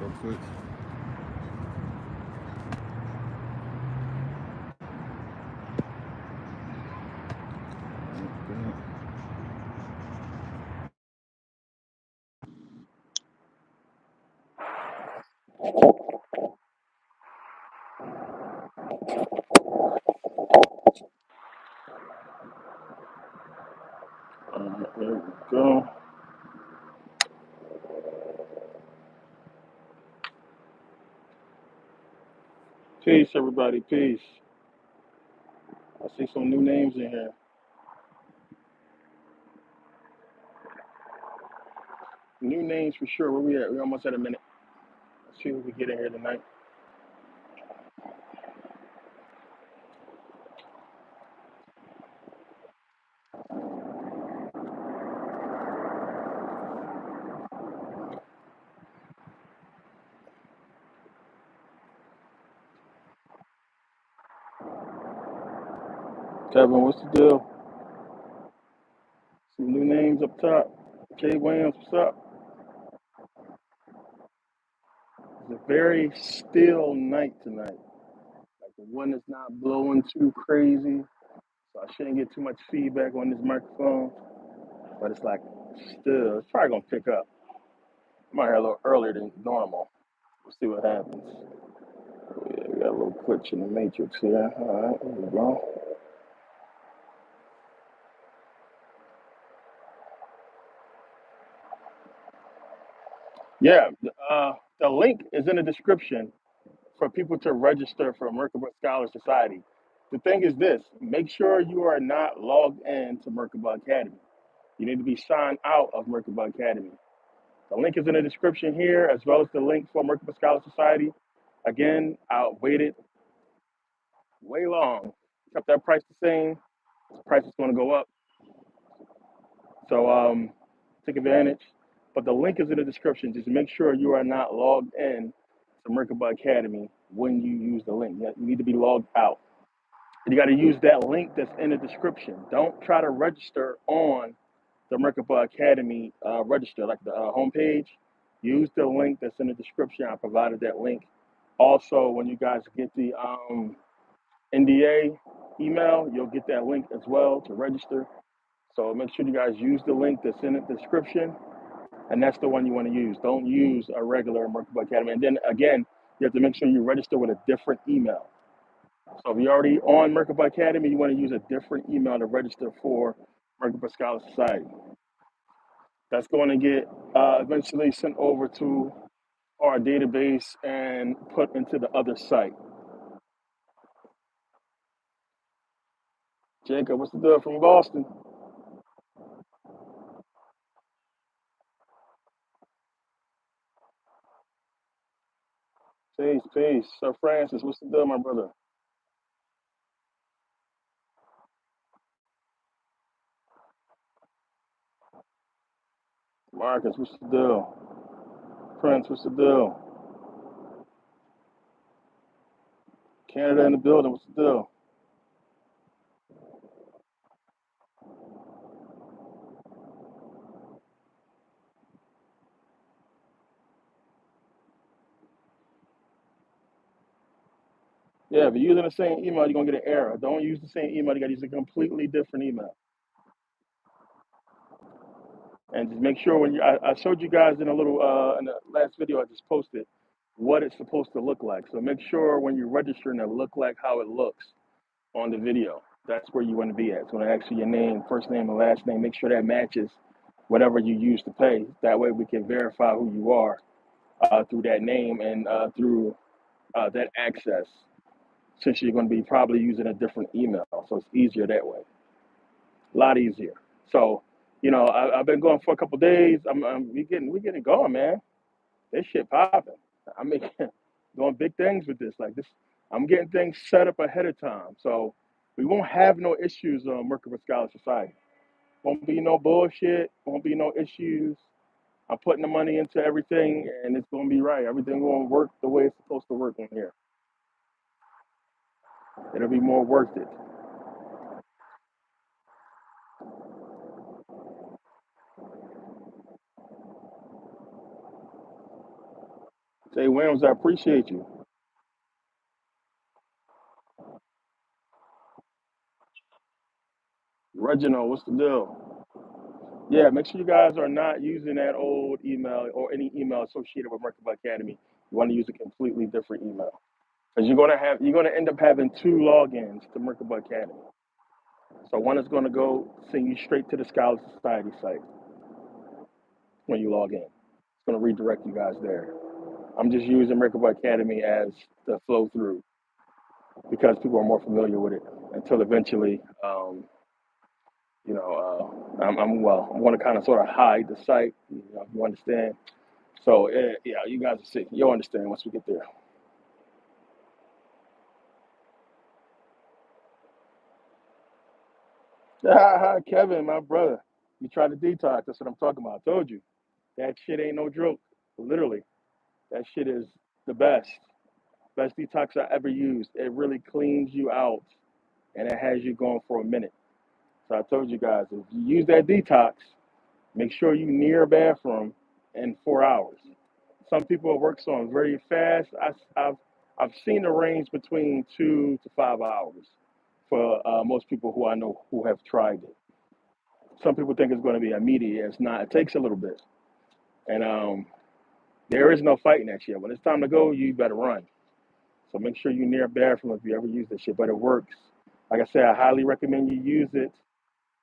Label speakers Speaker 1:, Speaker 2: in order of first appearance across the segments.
Speaker 1: real quick. There we go. Peace, everybody. Peace. I see some new names in here. New names for sure. Where we at? We're almost at a minute. Let's see what we get in here tonight. Kevin, what's the deal? Some new names up top. Jay Williams, what's up? It's a very still night tonight. Like the wind is not blowing too crazy, so I shouldn't get too much feedback on this microphone. But it's like still, it's probably gonna pick up. I'm out here a little earlier than normal. We'll see what happens. Yeah, we got a little glitch in the matrix here. All right, there we go. Yeah, the link is in the description for people to register for Merkabah Scholar Society. The thing is this: make sure you are not logged in to Merkabah Academy. You need to be signed out of Merkabah Academy. The link is in the description here, as well as the link for Merkabah Scholar Society. Again, I waited way long, kept that price the same. The price is going to go up, so take advantage. But the link is in the description. Just make sure you are not logged in to Merkabah Academy when you use the link. You need to be logged out. And you got to use that link that's in the description. Don't try to register on the Merkabah Academy register, like the homepage. Use the link that's in the description. I provided that link. Also, when you guys get the NDA email, you'll get that link as well to register. So make sure you guys use the link that's in the description, and that's the one you want to use. Don't use a regular Merkabah Academy. And then again, you have to make sure you register with a different email. So if you're already on Merkabah Academy, you want to use a different email to register for Merkabah Scholar Society. That's going to get eventually sent over to our database and put into the other site. Jacob, what's the deal from Boston? Peace, peace. Sir Francis, what's the deal, my brother? Marcus, what's the deal? Prince, what's the deal? Canada in the building, what's the deal? Yeah, if you're using the same email, you're gonna get an error. Don't use the same email. You gotta use a completely different email. And just make sure when I showed you guys in a little in the last video I just posted what it's supposed to look like. So make sure when you're registering it look like how it looks on the video. That's where you want to be at. So when I ask you your name, first name and last name, make sure that matches whatever you use to pay. That way we can verify who you are through that name and through that access. Since you're going to be probably using a different email, so it's easier that way. A lot easier. So, I've been going for a couple of days. We getting going, man. This shit popping. I'm making doing big things with this. Like this, I'm getting things set up ahead of time, so we won't have no issues on Merkabah Scholar Society. Won't be no bullshit. Won't be no issues. I'm putting the money into everything, and it's gonna be right. Everything gonna work the way it's supposed to work in here. It'll be more worth it. Say Williams, I appreciate you. Reginald, what's the deal? Yeah, make sure you guys are not using that old email or any email associated with Merkabah Academy. You want to use a completely different email because you're gonna end up having two logins to Merkabah Academy. So one is gonna go send you straight to the Scholar Society site when you log in. It's gonna redirect you guys there. I'm just using Merkabah Academy as the flow through because people are more familiar with it until eventually, I'm going to kind of sort of hide the site. You understand? So yeah, you guys will see. You'll understand once we get there. Kevin, my brother, you try to detox. That's what I'm talking about. I told you that shit ain't no joke. Literally, that shit is the best detox I ever used. It really cleans you out, and it has you going for a minute. So I told you guys, if you use that detox, make sure you near a bathroom in 4 hours. Some people work on very fast. I've seen a range between 2 to 5 hours for most people who I know who have tried it. Some people think it's going to be immediate. It's not. It takes a little bit, and there is no fighting that shit. When it's time to go, you better run. So make sure you're near a bathroom if you ever use this shit. But it works. Like I said, I highly recommend you use it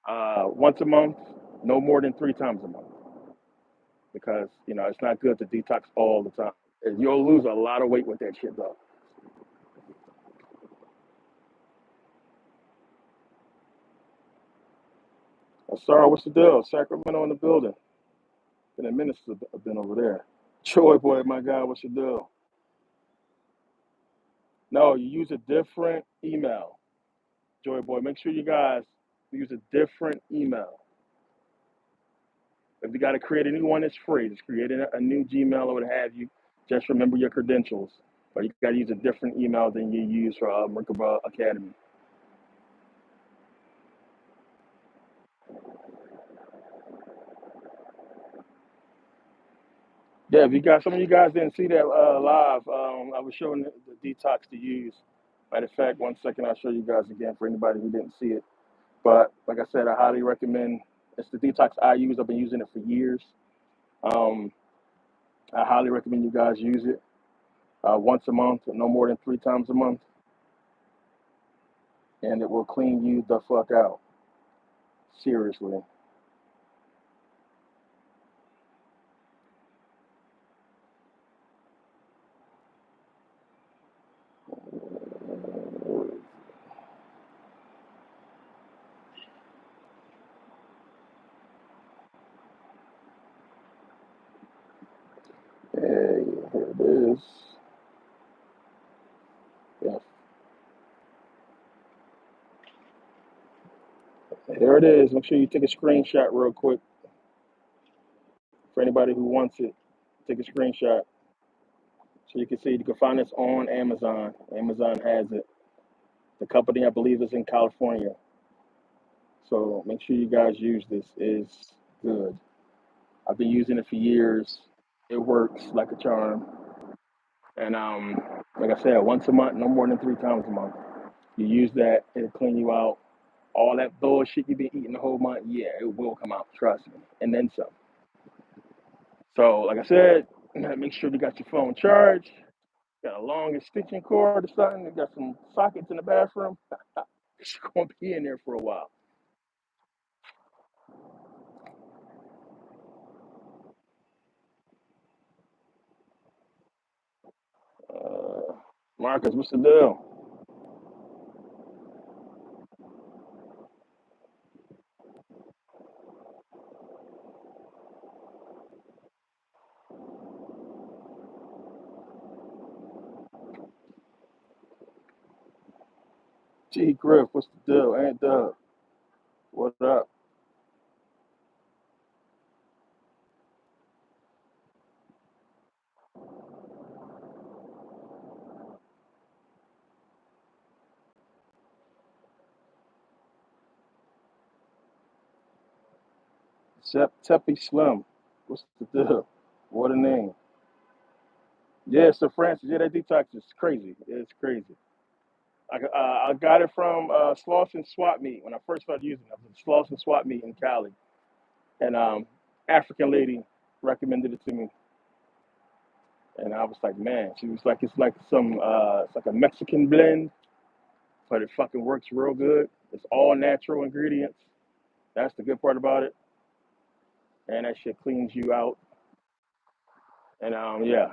Speaker 1: once a month, no more than 3 times a month, because it's not good to detox all the time. You'll lose a lot of weight with that shit though. Sorry, what's the deal? Sacramento in the building. Been a minute since I've been over there. Troy boy, my guy, what's the deal? No, you use a different email. Joy boy, make sure you guys use a different email. If you got to create a new one, it's free. Just create a new Gmail or what have you. Just remember your credentials. But you got to use a different email than you use for Merkabah Academy. Yeah, if you guys, some of you guys didn't see that live, I was showing the detox to use. Matter of fact, one second, I'll show you guys again for anybody who didn't see it. But like I said, I highly recommend. It's the detox I use. I've been using it for years. Um, I highly recommend you guys use it once a month, no more than 3 times a month, and it will clean you the fuck out. Seriously. Hey, here it is. Yeah, here it is. Make sure you take a screenshot real quick for anybody who wants it. Take a screenshot so you can see. You can find this on Amazon. Amazon has it. The company I believe is in California. So make sure you guys use this. It's good. I've been using it for years. It works like a charm. And like I said, once a month, no more than 3 times a month. You use that, it'll clean you out. All that bullshit you've been eating the whole month, yeah, it will come out. Trust me, and then some. So, like I said, make sure you got your phone charged. Got a long extension cord or something. You got some sockets in the bathroom. It's gonna be in there for a while. Marcus, what's the deal? G Griff, what's the deal? Aunt Dub, what up? Teppy Slim, what's the deal? What a name. Yeah, so Francis, yeah, that detox is crazy. It's crazy. I got it from Slauson Swap Meet when I first started using it. I was at Slauson Swap Meet in Cali, and African lady recommended it to me, and I was like, man, she was like, it's like a Mexican blend, but it fucking works real good. It's all natural ingredients. That's the good part about it, and that shit cleans you out. And yeah,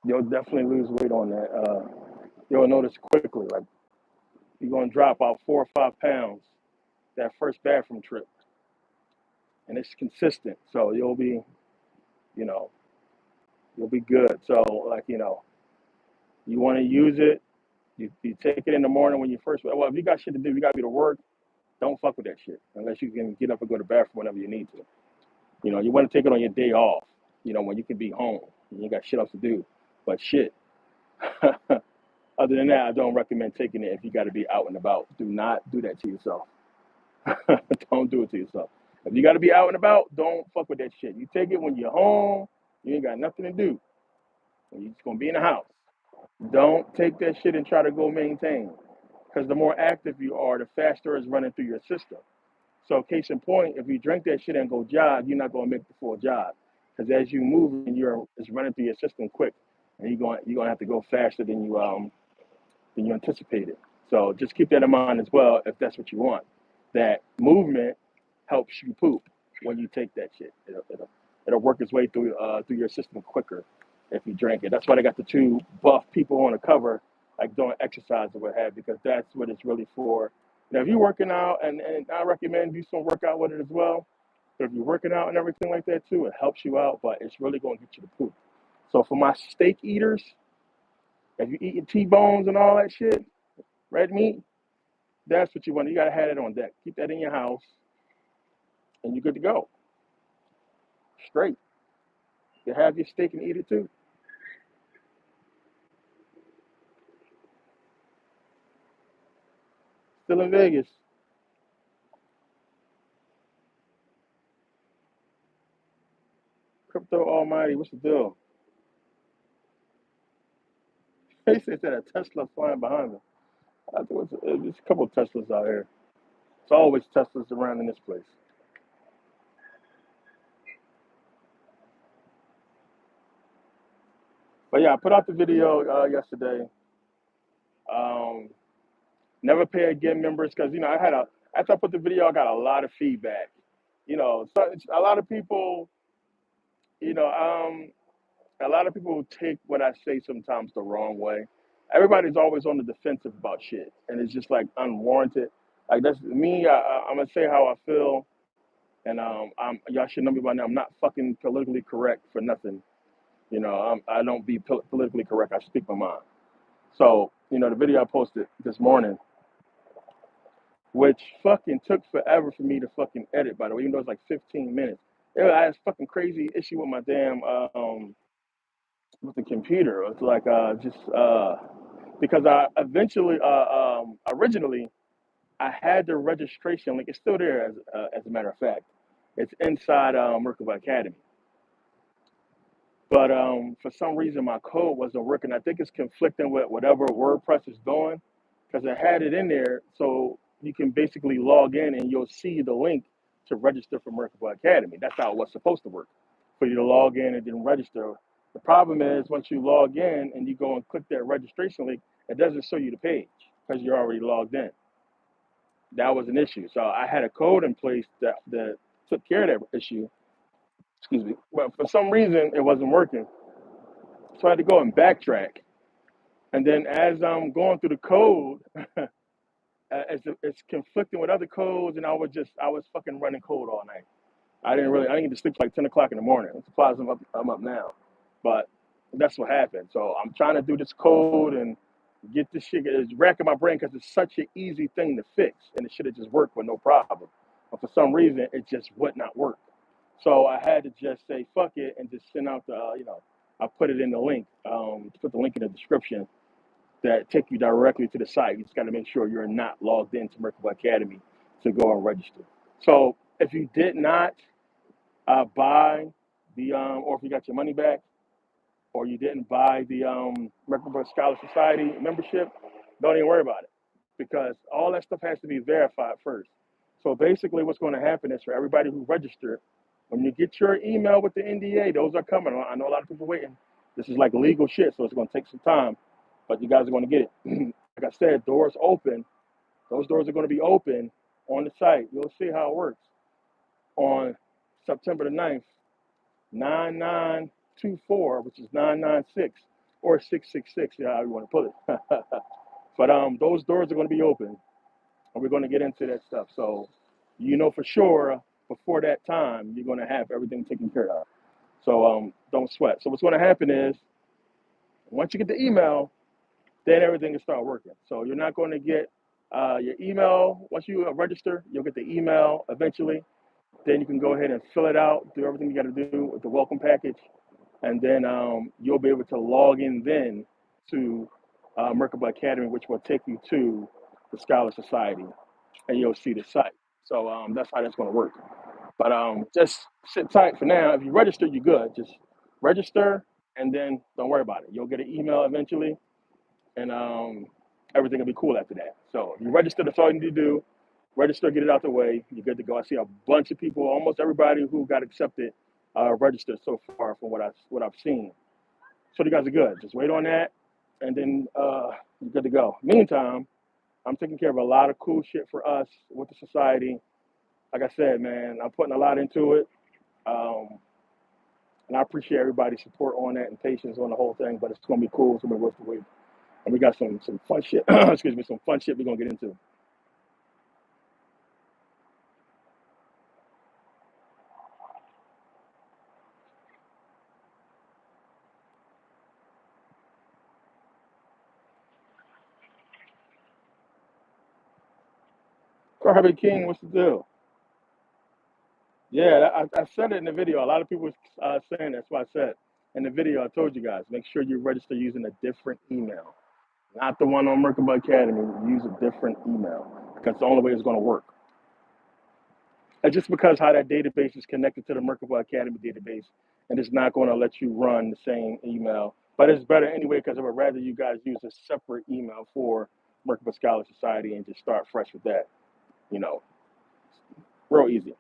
Speaker 1: you'll definitely lose weight on that. You'll notice quickly, like you're gonna drop out 4 or 5 pounds that first bathroom trip, and it's consistent. So you know, you'll be good. So like, you want to use it. You take it in the morning when you first. Well, if you got shit to do, you got to be to work. Don't fuck with that shit unless you can get up and go to the bathroom whenever you need to. You want to take it on your day off. When you can be home and you got shit else to do. But shit. Other than that, I don't recommend taking it if you got to be out and about. Do not do that to yourself. Don't do it to yourself. If you got to be out and about, don't fuck with that shit. You take it when you're home. You ain't got nothing to do. You're just gonna be in the house. Don't take that shit and try to go maintain. Because the more active you are, the faster it's running through your system. So, case in point, if you drink that shit and go jog, you're not gonna make the full jog. Because as you move, it's running through your system quick, and you're gonna have to go faster than you anticipated. So just keep that in mind as well if that's what you want. That movement helps you poop when you take that shit. It'll work its way through your system quicker if you drink it. That's why they got the two buff people on the cover, like doing exercise or what have you, because that's what it's really for. Now, if you're working out, and I recommend you some workout with it as well. But if you're working out and everything like that too, it helps you out, but it's really going to get you to poop. So for my steak eaters, if you're eating T-bones and all that shit, red meat, that's what you want. You gotta have it on deck. Keep that in your house, and you're good to go. Straight. You have your steak and eat it too. Still in Vegas. Crypto Almighty, what's the deal? They said that a Tesla flying behind them. I think there's a couple of Teslas out here. It's always Teslas around in this place. But yeah, I put out the video yesterday. Um, Never pay again members because I had after I put the video, I got a lot of feedback. So a lot of people, you know, um, a lot of people take what I say sometimes the wrong way. Everybody's always on the defensive about shit, and it's just like unwarranted. Like that's me. I'm gonna say how I feel, and y'all should know me by now. I'm not fucking politically correct for nothing. I don't be politically correct. I speak my mind. So the video I posted this morning, which fucking took forever for me to fucking edit. By the way, even though it's like 15 minutes, I had a fucking crazy issue with my damn with the computer. It's like just because I eventually originally I had the registration link. It's still there as a matter of fact. It's inside Merkabah Academy. But for some reason my code wasn't working. I think it's conflicting with whatever WordPress is doing because I had it in there so you can basically log in and you'll see the link to register for Merkabah Academy. That's how it was supposed to work, for you to log in and then register. The problem is once you log in and you go and click that registration link, it doesn't show you the page because you're already logged in. That was an issue. So I had a code in place that took care of that issue. Excuse me. But for some reason, it wasn't working. So I had to go and backtrack. And then as I'm going through the code, it's conflicting with other codes, and I was fucking running code all night. I didn't get to sleep till like 10 o'clock in the morning. I'm surprised I'm up now, but that's what happened. So I'm trying to do this code and get this shit. It's racking my brain because it's such an easy thing to fix, and it should have just worked with no problem. But for some reason, it just would not work. So I had to just say fuck it and just send out I put it in the link, put the link in the description that take you directly to the site. You just got to make sure you're not logged into Merkabah Academy to go and register. So if you did not buy or if you got your money back, or you didn't buy the Merkabah Scholar Society membership, don't even worry about it because all that stuff has to be verified first. So basically, what's going to happen is for everybody who registered, when you get your email with the NDA, those are coming. I know a lot of people waiting. This is like legal shit, so it's going to take some time, but you guys are going to get it. Like I said, doors open. Those doors are going to be open on the site. You'll see how it works on September the 9th, 9924, which is 996 or 666, yeah, how you want to put it. But those doors are going to be open, and we're going to get into that stuff. So you know for sure before that time you're going to have everything taken care of. So don't sweat. So what's going to happen is once you get the email, then everything will start working. So you're not going to get your email once you register. You'll get the email eventually. Then you can go ahead and fill it out, do everything you got to do with the welcome package, and then you'll be able to log in then to Merkabah Academy, which will take you to the Scholar Society, and you'll see the site. So that's how that's going to work. But just sit tight for now. If you register, you're good. Just register, and then don't worry about it. You'll get an email eventually, and everything will be cool after that. So if you register, that's all you need to do. Register, get it out the way. You're good to go. I see a bunch of people, almost everybody who got accepted, registered so far from what I've seen. So you guys are good. Just wait on that, and then you're good to go. Meantime, I'm taking care of a lot of cool shit for us with the society. Like I said, man, I'm putting a lot into it, and I appreciate everybody's support on that and patience on the whole thing. But it's gonna be cool. It's gonna be worth the wait, and we got some fun shit. Excuse me, some fun shit we're gonna get into. Carhabit King, what's the deal? Yeah, I said it in the video. A lot of people saying that's why I said in the video. I told you guys make sure you register using a different email, not the one on Merkabah Academy. Use a different email because it's the only way it's going to work. And just because how that database is connected to the Merkabah Academy database, and it's not going to let you run the same email. But it's better anyway because I would rather you guys use a separate email for Merkabah Scholar Society and just start fresh with that. You know, real easy.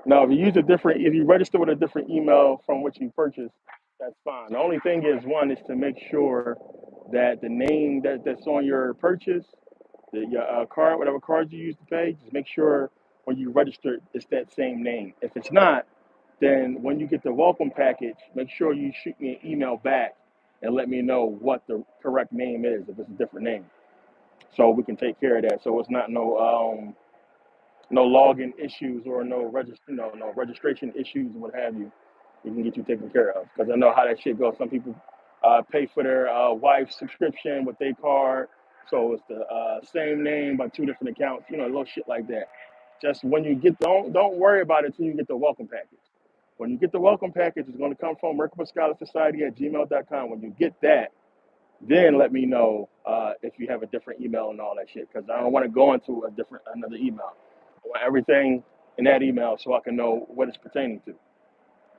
Speaker 1: Now, if you register with a different email from which you purchased, that's fine. The only thing is, one is to make sure that the name that's on your purchase, your card, whatever card you use to pay, just make sure when you register it's that same name. If it's not, then when you get the welcome package, make sure you shoot me an email back and let me know what the correct name is if it's a different name, so we can take care of that. So it's not no login issues or no registration issues or what have you. We can get you taken care of because I know how that shit goes. Some people pay for their wife's subscription with their card, so it's the same name but two different accounts. Little shit like that. Just when you get don't worry about it until you get the welcome package. When you get the welcome package, it's going to come from Merkabah Scholar Society at gmail.com. When you get that, then let me know if you have a different email and all that shit, because I don't want to go into another email. I want everything in that email so I can know what it's pertaining to.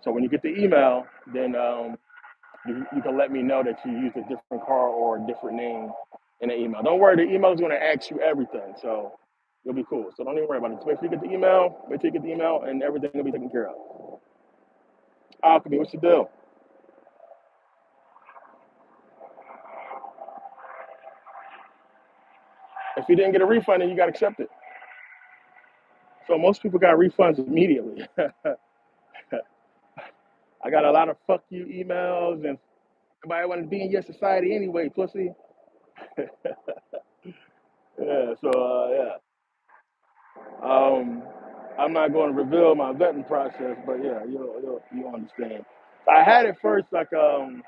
Speaker 1: So when you get the email, then you can let me know that you used a different car or a different name in the email. Don't worry, the email is going to ask you everything, so you'll be cool. So don't even worry about it. Just wait till you get the email, and everything will be taken care of. Alchemy, what's the deal? If you didn't get a refund, then you got to accept it. So most people got refunds immediately. I got a lot of fuck you emails, and everybody want to be in your society anyway, pussy. Yeah, so yeah. I'm not going to reveal my vetting process, but yeah, you'll understand. I had it first, like I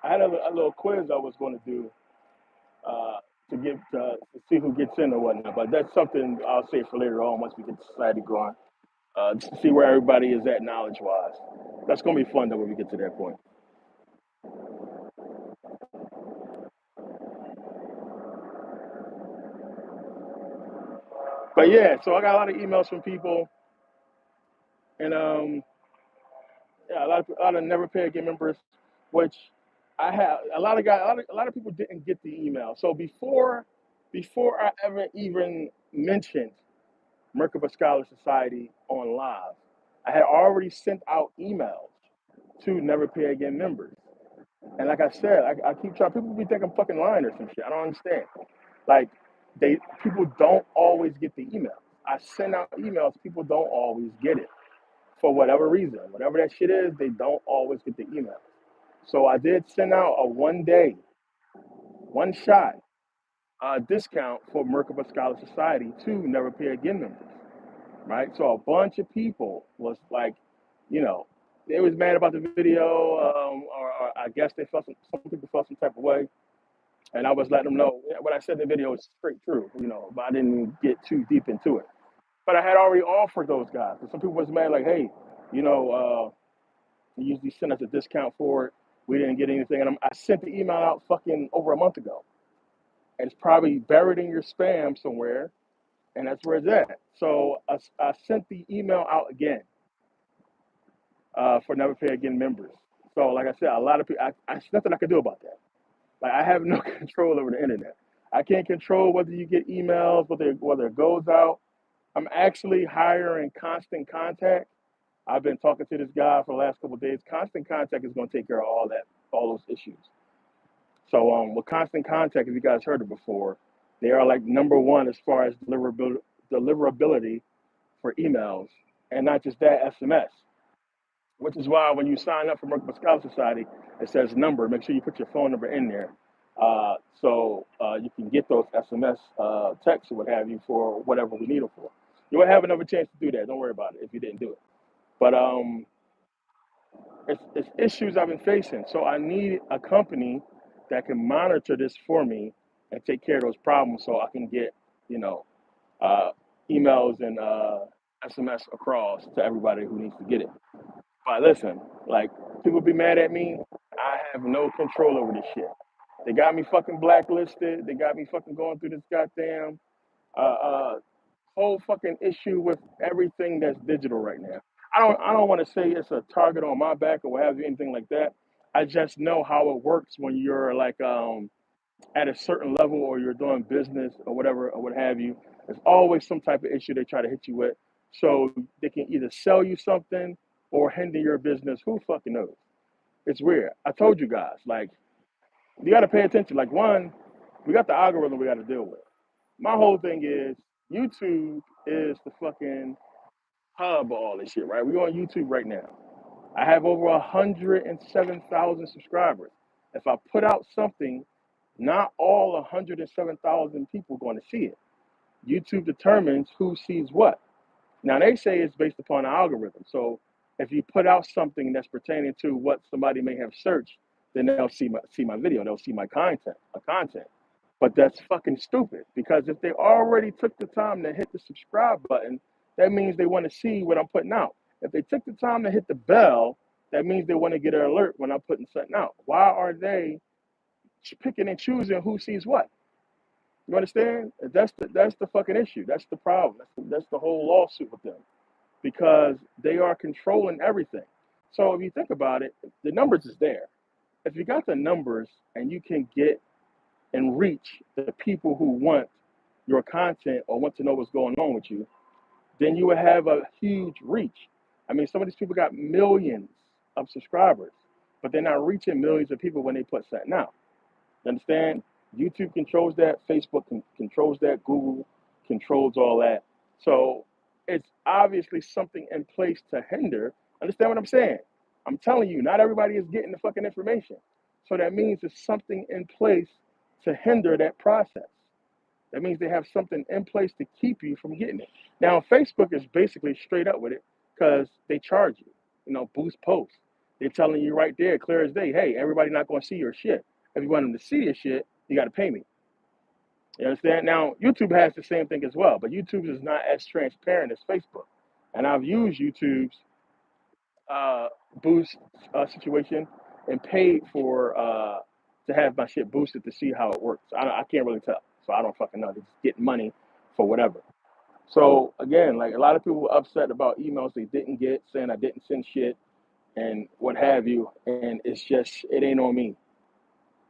Speaker 1: had a little quiz I was going to do uh, to see who gets in or whatnot, but that's something I'll say for later on once we get the society going, just to see where everybody is at knowledge wise. That's going to be fun though when we get to that point. But yeah, so I got a lot of emails from people, and Yeah, a lot of never pay again members, which I have a lot of guys, a lot of people didn't get the email. So before I ever even mentioned Merkabah Scholar Society on live, I had already sent out emails to never pay again members. And like I said, I keep trying. People be thinking I'm fucking lying or some shit. I don't understand. Like people don't always get the email. I send out emails. People don't always get it for whatever reason. Whatever that shit is, they don't always get the email. So I did send out a 1 day, one shot discount for Merkabah Scholar Society to never pay again members. Right. So a bunch of people was like, you know, they was mad about the video, or I guess they felt some people felt some type of way. And I was letting them know what I said in the video is straight true, but I didn't get too deep into it. But I had already offered those guys. And some people was mad, like, hey, you know, you usually send us a discount for it. We didn't get anything. And I sent the email out fucking over a month ago. And it's probably buried in your spam somewhere. And that's where it's at. So I sent the email out again for Never Pay Again members. So, like I said, a lot of people, there's nothing I can do about that. Like, I have no control over the internet. I can't control whether you get emails, whether it goes out. I'm actually hiring Constant Contact. I've been talking to this guy for the last couple of days. Constant Contact is going to take care of all those issues. So, with Constant Contact, if you guys heard it before, they are like number one as far as deliverability for emails, and not just that, SMS. Which is why when you sign up for Merkabah Scholar Society, it says number. Make sure you put your phone number in there, so you can get those SMS texts or what have you for whatever we need them for. You won't have another chance to do that. Don't worry about it if you didn't do it. But it's issues I've been facing. So I need a company that can monitor this for me and take care of those problems, so I can get you know uh, emails and SMS across to everybody who needs to get it. But listen, like, people be mad at me. I have no control over this shit. They got me fucking blacklisted. They got me fucking going through this goddamn uh, uh, whole fucking issue with everything that's digital right now. I don't want to say it's a target on my back or what have you, anything like that. I just know how it works when you're like at a certain level or you're doing business or whatever or what have you. There's always some type of issue they try to hit you with, so they can either sell you something or hinder your business. Who fucking knows? It's weird. I told you guys, like, you got to pay attention. Like, one, we got the algorithm we got to deal with. My whole thing is YouTube is the fucking hub of all this shit, right? We're on YouTube right now. I have over 107,000 subscribers. If I put out something, not all 107,000 people are going to see it. YouTube determines who sees what. Now, they say it's based upon an algorithm. So if you put out something that's pertaining to what somebody may have searched, then they'll see my video. They'll see my content. But that's fucking stupid, because if they already took the time to hit the subscribe button, that means they want to see what I'm putting out. If they took the time to hit the bell, that means they want to get an alert when I'm putting something out. Why are they picking and choosing who sees what? You understand? That's the fucking issue. That's the problem. That's the whole lawsuit with them, because they are controlling everything. So if you think about it, the numbers is there. If you got the numbers and you can get and reach the people who want your content or want to know what's going on with you, then you would have a huge reach. I mean, some of these people got millions of subscribers, but they're not reaching millions of people when they put something out. You understand? YouTube controls that. Facebook controls that. Google controls all that. So it's obviously something in place to hinder. Understand what I'm saying? I'm telling you, not everybody is getting the fucking information. So that means there's something in place to hinder that process. That means they have something in place to keep you from getting it. Now, Facebook is basically straight up with it because they charge you, boost posts. They're telling you right there, clear as day, hey, everybody not going to see your shit. If you want them to see your shit, you got to pay me. You understand? Now, YouTube has the same thing as well, but YouTube is not as transparent as Facebook. And I've used YouTube's uh, boost situation and paid for to have my shit boosted to see how it works. I can't really tell, so I don't fucking know. They just get money for whatever. So again, like, a lot of people were upset about emails they didn't get, saying I didn't send shit. and what have you. And it's just, it ain't on me.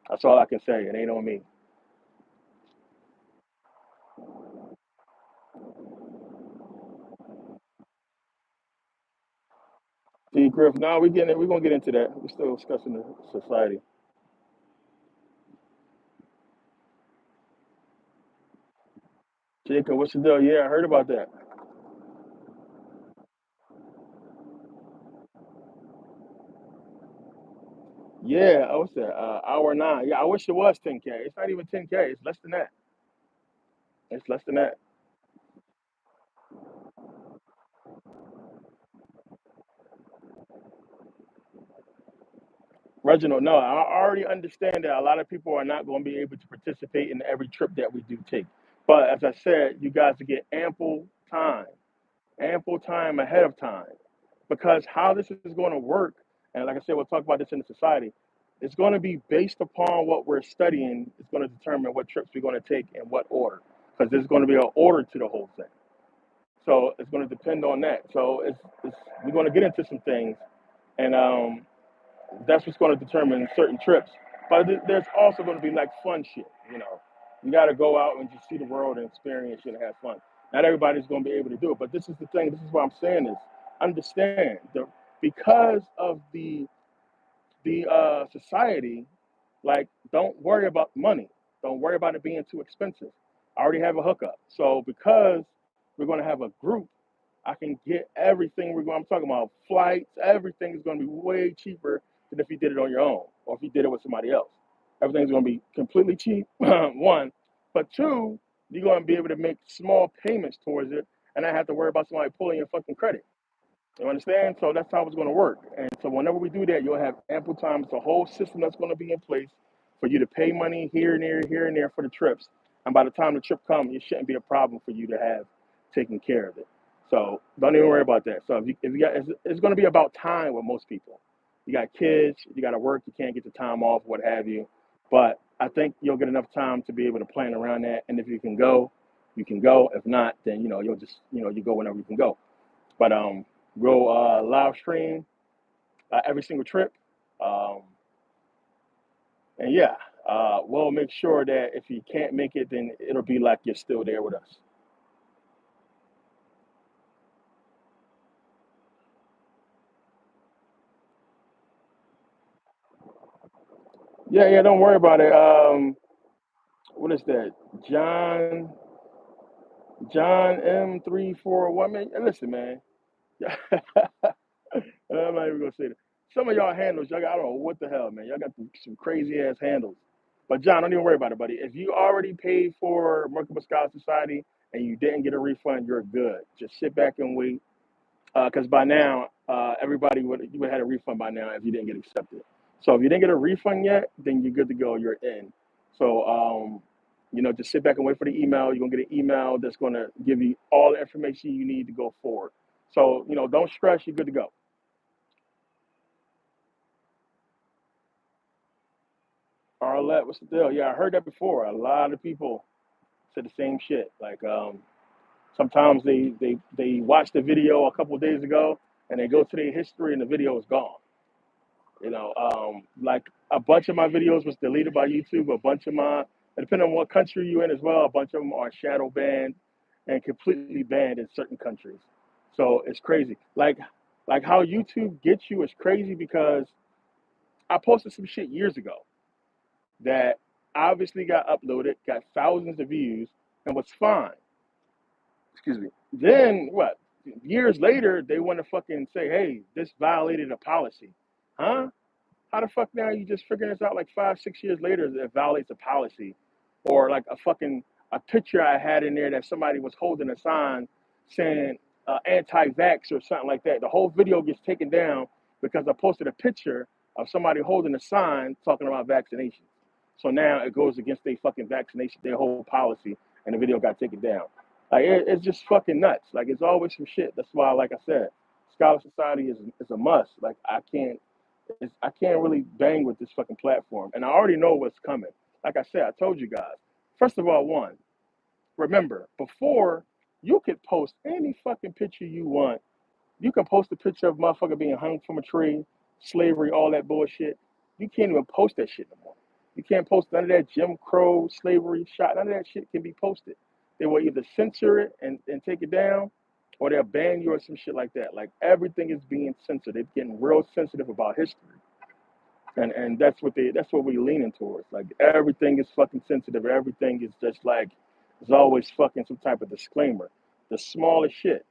Speaker 1: That's all I can say. It ain't on me. See, Griff, now we're gonna get into that. We're still discussing the society. Jacob, what's the deal? Yeah, I heard about that. Yeah, what's that? Hour nine. Yeah, I wish it was 10K. It's not even 10K. It's less than that. It's less than that. Reginald, no, I already understand that a lot of people are not going to be able to participate in every trip that we do take. But as I said, you guys will get ample time ahead of time. Because how this is going to work, and like I said, we'll talk about this in the society, it's going to be based upon what we're studying. It's going to determine what trips we're going to take in what order. Because there's going to be an order to the whole thing. So it's going to depend on that. So we're going to get into some things. And that's what's going to determine certain trips. But there's also going to be like fun shit. You know, you got to go out and just see the world and experience it and have fun. Not everybody's going to be able to do it, but this is the thing. This is what I'm saying is understand because of the society. Like, don't worry about money. Don't worry about it being too expensive. I already have a hookup. So because we're going to have a group, I can get everything we're going. I'm talking about flights. Everything is going to be way cheaper than if you did it on your own or if you did it with somebody else. Everything's going to be completely cheap. One, but two, you're going to be able to make small payments towards it, and not have to worry about somebody pulling your fucking credit. You understand? So that's how it's going to work. And so whenever we do that, you'll have ample time. It's a whole system that's going to be in place for you to pay money here and there for the trips. And by the time the trip comes, it shouldn't be a problem for you to have taken care of it. So don't even worry about that. So if you got, it's going to be about time with most people. You got kids, you got to work, you can't get the time off, what have you. But I think you'll get enough time to be able to plan around that. And if you can go, you can go. If not, then you'll just you go whenever you can go. But we'll live stream every single trip, um, and yeah, we'll make sure that if you can't make it, then it'll be like you're still there with us. Yeah, yeah, don't worry about it. What is that? John John M341. Man, listen, man. I'm not even gonna say that. Some of y'all handles, y'all got, I don't know what the hell, man. Y'all got some crazy ass handles. But John, don't even worry about it, buddy. If you already paid for Merkabah Scholar Society and you didn't get a refund, you're good. Just sit back and wait. Because by now, everybody would you would have had a refund by now if you didn't get accepted. So if you didn't get a refund yet, then you're good to go. You're in. So just sit back and wait for the email. You're gonna get an email that's gonna give you all the information you need to go forward. So don't stress. You're good to go. Arlette, what's the deal? Yeah, I heard that before. A lot of people said the same shit. Like sometimes they watch the video a couple of days ago and they go to their history and the video is gone. Like a bunch of my videos was deleted by YouTube. A bunch of my, depending on what country you're in as well, a bunch of them are shadow banned and completely banned in certain countries. So it's crazy. Like how YouTube gets you is crazy because I posted some shit years ago that obviously got uploaded, got thousands of views, and was fine. Excuse me. Then what? Years later, they want to fucking say, "Hey, this violated a policy," huh? How the fuck now are you just figuring this out like 5, 6 years later that it violates a policy, or like a picture I had in there that somebody was holding a sign saying anti-vax or something like that. The whole video gets taken down because I posted a picture of somebody holding a sign talking about vaccination. So now it goes against their fucking vaccination, their whole policy, and the video got taken down. Like it's just fucking nuts. Like it's always some shit. That's why, like I said, Scholar Society is a must. Like I can't really bang with this fucking platform, and I already know what's coming. Like I said, I told you guys. First of all, one, remember before you could post any fucking picture you want You can post a picture of motherfucker being hung from a tree, slavery, all that bullshit. You can't even post that shit no more. You can't post none of that Jim Crow, slavery shot. None of that shit can be posted. They will either censor it and take it down, or they'll ban you or some shit like that. Like everything is being censored. They're getting real sensitive about history. And that's what we leaning towards. Like everything is fucking sensitive. Everything is just like there's always fucking some type of disclaimer. The smallest shit.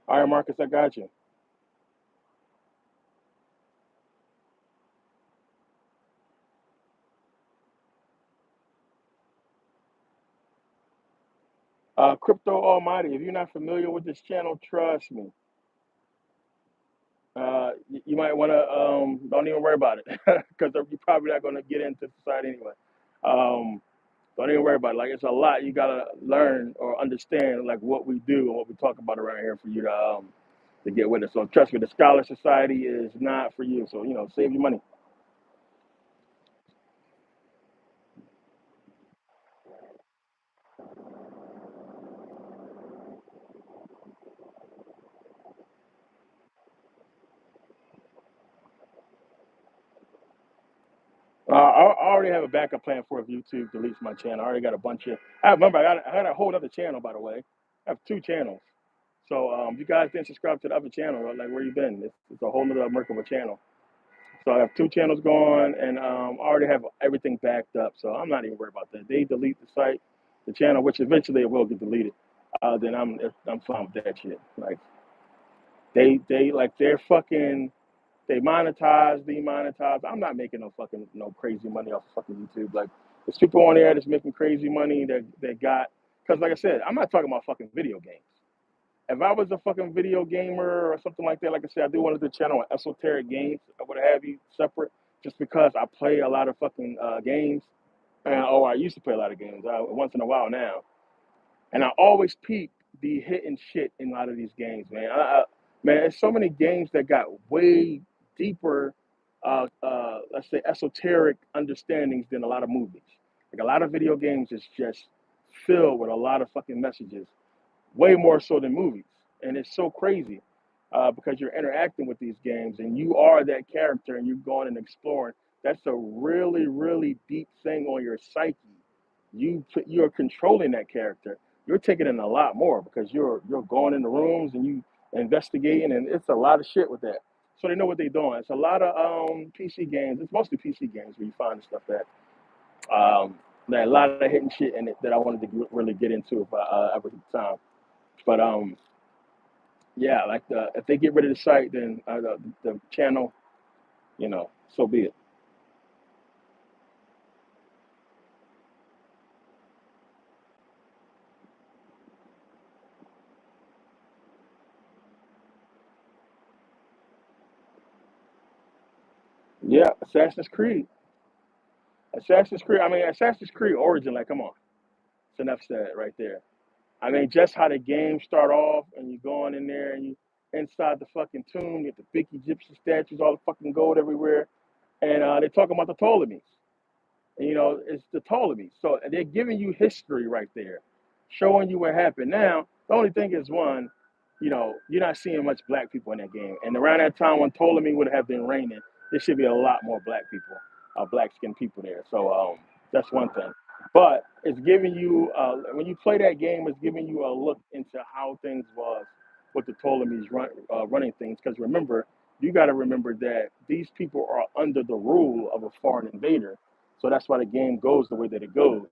Speaker 1: All right, Marcus, I got you. Crypto Almighty, if you're not familiar with this channel, trust me. You might want to don't even worry about it because you're probably not going to get into society anyway. Um, don't even worry about it. Like it's a lot you gotta learn or understand, like what we do and what we talk about around here for you to get with it. So trust me, the Scholar Society is not for you. So save your money. I already have a backup plan for if YouTube deletes my channel. I already got a bunch of. I remember I got a whole other channel, by the way. I have two channels. So if you guys didn't subscribe to the other channel, like where you been? It's a whole other Merkabah channel. So I have two channels going, and I already have everything backed up. So I'm not even worried about that. They delete the site, the channel, which eventually it will get deleted. Then I'm fine with that shit. Like they like they're fucking they monetize, demonetize. I'm not making no fucking no crazy money off of fucking YouTube. Like there's people on there that's making crazy money that got because like I said, I'm not talking about fucking video games. If I was a fucking video gamer or something like that, like I said, I do want to do a channel on esoteric games. I would have you separate just because I play a lot of fucking games. I used to play a lot of games once in a while now. And I always peep the hidden shit in a lot of these games, man. Man, there's so many games that got way deeper, let's say, esoteric understandings than a lot of movies. Like a lot of video games is just filled with a lot of fucking messages way more so than movies. And it's so crazy because you're interacting with these games and you are that character and you're going and exploring. That's a really, really deep thing on your psyche. You're controlling that character. You're taking in a lot more because you're going in the rooms and you investigating and it's a lot of shit with that. So they know what they're doing. It's a lot of PC games. It's mostly PC games where you find the stuff that a lot of hidden shit in it that I wanted to really get into if I ever had time. But yeah, like if they get rid of the site, then the channel, so be it. Yeah, Assassin's Creed. I mean, Assassin's Creed Origin. Like, come on, it's enough said right there. I mean, just how the game start off, and you going in there, and you inside the fucking tomb, you get the big Egyptian statues, all the fucking gold everywhere, and they're talking about the Ptolemies. It's the Ptolemies. So they're giving you history right there, showing you what happened. Now, the only thing is one, you're not seeing much black people in that game. And around that time when Ptolemy would have been reigning, there should be a lot more black people, black skinned people there. So that's one thing. But it's giving you, when you play that game, it's giving you a look into how things was with the Ptolemies running things. Because remember, you got to remember that these people are under the rule of a foreign invader, so that's why the game goes the way that it goes.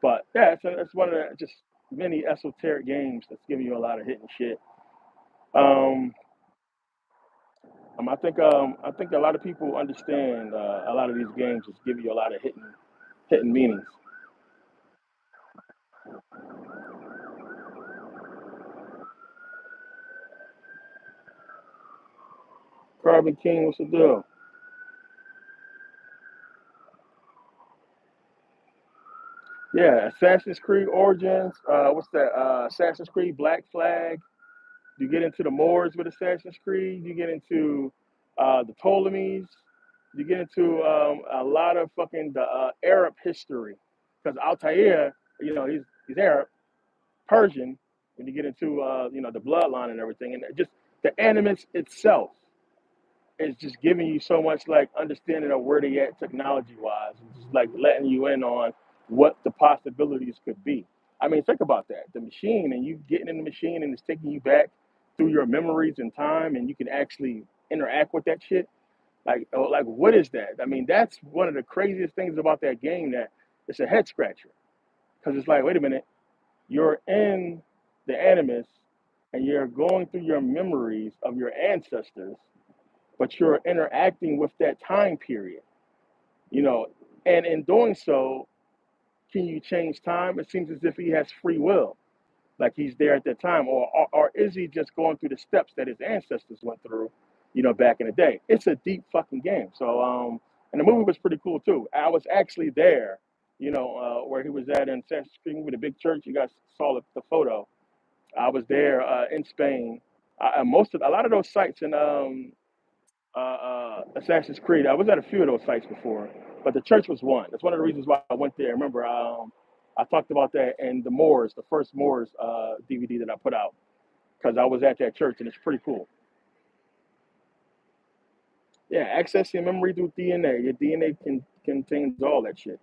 Speaker 1: But yeah, it's one of the just many esoteric games that's giving you a lot of hidden shit. Um, I think a lot of people understand a lot of these games just give you a lot of hidden meanings. Carbon King, what's the deal? Yeah, Assassin's Creed Origins. What's that? Assassin's Creed Black Flag. You get into the Moors with Assassin's Creed. You get into the Ptolemies. You get into a lot of fucking the Arab history, because Altair, he's Arab, Persian. When you get into the bloodline and everything, and just the animus itself is just giving you so much like understanding of where they at technology wise, and just like letting you in on what the possibilities could be. I mean, think about that. The machine, and you getting in the machine and it's taking you back through your memories and time, and you can actually interact with that shit. Like what is that? I mean, that's one of the craziest things about that game, that it's a head scratcher. Because it's like, wait a minute, you're in the animus and you're going through your memories of your ancestors, but you're interacting with that time period, you know, and in doing so, can you change time? It seems as if he has free will, like he's there at that time, or is he just going through the steps that his ancestors went through, back in the day? It's a deep fucking game. So, and the movie was pretty cool too. I was actually there, where he was at in San Francisco with a big church. You guys saw the photo. I was there in Spain. A lot of those sites in Assassin's Creed. I was at a few of those sites before, but the church was one. That's one of the reasons why I went there. Remember, I talked about that in the Moors, the first Moors DVD that I put out, because I was at that church and it's pretty cool. Yeah, accessing memory through DNA. Your DNA contains all that shit.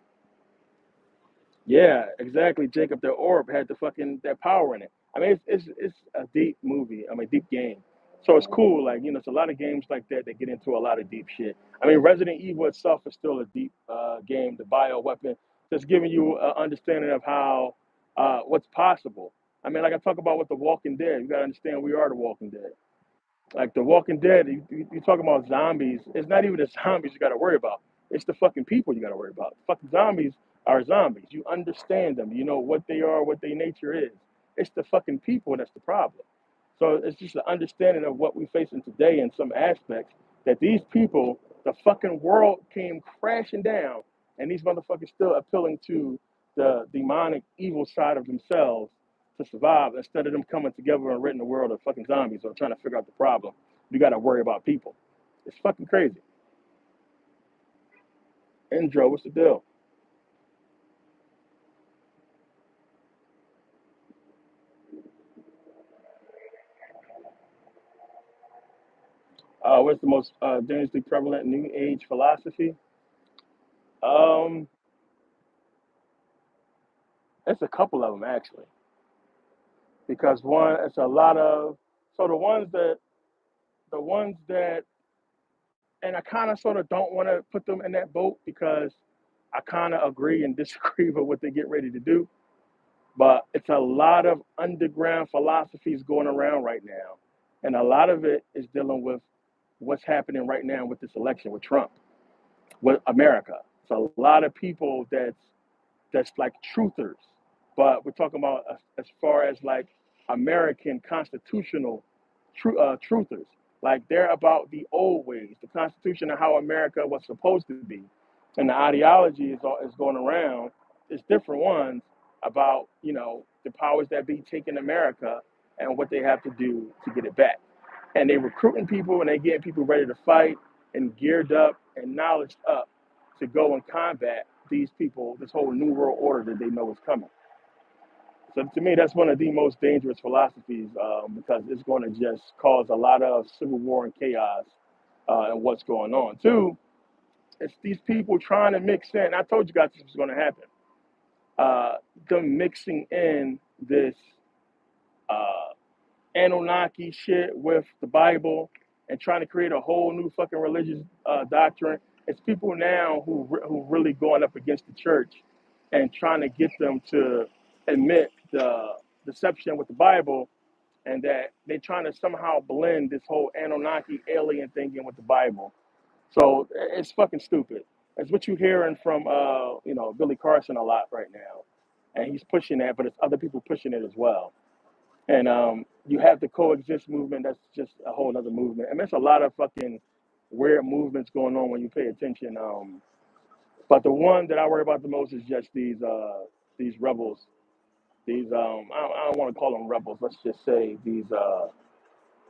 Speaker 1: Yeah, exactly, Jacob. The orb had the fucking that power in it. I mean, it's a deep movie. I mean, deep game. So it's cool. Like it's a lot of games like that that get into a lot of deep shit. I mean, Resident Evil itself is still a deep game. The bio weapon, just giving you an understanding of how what's possible. I mean, like I talk about with the Walking Dead. You gotta understand we are the Walking Dead. Like The Walking Dead, you talking about zombies. It's not even the zombies you got to worry about. It's the fucking people you got to worry about. Fucking zombies are zombies. You understand them. You know what they are, what their nature is. It's the fucking people that's the problem. So it's just an understanding of what we facing today in some aspects, that these people, the fucking world came crashing down, and these motherfuckers still appealing to the demonic evil side of themselves to survive, instead of them coming together and ridding the world of fucking zombies or trying to figure out the problem. You got to worry about people. It's fucking crazy. Indro, what's the deal? What's the most dangerously prevalent New Age philosophy? Um, it's a couple of them actually, because one, it's a lot of, so the ones that, and I kind of sort of don't want to put them in that boat, because I kind of agree and disagree with what they get ready to do. But it's a lot of underground philosophies going around right now. And a lot of it is dealing with what's happening right now with this election with Trump, with America. It's a lot of people that's like truthers, but we're talking about as far as like American constitutional truthers. Like they're about the old ways, the Constitution and how America was supposed to be, and the ideology is going around. It's different ones about the powers that be taking America and what they have to do to get it back. And they recruiting people and they getting people ready to fight and geared up and knowledge up to go and combat these people, this whole new world order that they know is coming. So to me, that's one of the most dangerous philosophies, because it's going to just cause a lot of civil war and chaos and what's going on. Two, it's these people trying to mix in. I told you guys this was going to happen. Them mixing in this uh, Anunnaki shit with the Bible and trying to create a whole new fucking religious doctrine. It's people now who really going up against the church and trying to get them to admit the deception with the Bible, and that they're trying to somehow blend this whole Anunnaki alien thing in with the Bible. So it's fucking stupid. It's what you're hearing from Billy Carson a lot right now, and he's pushing that, but it's other people pushing it as well. And you have the coexist movement. That's just a whole other movement. I mean, it's a lot of fucking weird movements going on when you pay attention. But the one that I worry about the most is just these rebels. These I don't want to call them rebels. Let's just say these.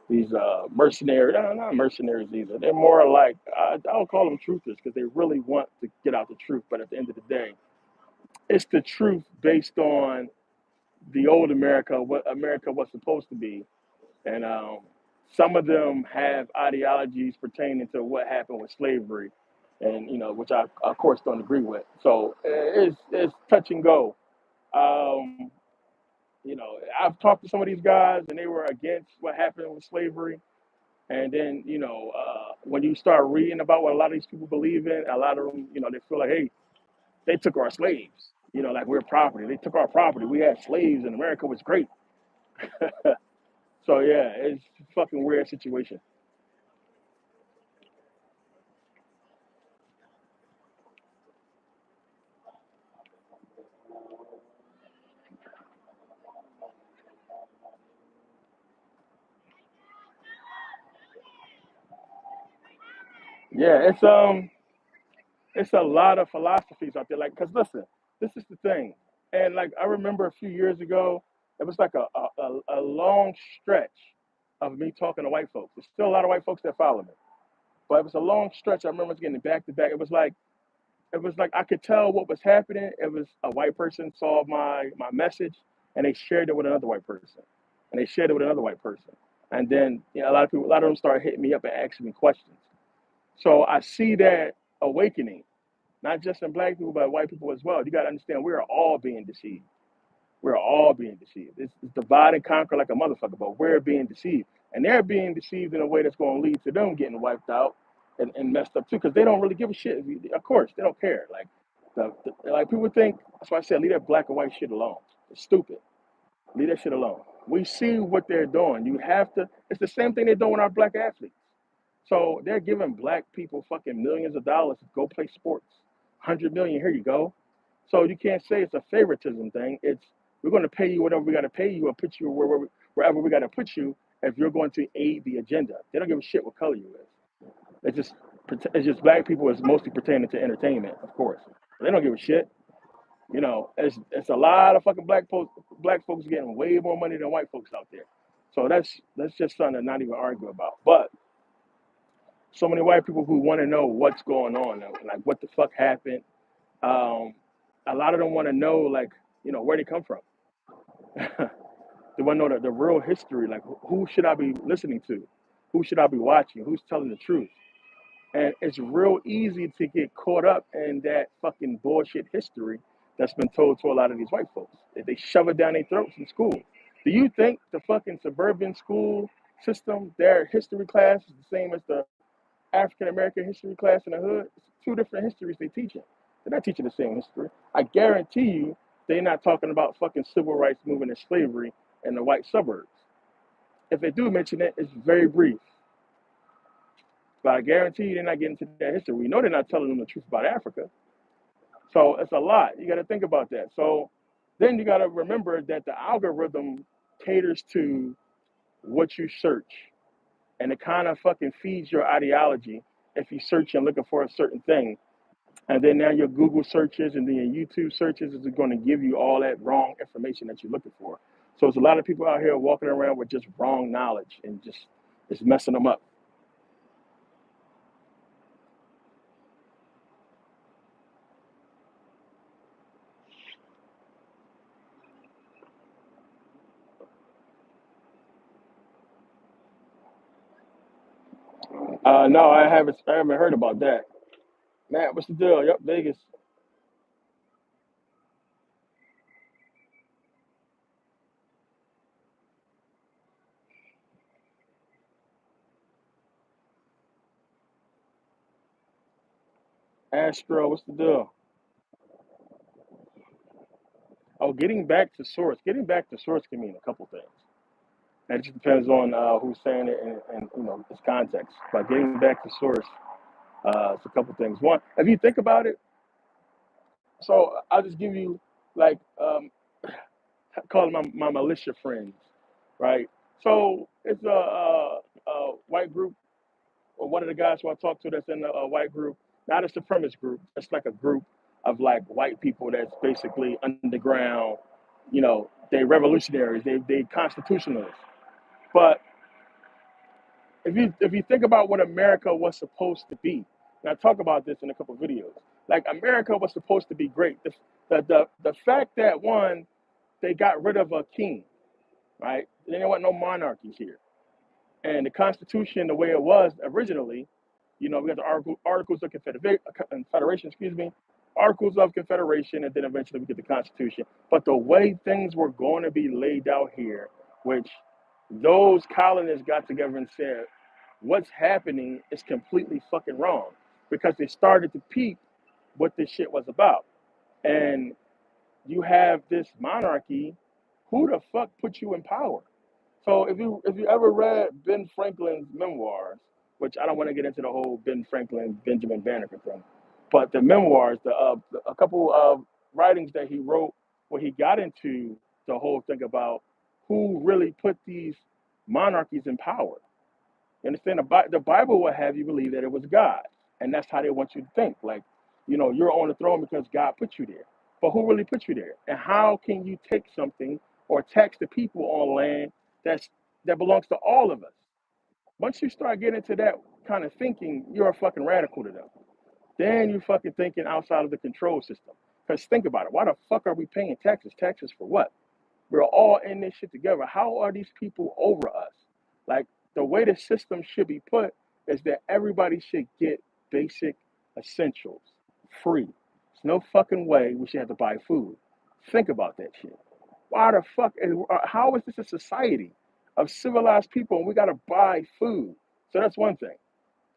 Speaker 1: these mercenaries. No, not mercenaries either. They're more like I don't call them truthers because they really want to get out the truth. But at the end of the day, it's the truth based on the old America, what America was supposed to be, and some of them have ideologies pertaining to what happened with slavery, and which I of course don't agree with. So it's touch and go. Um, I've talked to some of these guys, and they were against what happened with slavery. And then, when you start reading about what a lot of these people believe in, a lot of them, they feel like, hey, they took our slaves, like we're property. They took our property. We had slaves, and America was great. So yeah, it's a fucking weird situation. Yeah, it's a lot of philosophies out there. Like, cause listen, this is the thing, and like I remember a few years ago, it was like a long stretch of me talking to white folks. There's still a lot of white folks that follow me, but it was a long stretch. I remember us getting back to back. It was like I could tell what was happening. It was a white person saw my message and they shared it with another white person, and they shared it with another white person, and then a lot of them started hitting me up and asking me questions. So I see that awakening, not just in black people but white people as well. You got to understand we are all being deceived. We're all being deceived. It's divide and conquer like a motherfucker, but we're being deceived. And they're being deceived in a way that's going to lead to them getting wiped out and messed up too, because they don't really give a shit. Of course, they don't care. Like, like people think, that's why I said, leave that black and white shit alone. It's stupid. Leave that shit alone. We see what they're doing. You have to, it's the same thing they're doing with our black athletes. So they're giving black people fucking millions of dollars to go play sports. 100 million, here you go. So you can't say it's a favoritism thing. It's we're going to pay you whatever we got to pay you, or put you wherever we got to put you if you're going to aid the agenda. They don't give a shit what color you is. It's just black people is mostly pertaining to entertainment, of course. But they don't give a shit. It's a lot of fucking black folks getting way more money than white folks out there. So that's just something to not even argue about. But so many white people who want to know what's going on, like what the fuck happened. Um, a lot of them want to know, like, where they come from. They want to know the real history. Like, who should I be listening to? Who should I be watching? Who's telling the truth? And it's real easy to get caught up in that fucking bullshit history that's been told to a lot of these white folks. They shove it down their throats in school. Do you think the fucking suburban school system, their history class is the same as the African American history class in the hood? It's two different histories they teaching. They're not teaching the same history. I guarantee you, they're not talking about fucking civil rights movement and slavery in the white suburbs. If they do mention it, it's very brief. But I guarantee you, they're not getting to that history. We know they're not telling them the truth about Africa. So it's a lot. You got to think about that. So then you got to remember that the algorithm caters to what you search, and it kind of fucking feeds your ideology if you search and looking for a certain thing. And then now your Google searches and then your YouTube searches is going to give you all that wrong information that you're looking for. So there's a lot of people out here walking around with just wrong knowledge and just it's messing them up. No, I haven't heard about that. Man, what's the deal? Yep, Vegas. Astro, what's the deal? Oh, getting back to source. Getting back to source can mean a couple things. And it just depends on who's saying it and its context. But getting back to source, it's a couple things. One, if you think about it, so I'll just give you like call my militia friends, right? So it's a white group, or one of the guys who I talked to that's in a white group, not a supremacist group. It's like a group of like white people that's basically underground. They revolutionaries, they constitutionalists. But if you think about what America was supposed to be, and I talk about this in a couple of videos, like America was supposed to be great. The fact that one, they got rid of a king, right? They didn't want no monarchies here. And the Constitution, the way it was originally, we got the Articles of Confederation, excuse me, Articles of Confederation, and then eventually we get the Constitution. But the way things were going to be laid out here, which those colonists got together and said, what's happening is completely fucking wrong, because they started to peep what this shit was about. And you have this monarchy. Who the fuck put you in power? So if you ever read Ben Franklin's memoirs, which I don't want to get into the whole Ben Franklin Benjamin Banneker thing, but the memoirs, a couple of writings that he wrote, where he got into the whole thing about who really put these monarchies in power. You understand? The Bible will have you believe that it was God, and that's how they want you to think. Like, you're on the throne because God put you there. But who really put you there? And how can you take something or tax the people on land that belongs to all of us? Once you start getting into that kind of thinking, you're a fucking radical to them. Then you fucking thinking outside of the control system. Because think about it. Why the fuck are we paying taxes? Taxes for what? We're all in this shit together. How are these people over us? Like, the way the system should be put is that everybody should get basic essentials free. There's no fucking way we should have to buy food. Think about that shit. Why the fuck? How is this a society of civilized people and we gotta buy food? So that's one thing.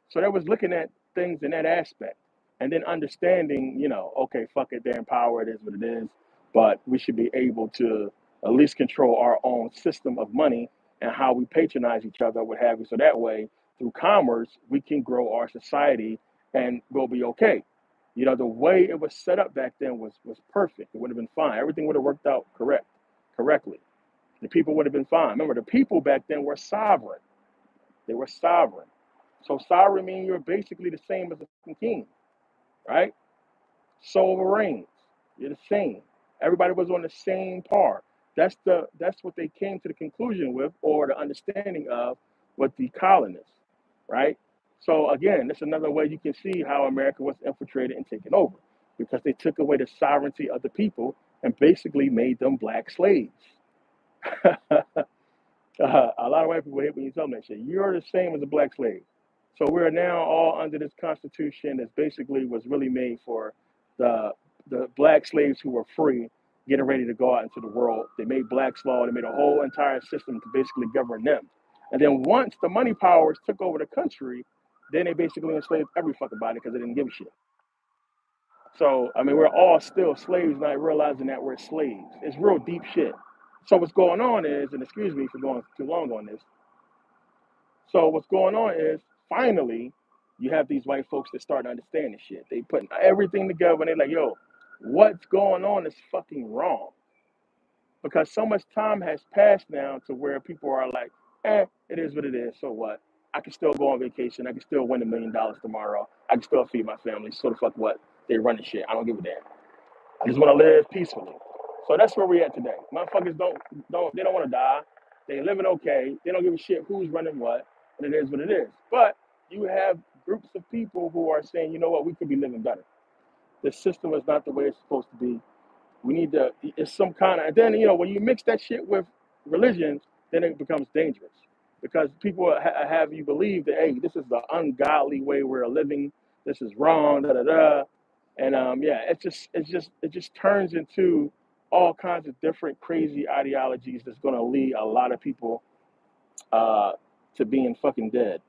Speaker 1: So that was looking at things in that aspect, and then understanding, okay, fuck it, they're in power, it is what it is, but we should be able to at least control our own system of money and how we patronize each other, what have you. So that way, through commerce, we can grow our society and go be okay. The way it was set up back then was perfect. It would have been fine. Everything would have worked out correctly. The people would have been fine. Remember, the people back then were sovereign. They were sovereign. So sovereign means you're basically the same as a king, right? Sovereign. You're the same. Everybody was on the same par. That's what they came to the conclusion with, or the understanding of, with the colonists, right? So again, that's another way you can see how America was infiltrated and taken over, because they took away the sovereignty of the people and basically made them black slaves. A lot of white people hate when you tell them that shit. You're the same as a black slave. So we're now all under this constitution that basically was really made for the black slaves who were free, getting ready to go out into the world. They made blacks law. They made a whole entire system to basically govern them. And then once the money powers took over the country, then they basically enslaved every fucking body because they didn't give a shit. So I mean, we're all still slaves, not realizing that we're slaves. It's real deep shit. So what's going on is, and excuse me for going too long on this. So what's going on is, finally, you have these white folks that start to understand this shit. They putting everything together and they're like, yo, what's going on is fucking wrong. Because so much time has passed now to where people are like, it is what it is. So what? I can still go on vacation. I can still win $1 million tomorrow. I can still feed my family. So the fuck what? They running shit. I don't give a damn. I just want to live peacefully. So that's where we're at today. Motherfuckers don't want to die. They living okay. They don't give a shit who's running what, and it is what it is. But you have groups of people who are saying, you know what, we could be living better. The system is not the way it's supposed to be. We need to. It's some kind of. And then when you mix that shit with religion, then it becomes dangerous, because people have you believe that, hey, this is the ungodly way we're living. This is wrong. Da da da. And yeah, it just turns into all kinds of different crazy ideologies that's going to lead a lot of people uh, to being fucking dead.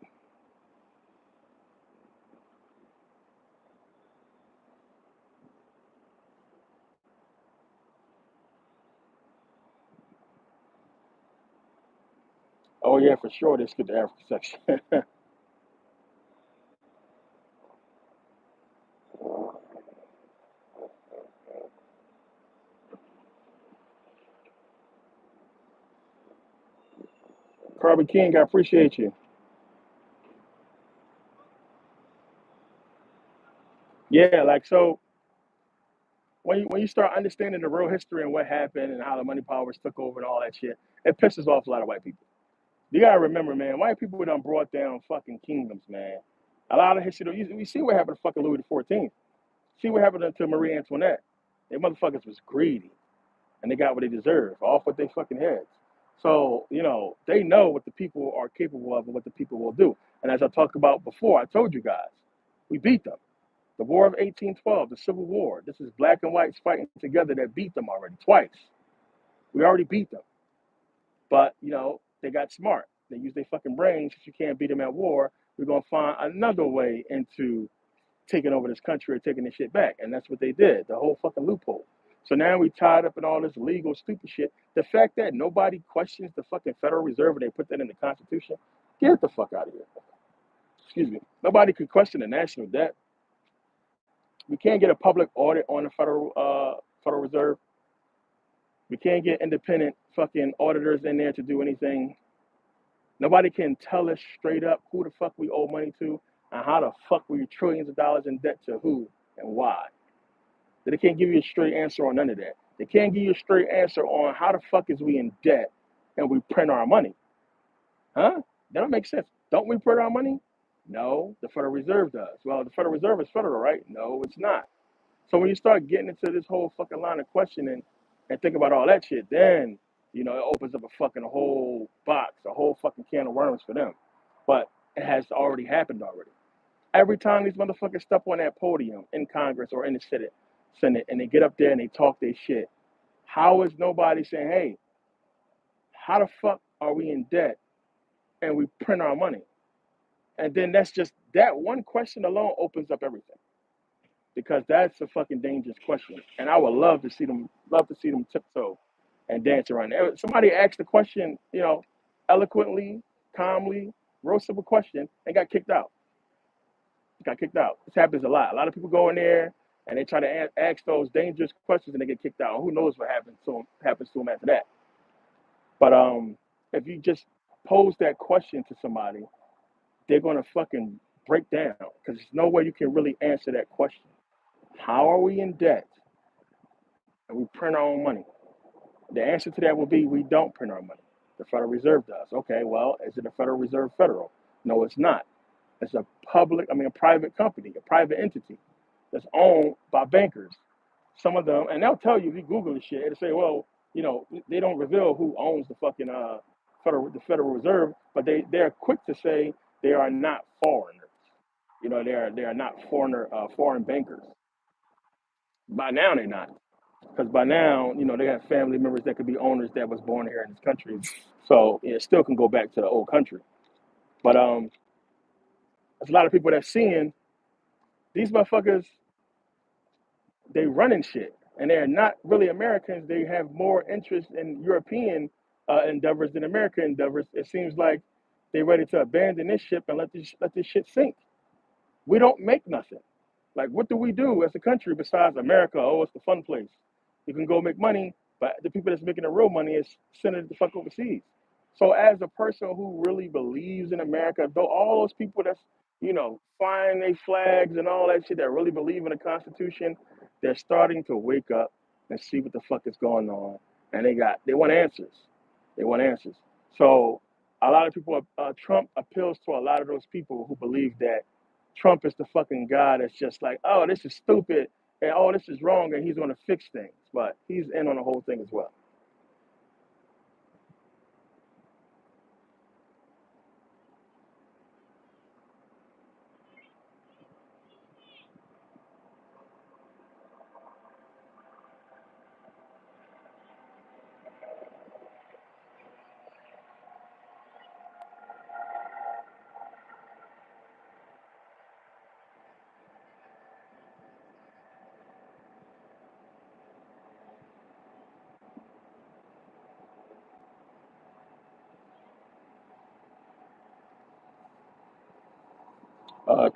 Speaker 1: Oh yeah, for sure. They skip the African section. Carbon King, I appreciate you. Yeah, like, so when you start understanding the real history and what happened and how the money powers took over and all that shit, it pisses off a lot of white people. You gotta remember, man, white people done brought down fucking kingdoms, man. A lot of history, you see what happened to fucking Louis XIV. See what happened to Marie Antoinette. They motherfuckers was greedy, and they got what they deserved, off with their fucking heads. So, they know what the people are capable of and what the people will do. And as I talked about before, I told you guys, we beat them. The War of 1812, the Civil War. This is black and whites fighting together that beat them already twice. We already beat them. But, they got smart. They used their fucking brains. If you can't beat them at war, we're going to find another way into taking over this country or taking this shit back. And that's what they did, the whole fucking loophole. So now we tied up in all this legal stupid shit. The fact that nobody questions the fucking Federal Reserve and they put that in the Constitution, get the fuck out of here. Excuse me. Nobody could question the national debt. We can't get a public audit on the Federal Reserve. We can't get independent fucking auditors in there to do anything. Nobody can tell us straight up who the fuck we owe money to and how the fuck we trillions of dollars in debt to who and why. They can't give you a straight answer on none of that. They can't give you a straight answer on how the fuck is we in debt and we print our money. Huh? That don't make sense. Don't we print our money? No, the Federal Reserve does. Well, the Federal Reserve is federal, right? No, it's not. So when you start getting into this whole fucking line of questioning and think about all that shit, then, it opens up a fucking whole box, a whole fucking can of worms for them. But it has already happened already. Every time these motherfuckers step on that podium in Congress or in the Senate, and they get up there and they talk their shit, how is nobody saying, hey, how the fuck are we in debt and we print our money? And then that's just, that one question alone opens up everything. Because that's a fucking dangerous question. And I would love to see them tiptoe and dance around it. Somebody asked the question, eloquently, calmly, real simple question, and got kicked out. This happens a lot. A lot of people go in there and they try to ask those dangerous questions and they get kicked out. And who knows what happens to them after that. But if you just pose that question to somebody, they're gonna fucking break down because there's no way you can really answer that question. How are we in debt and we print our own money? The answer to that will be we don't print our money. The Federal Reserve does. Okay, well, is it a Federal Reserve federal? No, it's not. It's a private company, a private entity that's owned by bankers. Some of them, and they'll tell you if you Google this shit, it'll say, well, they don't reveal who owns the fucking the Federal Reserve, but they're quick to say they are not foreigners. They are not foreign bankers. By now they're not. Because by now, they have family members that could be owners that was born here in this country. So it still can go back to the old country. But there's a lot of people that's seeing these motherfuckers, they running shit. And they're not really Americans. They have more interest in European endeavors than American endeavors. It seems like they're ready to abandon this ship and let this shit sink. We don't make nothing. Like, what do we do as a country besides America? Oh, it's the fun place. You can go make money, but the people that's making the real money is sending it the fuck overseas. So as a person who really believes in America, though all those people that's, flying their flags and all that shit that really believe in the Constitution, they're starting to wake up and see what the fuck is going on. And they want answers. They want answers. So a lot of people, Trump appeals to a lot of those people who believe that Trump is the fucking guy that's just like, oh, this is stupid and oh, this is wrong and he's going to fix things. But he's in on the whole thing as well.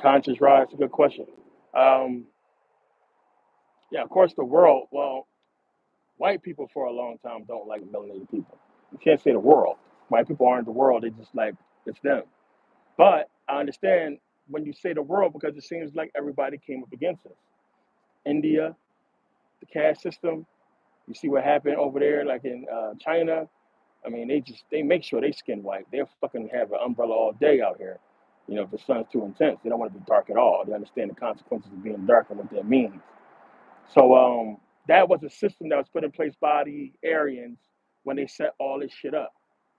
Speaker 1: Conscious rise, a good question. Um, yeah, of course, the world, well, white people for a long time don't like melanated people. You can't say the world. White people aren't the world. They just like, it's them. But I understand when you say the world because it seems like everybody came up against us. India, the caste system, you see what happened over there, like in China. I mean, they make sure they skin white. They'll fucking have an umbrella all day out here. You know, if the sun's too intense, they don't want to be dark at all. They understand the consequences of being dark and what that means. So that was a system that was put in place by the Aryans when they set all this shit up.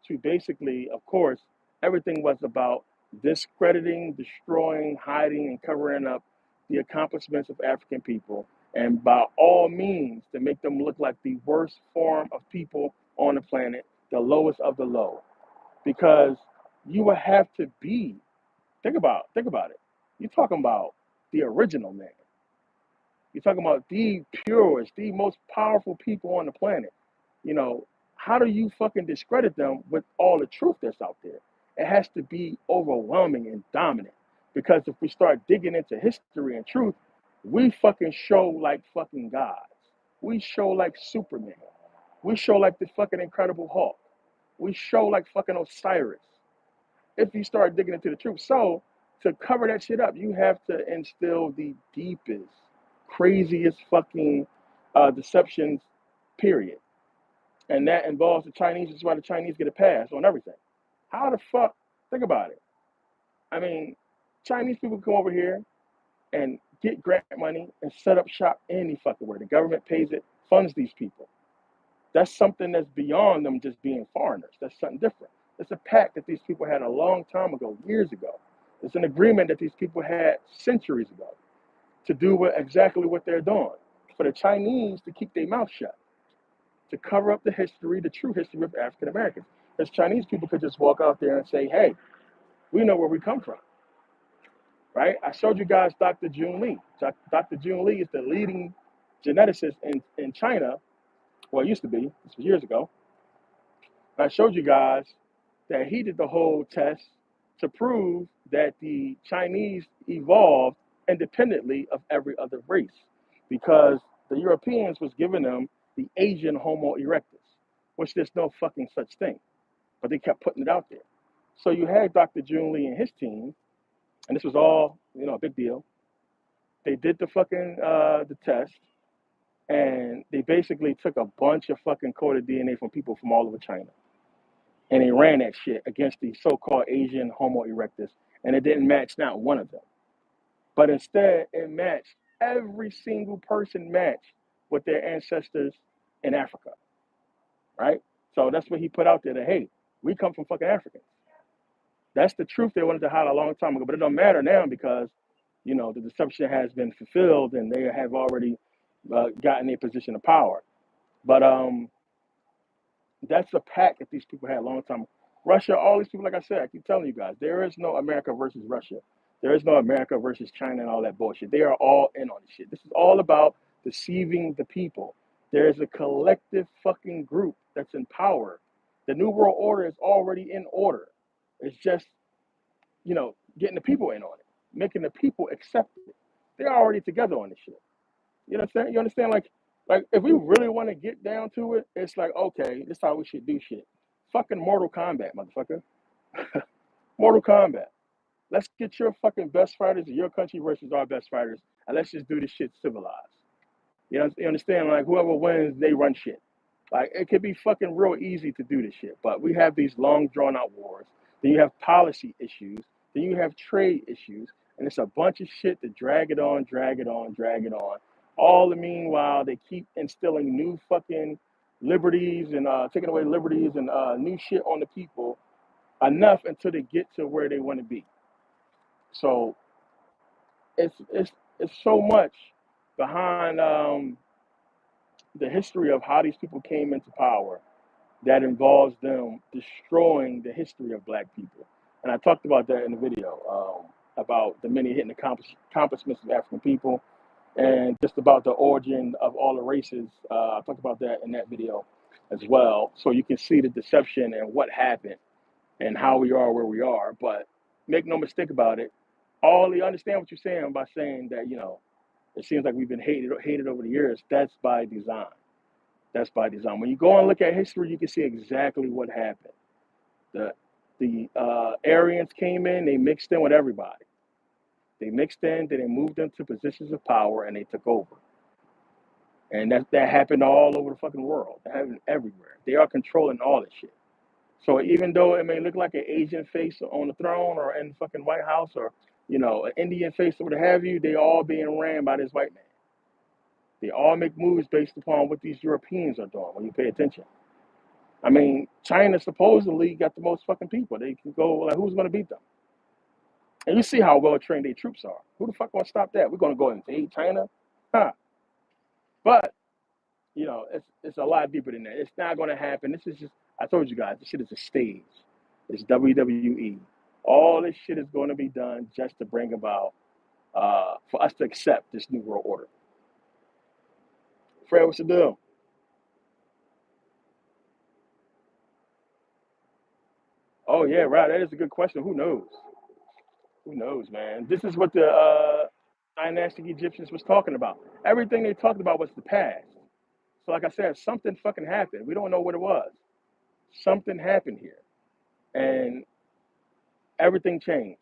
Speaker 1: To basically, of course, everything was about discrediting, destroying, hiding, and covering up the accomplishments of African people, and by all means to make them look like the worst form of people on the planet, the lowest of the low. Because you would have to be, think about it. You're talking about the original man. You're talking about the purest, the most powerful people on the planet. You know, how do you fucking discredit them with all the truth that's out there? It has to be overwhelming and dominant. Because if we start digging into history and truth, we fucking show like fucking gods. We show like Superman. We show like the fucking Incredible Hulk. We show like fucking Osiris if you start digging into the truth. So to cover that shit up, you have to instill the deepest, craziest fucking deceptions, period. And that involves the Chinese. That's why the Chinese get a pass on everything. How the fuck? Think about it. I mean, Chinese people come over here and get grant money and set up shop any fucking where. The government pays it, funds these people. That's something that's beyond them just being foreigners. That's something different. It's a pact that these people had a long time ago, years ago. It's an agreement that these people had centuries ago to do exactly what they're doing. For the Chinese to keep their mouth shut, to cover up the history, the true history of African Americans. Because Chinese people could just walk out there and say, hey, we know where we come from, right? I showed you guys Dr. Jun Lee. Dr. Jun Lee is the leading geneticist in China. Well, it used to be. This was years ago. I showed you guys that he did the whole test to prove that the Chinese evolved independently of every other race because the Europeans was giving them the Asian Homo erectus, which there's no fucking such thing, but they kept putting it out there. So you had Dr. Jun Lee and his team, and this was all, you know, a big deal. They did the fucking the test, and they basically took a bunch of fucking coded DNA from people from all over China. And they ran that shit against the so-called Asian Homo erectus, and it didn't match not one of them. But instead, it matched every single person matched with their ancestors in Africa, right? So that's what he put out there that, hey, we come from fucking Africans. That's the truth they wanted to hide a long time ago, but it don't matter now because, you know, the deception has been fulfilled and they have already gotten their position of power. But that's a pact that these people had a long time. Russia, all these people, like I said, I keep telling you guys, there is no America versus Russia. There is no America versus China and all that bullshit. They are all in on this shit. This is all about deceiving the people. There is a collective fucking group that's in power. The New World Order is already in order. It's just, you know, getting the people in on it, making the people accept it. They're already together on this shit. You understand? You understand? Like if we really want to get down to it, it's like, okay, this is how we should do shit. Fucking Mortal Kombat, motherfucker. Mortal Kombat. Let's get your fucking best fighters of your country versus our best fighters, and let's just do this shit civilized. You understand? Like whoever wins, they run shit. Like it could be fucking real easy to do this shit, but we have these long drawn out wars. Then you have policy issues. Then you have trade issues, and it's a bunch of shit to drag it on, drag it on, drag it on. All the meanwhile, they keep instilling new fucking liberties and taking away liberties and new shit on the people enough until they get to where they want to be. So it's so much behind the history of how these people came into power that involves them destroying the history of black people. And I talked about that in the video about the many hidden accomplishments of African people and just about the origin of all the races. I talked about that in that video as well. So you can see the deception and what happened and how we are where we are. But make no mistake about it, all you understand what you're saying by saying that, you know, it seems like we've been hated over the years. That's by design. That's by design. When you go and look at history, you can see exactly what happened. The Aryans came in, they mixed in with everybody. They mixed in, then they moved into positions of power, and they took over. And that happened all over the fucking world. That happened everywhere. They are controlling all this shit. So even though it may look like an Asian face on the throne or in the fucking White House or, an Indian face or what have you, they all being ran by this white man. They all make moves based upon what these Europeans are doing when you pay attention. I mean, China supposedly got the most fucking people. They can go, like, who's going to beat them? And you see how well trained their troops are. Who the fuck going to stop that? We're going to go invade China? Huh. But, it's a lot deeper than that. It's not going to happen. This is just, I told you guys, this shit is a stage. It's WWE. All this shit is going to be done just to bring about, for us to accept this new world order. Fred, what's the deal? Oh, yeah, right. That is a good question. Who knows? Who knows, man? This is what the dynastic Egyptians was talking about. Everything they talked about was the past. So, like I said, something fucking happened. We don't know what it was. Something happened here, and everything changed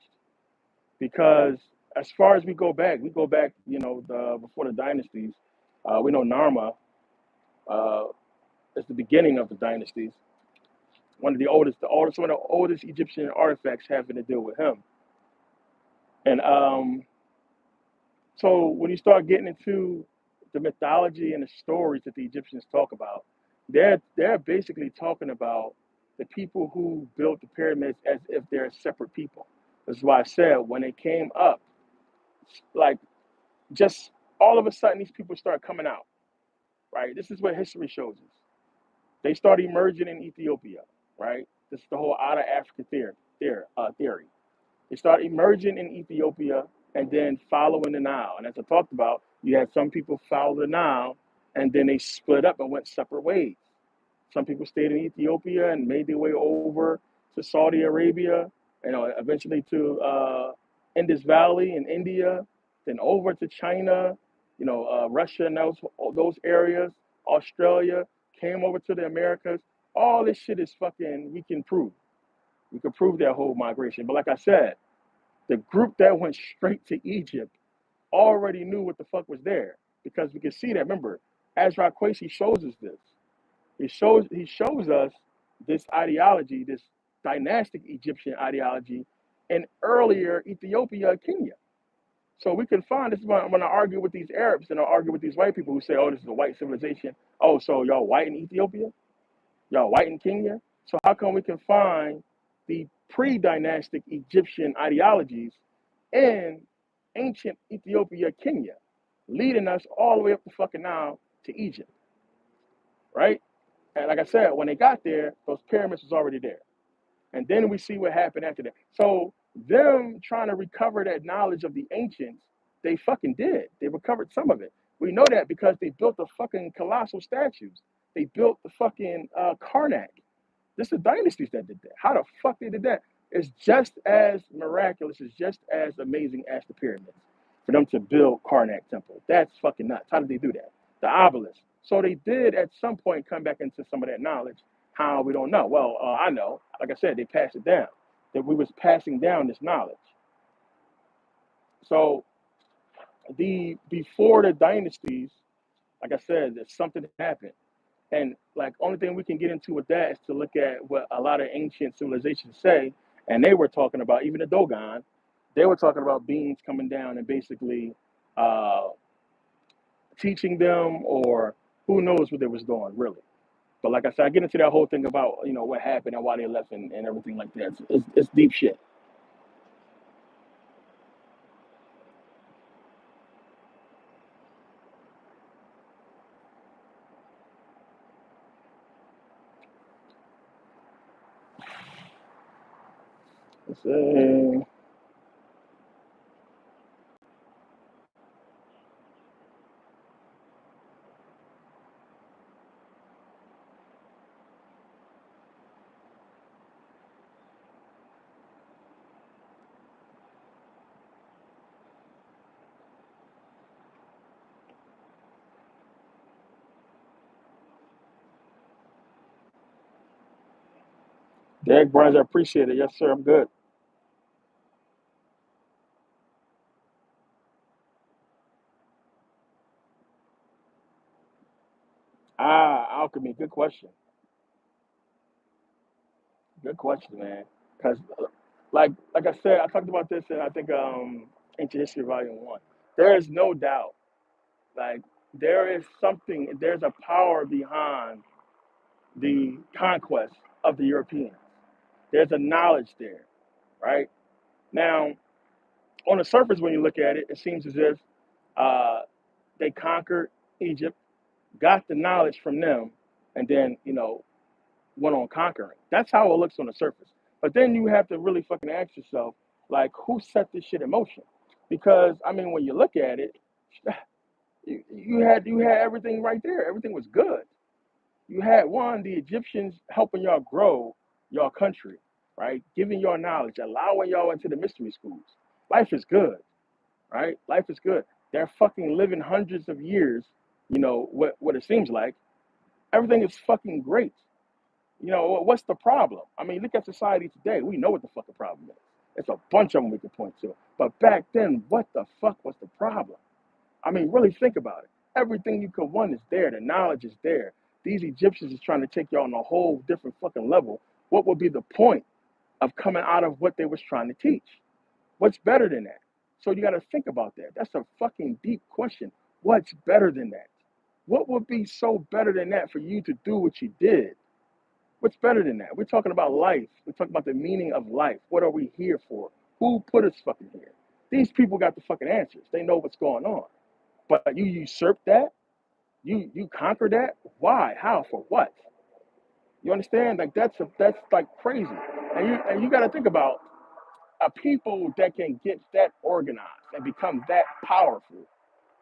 Speaker 1: because as far as we go back, before the dynasties. We know Narma uh, is the beginning of the dynasties. One of the oldest Egyptian artifacts having to deal with him. And so when you start getting into the mythology and the stories that the Egyptians talk about, they're basically talking about the people who built the pyramids as if they're separate people. That's why I said when they came up, like just all of a sudden these people start coming out, right? This is what history shows us. They start emerging in Ethiopia, right? This is the whole out of Africa theory. They start emerging in Ethiopia and then following the Nile. And as I talked about, you had some people follow the Nile and then they split up and went separate ways. Some people stayed in Ethiopia and made their way over to Saudi Arabia, eventually to Indus Valley in India, then over to China, Russia and those areas, Australia, came over to the Americas. All this shit is fucking, we can prove. We can prove that whole migration. But like I said, the group that went straight to Egypt already knew what the fuck was there because we can see that. Remember, Ezra Quasi shows us this. He shows us this ideology, this dynastic Egyptian ideology, in earlier Ethiopia, Kenya. So we can find this when I argue with these Arabs and I argue with these white people who say, "Oh, this is a white civilization." Oh, so y'all white in Ethiopia? Y'all white in Kenya? So how come we can find the pre-dynastic Egyptian ideologies in ancient Ethiopia, Kenya, leading us all the way up the fucking Nile to Egypt, right? And like I said, when they got there, those pyramids was already there. And then we see what happened after that. So them trying to recover that knowledge of the ancients, they fucking did. They recovered some of it. We know that because they built the fucking colossal statues. They built the fucking Karnak. This is the dynasties that did that. How the fuck they did that? It's just as miraculous, it's just as amazing as the pyramids for them to build Karnak Temple. That's fucking nuts. How did they do that? The obelisk. So they did at some point come back into some of that knowledge. How, we don't know. Well, I know. Like I said, they passed it down. That we was passing down this knowledge. So the before the dynasties, like I said, that something happened. And like only thing we can get into with that is to look at what a lot of ancient civilizations say, and they were talking about even the Dogon, they were talking about beings coming down and basically uh, teaching them, or who knows what they was doing really. But like I said, I get into that whole thing about what happened and why they left and everything like that. It's deep shit. It's, Derek Burns, I appreciate it. Yes, sir. I'm good. Alchemy. Good question. Good question, man. Because, like I said, I talked about this in I think Ancient History Volume One. There is no doubt, like there is something. There's a power behind the conquest of the Europeans. There's a knowledge there, right? Now, on the surface, when you look at it, it seems as if uh, they conquered Egypt, got the knowledge from them, and then went on conquering. That's how it looks on the surface. But then you have to really fucking ask yourself, like, who set this shit in motion? Because I mean, when you look at it, you had everything right there. Everything was good. You had one, the Egyptians helping y'all grow your country, right? Giving y'all knowledge, allowing y'all into the mystery schools. Life is good, right? Life is good. They're fucking living hundreds of years, what it seems like. Everything is fucking great. What's the problem? I mean, look at society today. We know what the fucking problem is. It's a bunch of them we can point to. But back then, what the fuck was the problem? I mean, really think about it. Everything you could want is there. The knowledge is there. These Egyptians is trying to take you on a whole different fucking level. What would be the point of coming out of what they was trying to teach? What's better than that? So you got to think about that. That's a fucking deep question. What's better than that? What would be so better than that for you to do what you did? What's better than that? We're talking about life. We're talking about the meaning of life. What are we here for? Who put us fucking here? These people got the fucking answers. They know what's going on. But you usurp that? You conquer that? Why? How? For what? You understand? Like that's like crazy. And you got to think about a people that can get that organized and become that powerful.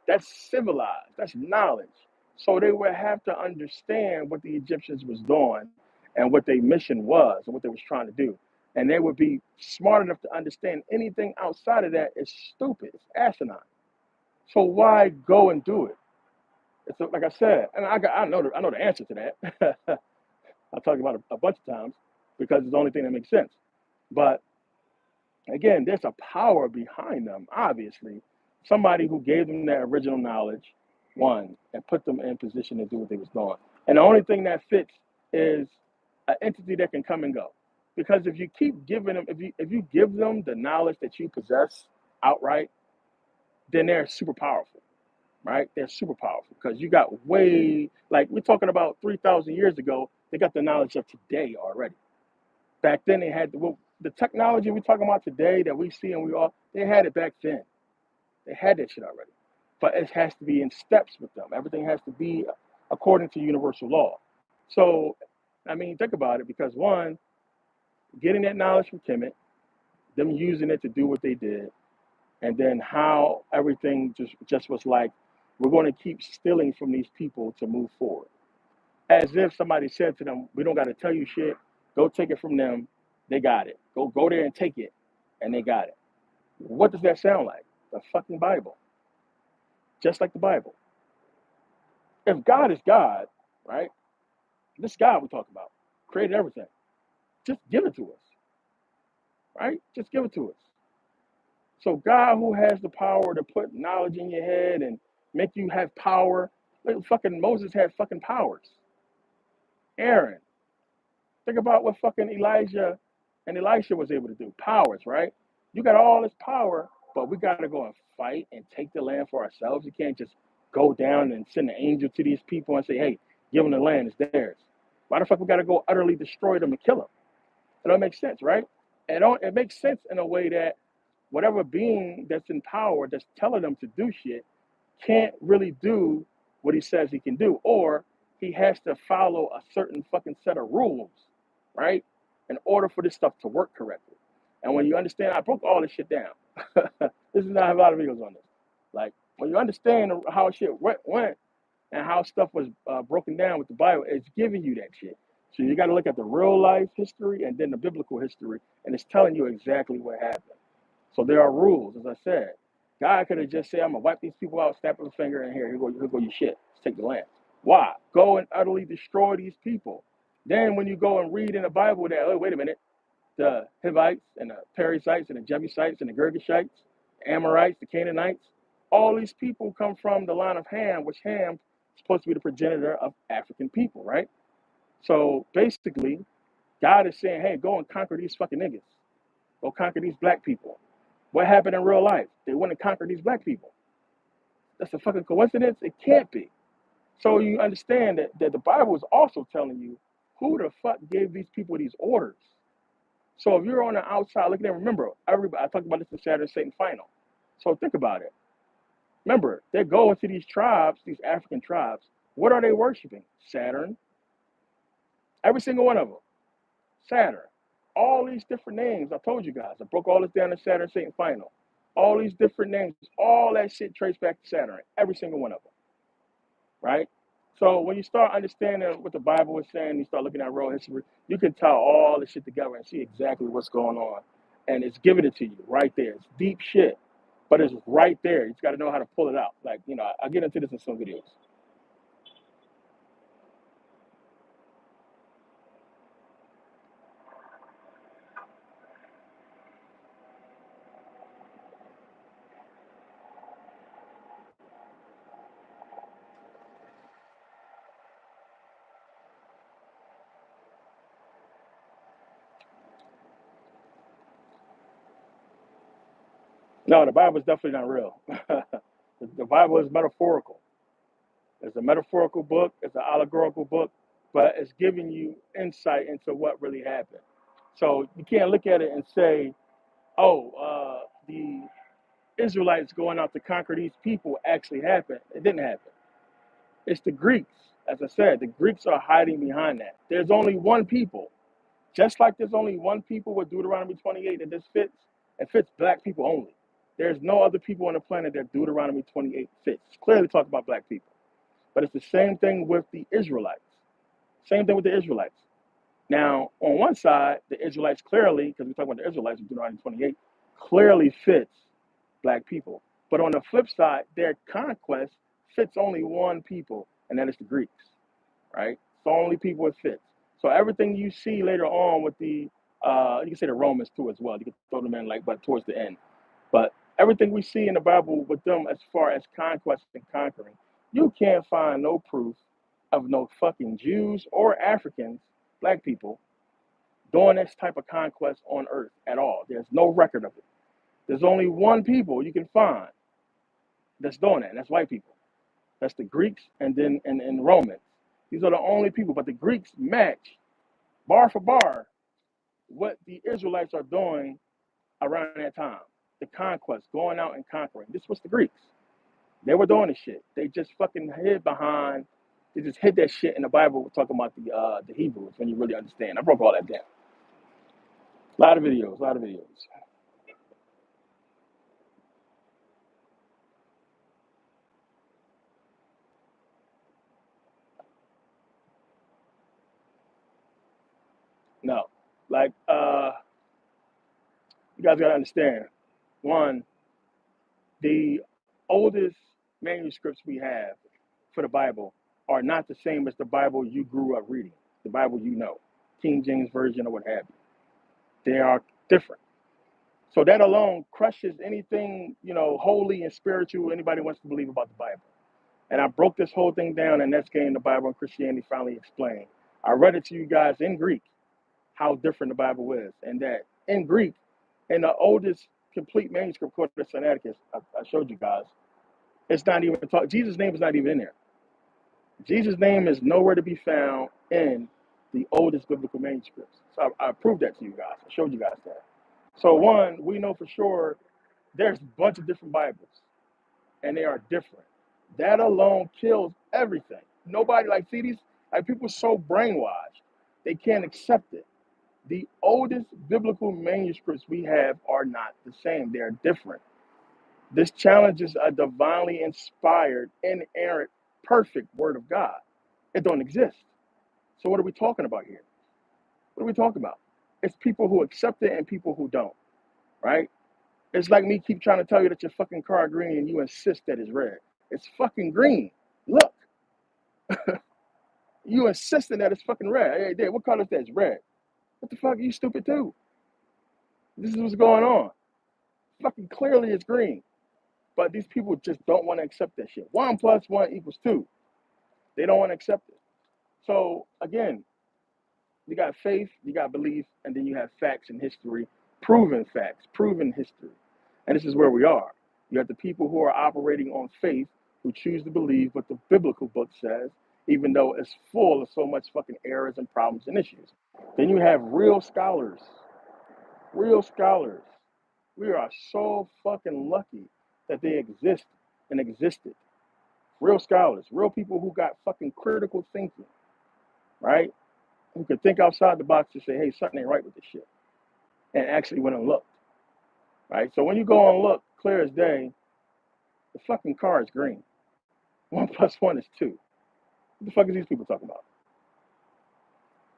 Speaker 1: That's civilized. That's knowledge. So they would have to understand what the Egyptians was doing and what their mission was and what they was trying to do. And they would be smart enough to understand anything outside of that is stupid. It's asinine. So why go and do it? It's like I said, and I know the answer to that. I've talked about it a bunch of times because it's the only thing that makes sense. But again, there's a power behind them, obviously. Somebody who gave them that original knowledge, one, and put them in position to do what they was doing. And the only thing that fits is an entity that can come and go. Because if you keep giving them, if you give them the knowledge that you possess outright, then they're super powerful, right? They're super powerful because you got way, like we're talking about 3,000 years ago, they got the knowledge of today already. Back then they had the technology we're talking about today that we see and they had it back then. They had that shit already. But it has to be in steps with them. Everything has to be according to universal law. So, I mean, think about it because one, getting that knowledge from Kemet, them using it to do what they did, and then how everything just was like, we're going to keep stealing from these people to move forward. As if somebody said to them, we don't got to tell you shit. Go take it from them. They got it. Go there and take it. And they got it. What does that sound like? The fucking Bible. Just like the Bible. If God is God, right? This God we talk about created everything. Just give it to us, right? Just give it to us. So God, who has the power to put knowledge in your head and make you have power, like fucking Moses had fucking powers. Aaron, think about what fucking Elijah and Elisha was able to do. Powers, right? You got all this power, but we got to go and fight and take the land for ourselves. You can't just go down and send an angel to these people and say, hey, give them the land, it's theirs. Why the fuck we got to go utterly destroy them and kill them? It don't make sense, right? It makes sense in a way that whatever being that's in power that's telling them to do shit can't really do what he says he can do, or he has to follow a certain fucking set of rules, right? In order for this stuff to work correctly. And when you understand, I broke all this shit down. This is not a lot of videos on this. Like when you understand how shit went and how stuff was broken down with the Bible, it's giving you that shit. So you got to look at the real life history and then the biblical history, and it's telling you exactly what happened. So there are rules, as I said. God could have just said, I'm going to wipe these people out, snap of a finger, and here go your shit. Let's take the land. Why? Go and utterly destroy these people. Then when you go and read in the Bible that, oh, wait a minute, the Hivites and the Perizzites and the Jebusites and the Girgashites, the Amorites, the Canaanites, all these people come from the line of Ham, which Ham is supposed to be the progenitor of African people, right? So basically, God is saying, hey, go and conquer these fucking niggas. Go conquer these black people. What happened in real life? They went and conquered these black people. That's a fucking coincidence? It can't be. So you understand that the Bible is also telling you who the fuck gave these people these orders. So if you're on the outside looking at, remember, everybody, I talked about this in Saturn Satan Final. So think about it. Remember, they're going to these tribes, these African tribes. What are they worshiping? Saturn. Every single one of them. Saturn. All these different names, I told you guys. I broke all this down in Saturn Satan Final. All these different names, all that shit traced back to Saturn. Every single one of them. Right? So when you start understanding what the Bible is saying, you start looking at world history, you can tie all this shit together and see exactly what's going on. And it's giving it to you right there. It's deep shit, but it's right there. You just got to know how to pull it out. Like, I'll get into this in some videos. No, the Bible is definitely not real. The Bible is metaphorical. It's a metaphorical book. It's an allegorical book, but it's giving you insight into what really happened. So you can't look at it and say, "Oh, the Israelites going out to conquer these people actually happened." It didn't happen. It's the Greeks. As I said, the Greeks are hiding behind that. There's only one people. Just like there's only one people with Deuteronomy 28 that this fits, it fits black people only. There's no other people on the planet that Deuteronomy 28 fits. It's clearly talk about black people. But it's the same thing with the Israelites. Same thing with the Israelites. Now, on one side, the Israelites clearly, because we talk about the Israelites in Deuteronomy 28, clearly fits black people. But on the flip side, their conquest fits only one people, and that is the Greeks, right? It's the only people it fits. So everything you see later on with you can say the Romans too as well. You can throw them in but towards the end. But everything we see in the Bible with them as far as conquest and conquering, you can't find no proof of no fucking Jews or Africans, black people, doing this type of conquest on earth at all. There's no record of it. There's only one people you can find that's doing that, and that's white people. That's the Greeks and the Romans. These are the only people, but the Greeks match bar for bar what the Israelites are doing around that time. The conquest, going out and conquering. This was the Greeks. They were doing this shit. They just fucking they just hid that shit in the Bible. We're talking about the Hebrews when you really understand. I broke all that down. A lot of videos, a lot of videos. No. Like, you guys gotta understand. One, the oldest manuscripts we have for the Bible are not the same as the Bible you grew up reading, the Bible you know, King James Version or what have you. They are different. So that alone crushes anything, holy and spiritual anybody wants to believe about the Bible. And I broke this whole thing down, and that's getting the Bible and Christianity finally explained. I read it to you guys in Greek, how different the Bible is. And that in Greek, in the oldest complete manuscript called the Sinaiticus, I showed you guys, it's not even Jesus' name is not even in there. Jesus' name is nowhere to be found in the oldest biblical manuscripts. So I proved that to you guys. I showed you guys that. So one, we know for sure there's a bunch of different Bibles, and they are different. That alone kills everything. Nobody see these people so brainwashed, they can't accept it. The oldest biblical manuscripts we have are not the same. They're different. This challenges a divinely inspired, inerrant, perfect word of God. It don't exist. So what are we talking about here? What are we talking about? It's people who accept it and people who don't, right? It's like me keep trying to tell you that your fucking car green and you insist that it's red. It's fucking green. Look, you insisting that it's fucking red. Hey, Dad, what color is that? It's red. What the fuck? You stupid too. This is what's going on. Fucking clearly it's green. But these people just don't want to accept that shit. 1 + 1 = 2. They don't want to accept it. So again, You got faith, you got belief, and then you have facts and history, proven facts, proven history. And this is where we are. You have the people who are operating on faith, who choose to believe what the biblical book says, even though it's full of so much fucking errors and problems and issues. Then you have real scholars. Real scholars. We are so fucking lucky that they exist and existed. Real scholars, real people who got fucking critical thinking, right? Who could think outside the box and say, hey, something ain't right with this shit. And actually went and looked, right? So when you go and look, clear as day, the fucking car is green. 1 plus 1 is 2. What the fuck is these people talking about?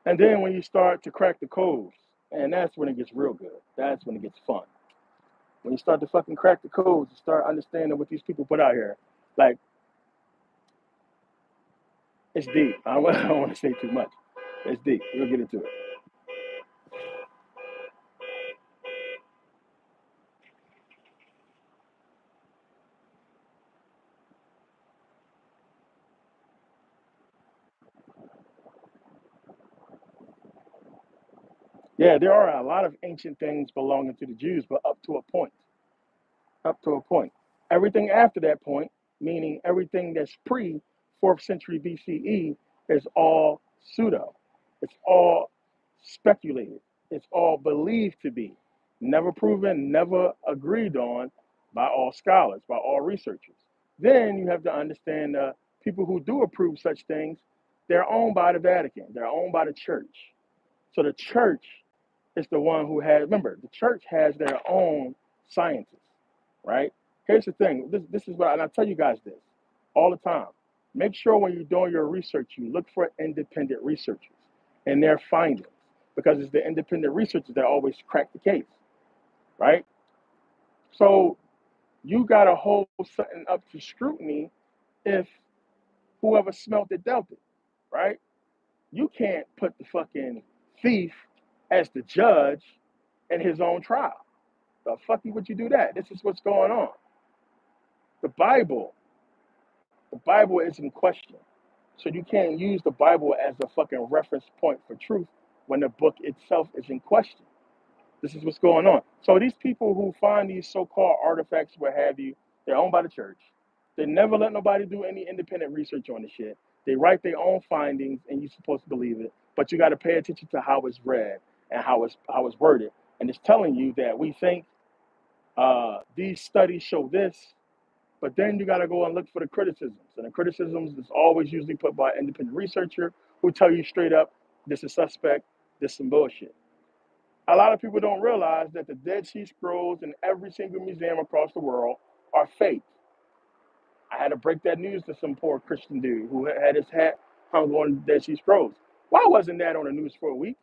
Speaker 1: And then when you start to crack the codes, and that's when it gets real good. That's when it gets fun. When you start to fucking crack the codes and start understanding what these people put out here, like, it's deep. I don't want to say too much. It's deep. We'll get into it. Yeah, there are a lot of ancient things belonging to the Jews, but up to a point. Up to a point. Everything after that point, meaning everything that's pre 4th century BCE, is all pseudo. It's all speculated. It's all believed to be. Never proven, never agreed on by all scholars, by all researchers. Then you have to understand people who do approve such things, they're owned by the Vatican, they're owned by the church. So the church is the one who has, remember, the church has their own scientists, right? Here's the thing. This is what, and I tell you guys this all the time. Make sure when you're doing your research, you look for independent researchers and their findings, because it's the independent researchers that always crack the case, right? So you got to hold something up to scrutiny if whoever smelt it dealt it, right? You can't put the fucking thief as the judge in his own trial. The fuck would you do that? This is what's going on. The Bible, the Bible is in question. So you can't use the Bible as a fucking reference point for truth when the book itself is in question. This is what's going on. So these people who find these so-called artifacts, what have you, they're owned by the church. They never let nobody do any independent research on the shit. They write their own findings, and you're supposed to believe it. But you got to pay attention to how it's read and how it's worded. And it's telling you that we think these studies show this, but then you got to go and look for the criticisms. And the criticisms is always usually put by an independent researcher who tell you straight up, this is suspect, this is some bullshit. A lot of people don't realize that the Dead Sea Scrolls in every single museum across the world are fake. I had to break that news to some poor Christian dude who had his hat hung on the Dead Sea Scrolls. Why wasn't that on the news for a week?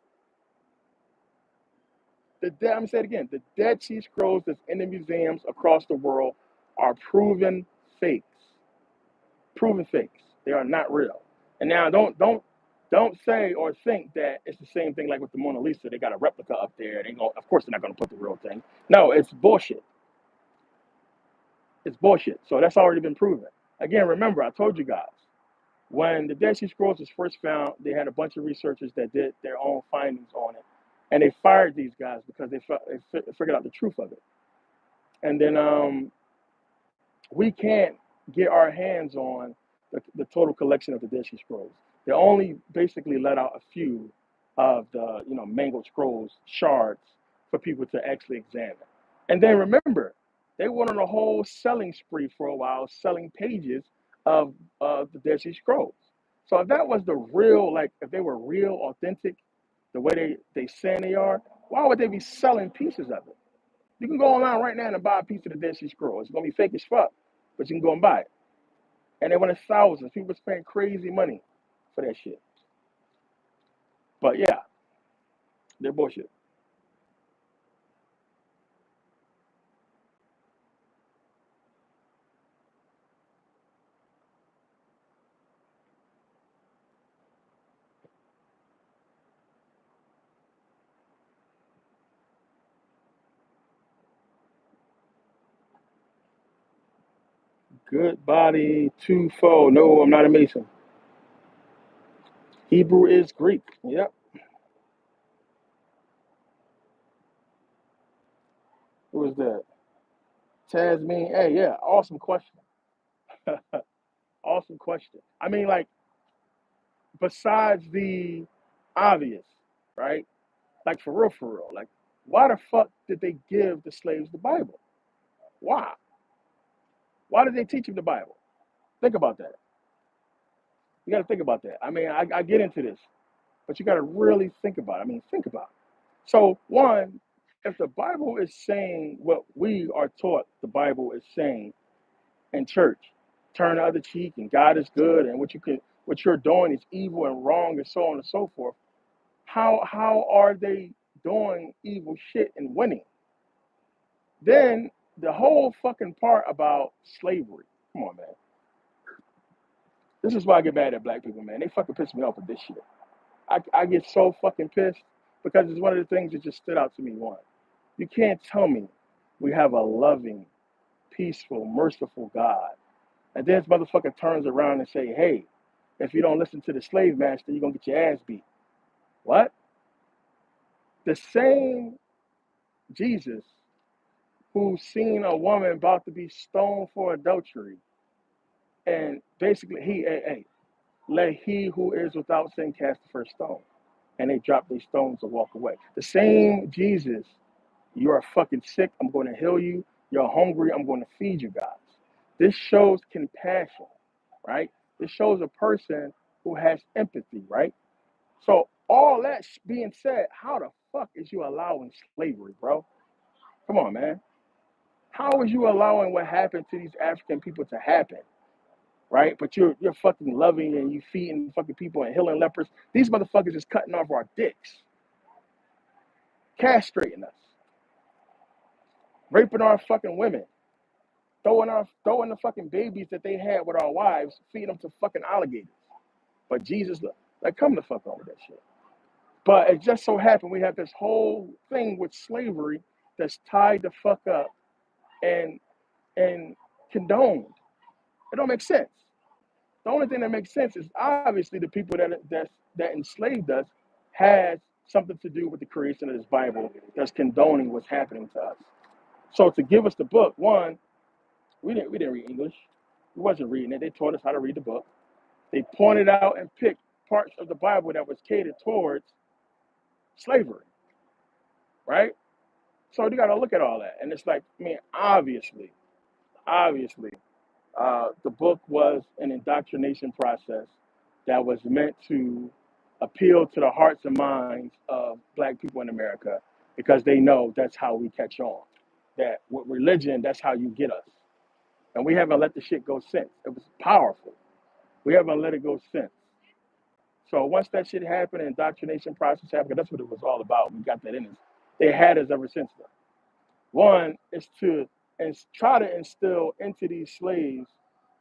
Speaker 1: I'm going to say it again. The Dead Sea Scrolls that's in the museums across the world are proven fakes. Proven fakes. They are not real. And now don't say or think that it's the same thing like with the Mona Lisa. They got a replica up there. Of course they're not going to put the real thing. No, it's bullshit. It's bullshit. So that's already been proven. Again, remember, I told you guys, when the Dead Sea Scrolls was first found, they had a bunch of researchers that did their own findings on it. And they fired these guys because they figured out the truth of it. And then we can't get our hands on the total collection of the Dead Sea Scrolls. They only basically let out a few of the mangled scrolls shards for people to actually examine. And then remember, they went on a whole selling spree for a while, selling pages of the Dead Sea Scrolls. So if that was the real, like if they were real, authentic, the way they saying they are, why would they be selling pieces of it? You can go online right now and buy a piece of the Dead Sea Scroll. It's gonna be fake as fuck, but you can go and buy it. And they went in thousands. People spend crazy money for that shit. But yeah, they're bullshit. Good body, twofold. No, I'm not a Mason. Hebrew is Greek. Yep. Who was that? Tasmin. Hey, yeah, awesome question. Awesome question. I mean, like, besides the obvious, right? Like, for real. Like, why the fuck did they give the slaves the Bible? Why? Why did they teach them the Bible? Think about that. You got to think about that. I mean, I get into this, but you got to really think about it. I mean, think about it. So, one, if the Bible is saying what we are taught the Bible is saying in church, turn the other cheek and God is good and what you're doing is evil and wrong and so on and so forth. How are they doing evil shit and winning? Then the whole fucking part about slavery. Come on, man. This is why I get mad at black people, man. They fucking piss me off with this shit. I get so fucking pissed because it's one of the things that just stood out to me. One, you can't tell me we have a loving, peaceful, merciful God, and then this motherfucker turns around and say, "Hey, if you don't listen to the slave master, you're gonna get your ass beat." What? The same Jesus who seen a woman about to be stoned for adultery, and basically hey, let he who is without sin cast the first stone, and they drop their stones and walk away. The same Jesus. You are fucking sick. I'm going to heal you. You're hungry. I'm going to feed you guys. This shows compassion, right? This shows a person who has empathy, right? So, all that being said, how the fuck is you allowing slavery, bro? Come on, man. How is you allowing what happened to these African people to happen, right? But you're fucking loving and you feeding fucking people and healing lepers. These motherfuckers is cutting off our dicks, castrating us, raping our fucking women, throwing the fucking babies that they had with our wives, feeding them to fucking alligators. But Jesus, like, come the fuck on with that shit. But it just so happened we have this whole thing with slavery that's tied the fuck up and and condoned. It don't make sense. The only thing that makes sense is obviously the people that enslaved us has something to do with the creation of this Bible that's condoning what's happening to us. So to give us the book, one, we didn't read English. We wasn't reading it. They taught us how to read the book. They pointed out and picked parts of the Bible that was catered towards slavery, right? So you got to look at all that, and it's like, I mean, obviously, the book was an indoctrination process that was meant to appeal to the hearts and minds of black people in America because they know that's how we catch on. That with religion, that's how you get us, and we haven't let the shit go since. It was powerful. We haven't let it go since. So once that shit happened, indoctrination process happened, that's what it was all about. We got that in us. They had us ever since then. One is to try to instill into these slaves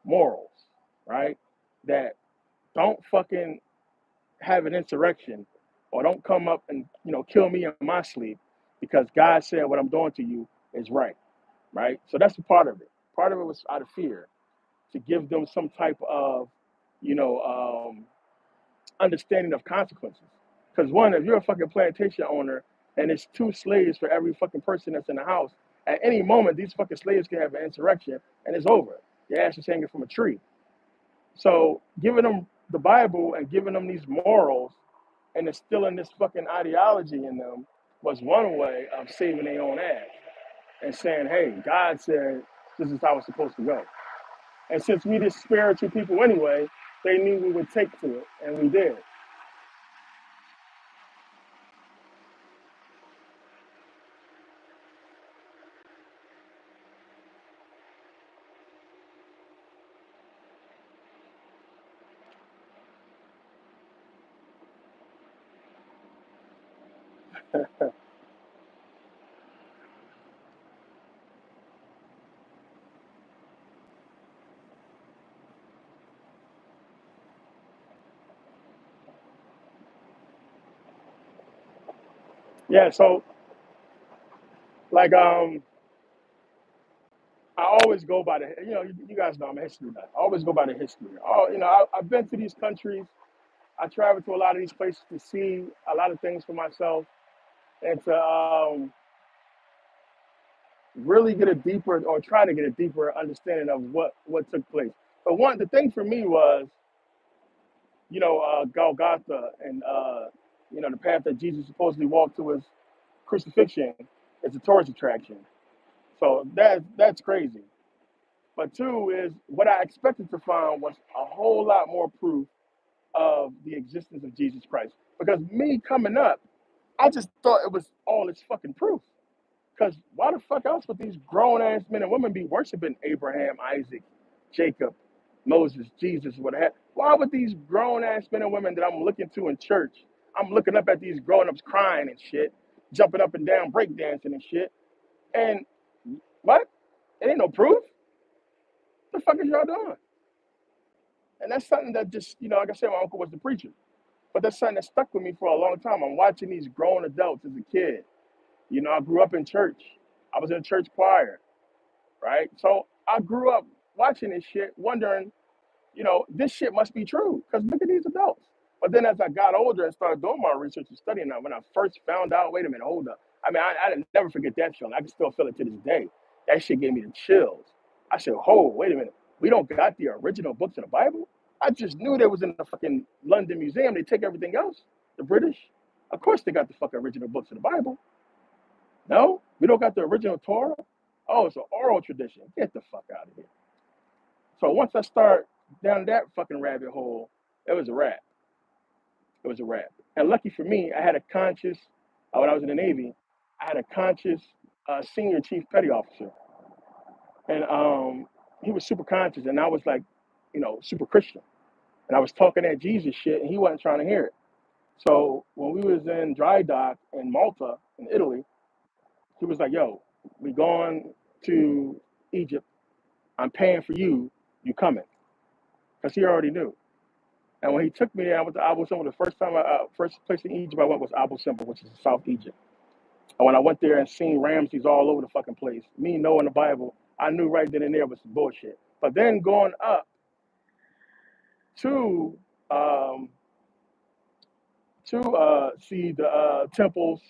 Speaker 1: morals, right? That don't fucking have an insurrection or don't come up and kill me in my sleep because God said what I'm doing to you is right, right? So that's a part of it. Part of it was out of fear to give them some type of, you know, um, understanding of consequences. Because one, if you're a fucking plantation owner and it's two slaves for every fucking person that's in the house, at any moment these fucking slaves can have an insurrection and it's over. Your ass is hanging from a tree. So giving them the Bible and giving them these morals and instilling this fucking ideology in them was one way of saving their own ass and saying, hey, God said this is how it's supposed to go. And since we just spiritual people anyway, they knew we would take to it, and we did. Yeah, so like I always go by the you guys know I'm a history nut. I always go by the history. Oh, I've been to these countries. I travel to a lot of these places to see a lot of things for myself and to really get a deeper, or try to get a deeper understanding of what took place. But the thing for me was, Golgotha, and the path that Jesus supposedly walked to his crucifixion is a tourist attraction. So that's crazy. But two is what I expected to find was a whole lot more proof of the existence of Jesus Christ. Because me coming up, I just thought it was all its fucking proof. Because why the fuck else would these grown ass men and women be worshiping Abraham, Isaac, Jacob, Moses, Jesus, what have? Why would these grown ass men and women that I'm looking to in church, I'm looking up at these grown ups crying and shit, jumping up and down, breakdancing and shit, and what? It ain't no proof. What the fuck is y'all doing? And that's something that just, like I said, my uncle was the preacher. But that's something that stuck with me for a long time. I'm watching these grown adults as a kid. I grew up in church. I was in a church choir, right? So I grew up watching this shit, wondering, this shit must be true. Because look at these adults. But then as I got older and started doing my research and studying that, when I first found out, wait a minute, hold up. I mean, I didn't never forget that feeling. I can still feel it to this day. That shit gave me the chills. I said, oh, wait a minute. We don't got the original books of the Bible? I just knew they was in the fucking London Museum. They take everything else. The British, of course they got the fucking original books of the Bible. No, we don't got the original Torah. Oh, it's an oral tradition. Get the fuck out of here. So once I start down that fucking rabbit hole, it was a wrap. It was a wrap. And lucky for me, I had a conscious, when I was in the Navy, I had a conscious senior chief petty officer. And he was super conscious, and I was like, super Christian. And I was talking that Jesus shit, and he wasn't trying to hear it. So when we was in dry dock in Malta, in Italy, he was like, yo, we going to Egypt. I'm paying for you. You coming? Because he already knew. And when he took me there, I went to Abu Simbel. The first place in Egypt I went was Abu Simbel, which is South Egypt. And when I went there and seen Ramses all over the fucking place, me knowing the Bible, I knew right then and there was some bullshit. But then going up to see the temples,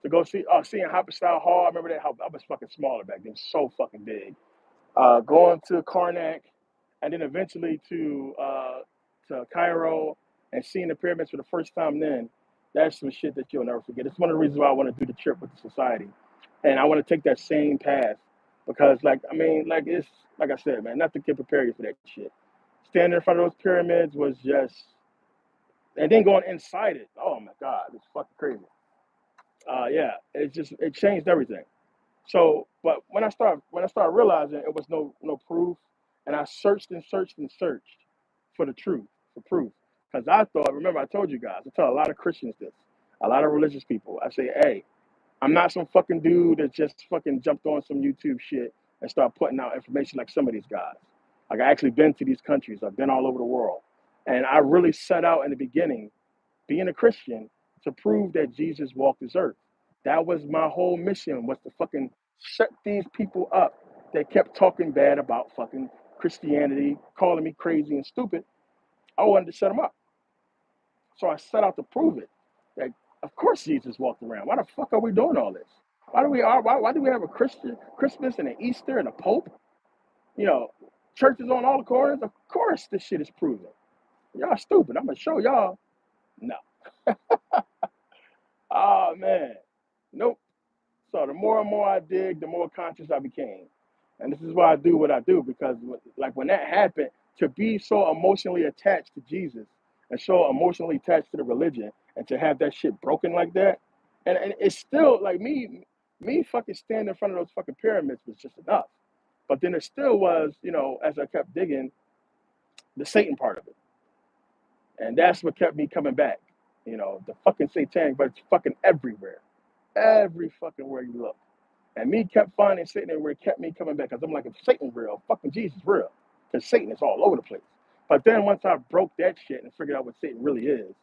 Speaker 1: to go seeing Hopper-style Hall. I remember that. I was fucking smaller back then, so fucking big. Going to Karnak, and then eventually to Cairo and seeing the pyramids for the first time. Then that's some shit that you'll never forget. It's one of the reasons why I want to do the trip with the society, and I want to take that same path because, it's like I said, man, nothing can prepare you for that shit. Standing in front of those pyramids was just, and then going inside it. Oh my god, it's fucking crazy. Yeah, it changed everything. So, but when I started realizing it was no proof, and I searched and searched and searched for the truth, for proof, because I thought, remember I told you guys, I tell a lot of Christians this, a lot of religious people, I say, hey, I'm not some fucking dude that just fucking jumped on some YouTube shit and start putting out information like some of these guys. Like I actually been to these countries, I've been all over the world, and I really set out in the beginning, being a Christian, to prove that Jesus walked this earth. That was my whole mission, was to fucking shut these people up that kept talking bad about fucking Christianity, calling me crazy and stupid. I wanted to shut them up. So I set out to prove it. That of course Jesus walked around. Why the fuck are we doing all this? Why do we have a Christian Christmas and an Easter and a Pope? You know, churches on all the corners. Of course this shit is proven. Y'all stupid. I'm gonna show y'all. No. Oh man. Nope. So the more and more I dig, the more conscious I became. And this is why I do what I do, because like when that happened, to be so emotionally attached to Jesus and so emotionally attached to the religion and to have that shit broken like that, and it's still like me fucking standing in front of those fucking pyramids was just enough. But then it still was, as I kept digging, the Satan part of it. And that's what kept me coming back. The fucking satanic, but it's fucking everywhere. Every fucking where you look. And me kept finding Satan everywhere, kept me coming back. Because I'm like, if Satan real, fucking Jesus real. Because Satan is all over the place. But then once I broke that shit and figured out what Satan really is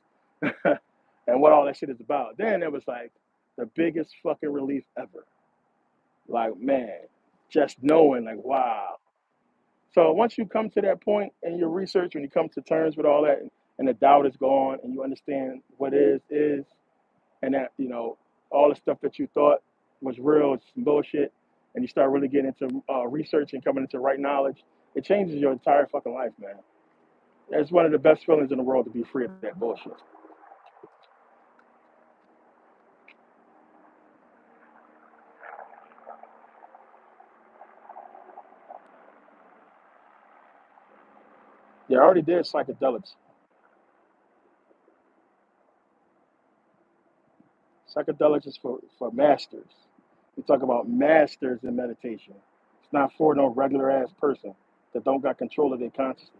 Speaker 1: and what all that shit is about, then it was like the biggest fucking relief ever. Like, man, just knowing, like, wow. So once you come to that point in your research, when you come to terms with all that and the doubt is gone and you understand what is, and that, all the stuff that you thought was real, it's some bullshit, and you start really getting into research and coming into right knowledge, it changes your entire fucking life, man. It's one of the best feelings in the world to be free of that bullshit. Yeah, I already did psychedelics. Psychedelics is for masters. We talk about masters in meditation. It's not for no regular ass person that don't got control of their consciousness.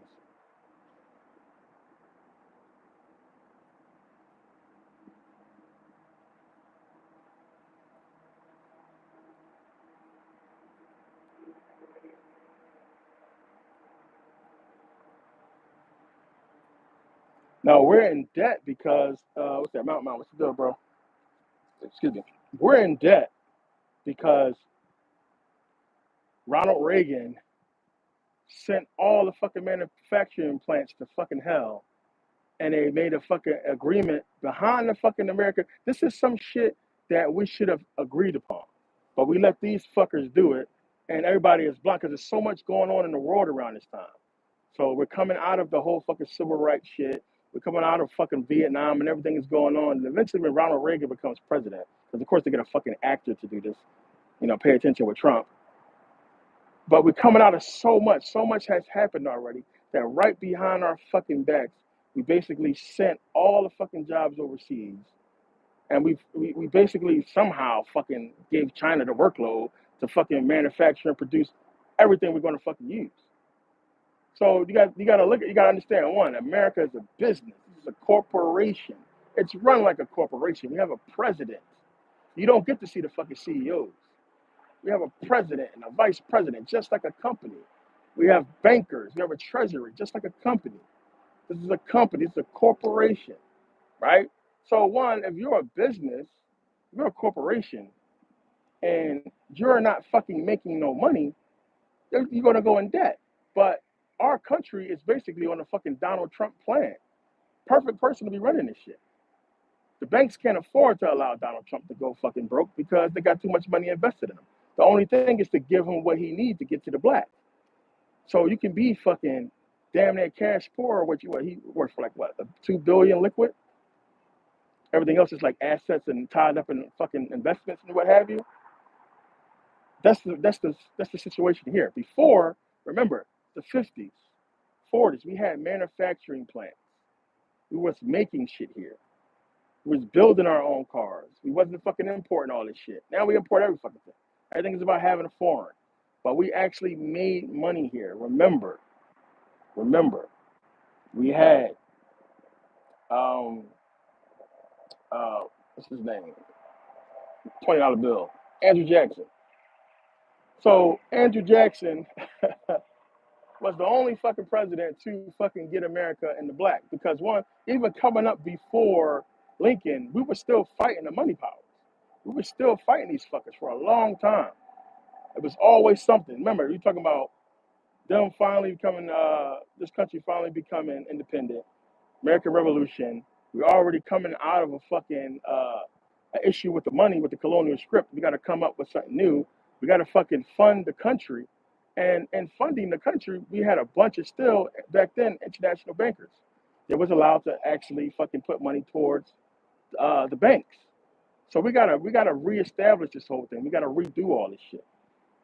Speaker 1: No, we're in debt because what's that? Mount, what's the deal, bro? Excuse me. We're in debt because Ronald Reagan sent all the fucking manufacturing plants to fucking hell, and they made a fucking agreement behind the fucking America. This is some shit that we should have agreed upon, but we let these fuckers do it, and everybody is blind because there's so much going on in the world around this time. So we're coming out of the whole fucking civil rights shit. We're coming out of fucking Vietnam and everything is going on. And eventually, when Ronald Reagan becomes president, because of course they get a fucking actor to do this, pay attention with Trump. But we're coming out of so much. So much has happened already that right behind our fucking backs, we basically sent all the fucking jobs overseas. And we basically somehow fucking gave China the workload to fucking manufacture and produce everything we're going to fucking use. So you gotta understand, one, America is a business. It's a corporation. It's run like a corporation. We have a president. You don't get to see the fucking CEOs. We have a president and a vice president, just like a company. We have bankers. We have a treasury, just like a company. This is a company. It's a corporation, right? So one, if you're a business, you're a corporation, and you're not fucking making no money, you're gonna go in debt. But our country is basically on a fucking Donald Trump plan. Perfect person to be running this shit. The banks can't afford to allow Donald Trump to go fucking broke because they got too much money invested in him. The only thing is to give him what he needs to get to the black. So you can be fucking damn near cash poor. What he works for, like what, 2 billion liquid. Everything else is like assets and tied up in fucking investments and what have you. That's the situation here. Before, remember the 50s, 40s, we had manufacturing plants. We was making shit here. We was building our own cars. We wasn't fucking importing all this shit. Now we import every fucking thing. Everything is about having a foreign. But we actually made money here. Remember, we had um what's his name? $20 bill. Andrew Jackson. So Andrew Jackson was the only fucking president to fucking get America in the black. Because one, even coming up before Lincoln, we were still fighting the money powers. We were still fighting these fuckers for a long time. It was always something. Remember, you're talking about them finally becoming, this country finally becoming independent, American Revolution. We're already coming out of a fucking issue with the money, with the colonial script. We got to come up with something new. We got to fucking fund the country. And funding the country, we had a bunch of still, back then, international bankers that was allowed to actually fucking put money towards the banks. So we gotta reestablish this whole thing. We gotta redo all this shit.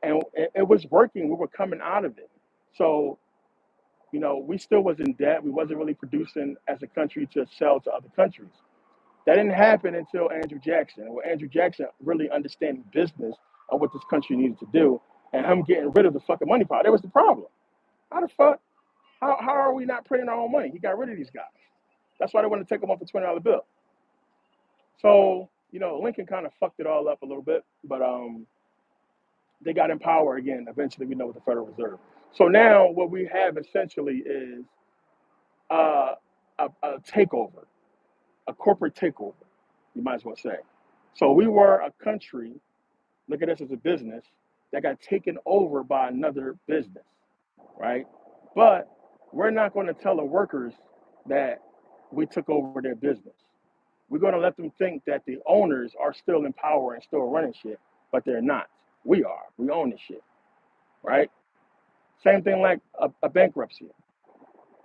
Speaker 1: And it was working. We were coming out of it. So, we still was in debt. We wasn't really producing as a country to sell to other countries. That didn't happen until Andrew Jackson. Well, Andrew Jackson really understanding business of what this country needed to do, and him getting rid of the fucking money power. That was the problem. How the fuck? How are we not printing our own money? He got rid of these guys. That's why they want to take them off the $20 bill. So, Lincoln kind of fucked it all up a little bit, but they got in power again. Eventually, we know with the Federal Reserve. So now what we have essentially is uh, a takeover, a corporate takeover, you might as well say. So we were a country, look at us as a business, that got taken over by another business, right? But we're not going to tell the workers that we took over their business. We're going to let them think that the owners are still in power and still running shit, but they're not. We are. We own this shit, right? Same thing like a bankruptcy.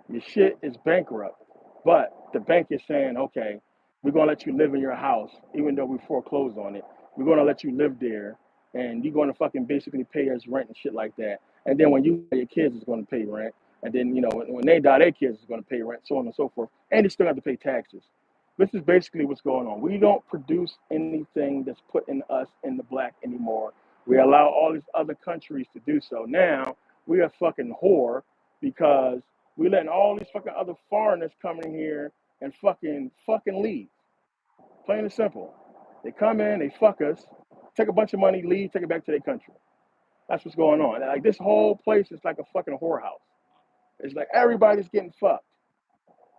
Speaker 1: Your shit is bankrupt, but the bank is saying, okay, we're gonna let you live in your house, even though we foreclosed on it. We're gonna let you live there, and you're gonna fucking basically pay us rent and shit like that. And then when you your kids is gonna pay rent, and then when they die, their kids is gonna pay rent, so on and so forth, and they still have to pay taxes. This is basically what's going on. We don't produce anything that's putting us in the black anymore. We allow all these other countries to do so. Now we are fucking whore because we letting all these fucking other foreigners come in here and fucking leave. Plain and simple. They come in, they fuck us, take a bunch of money, leave, take it back to their country. That's what's going on. Like this whole place is like a fucking whorehouse. It's like everybody's getting fucked.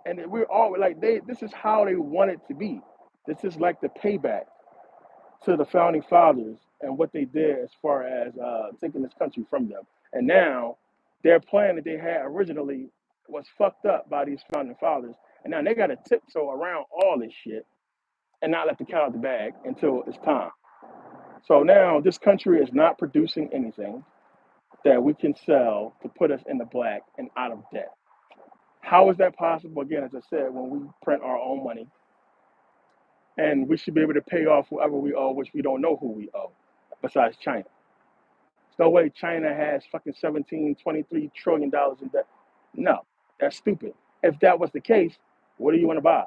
Speaker 1: And we're all like this is how they want it to be. This is like the payback to the founding fathers and what they did as far as taking this country from them. And now their plan that they had originally was fucked up by these founding fathers. And now they got to tiptoe around all this shit and not let the cat out the bag until it's time. So now this country is not producing anything that we can sell to put us in the black and out of debt. How is that possible? Again, as I said, when we print our own money and we should be able to pay off whoever we owe, which we don't know who we owe, besides China. There's no way China has fucking 17, $23 trillion in debt. No, that's stupid. If that was the case, what do you want to buy?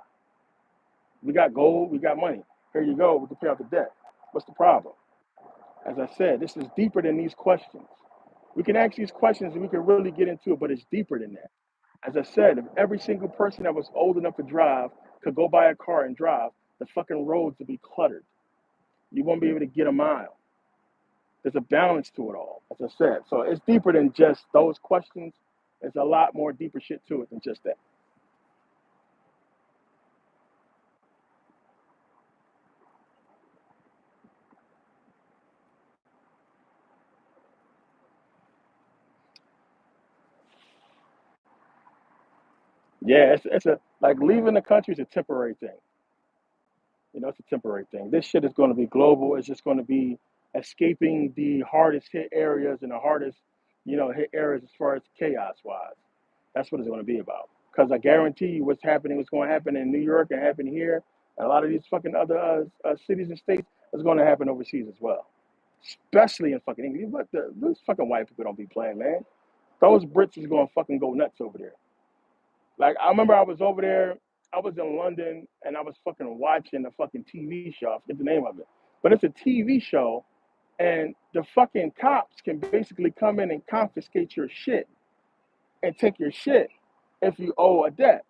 Speaker 1: We got gold, we got money. Here you go, we can pay off the debt. What's the problem? As I said, this is deeper than these questions. We can ask these questions and we can really get into it, but it's deeper than that. As I said, if every single person that was old enough to drive could go buy a car and drive, the fucking roads would be cluttered. You won't be able to get a mile. There's a balance to it all, as I said. So it's deeper than just those questions. There's a lot more deeper shit to it than just that. Yeah, it's a like leaving the country is a temporary thing. It's a temporary thing. This shit is going to be global. It's just going to be escaping the hardest hit areas and the hardest, hit areas as far as chaos wise. That's what it's going to be about. Because I guarantee you, what's going to happen in New York and happen here, and a lot of these fucking other cities and states is going to happen overseas as well. Especially in fucking England. But those fucking white people don't be playing, man. Those Brits is going to fucking go nuts over there. Like I remember I was over there. I was in London and I was fucking watching a fucking TV show. I forget the name of it, but it's a TV show, and the fucking cops can basically come in and confiscate your shit and take your shit if you owe a debt.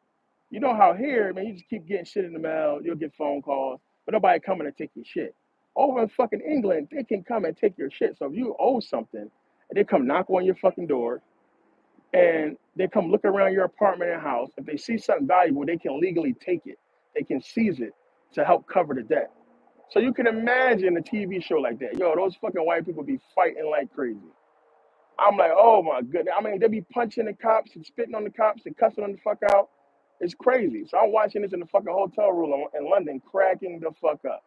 Speaker 1: You know how here, man, you just keep getting shit in the mail. You'll get phone calls, but nobody coming to take your shit. Over in fucking England, they can come and take your shit. So if you owe something, they come knock on your fucking door, and they come look around your apartment and house. If they see something valuable, they can legally take it. They can seize it to help cover the debt. So you can imagine a TV show like that. Yo, those fucking white people be fighting like crazy. I'm like, oh my goodness. I mean, they be punching the cops and spitting on the cops and cussing them the fuck out. It's crazy. So I'm watching this in the fucking hotel room in London, cracking the fuck up.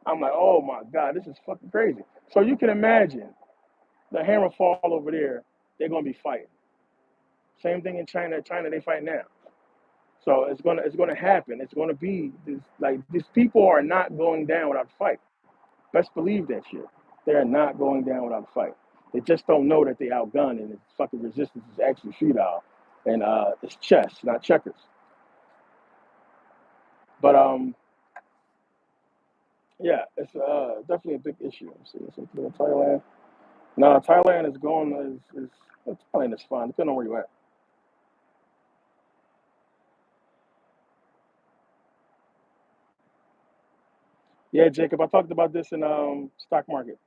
Speaker 1: I'm like, oh my God, this is fucking crazy. So you can imagine the hammer fall over there, they're gonna be fighting. Same thing in China. China, they fight now. So it's gonna happen. It's gonna be this like these people are not going down without a fight. Best believe that shit. They are not going down without a fight. They just don't know that they outgunned and the fucking resistance is actually futile. And it's chess, not checkers. But yeah, it's definitely a big issue. See, it's Thailand. No, Thailand is going Thailand is fine, depending on where you're at. Yeah, Jacob, I talked about this in stock market,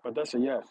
Speaker 1: but that's a yes.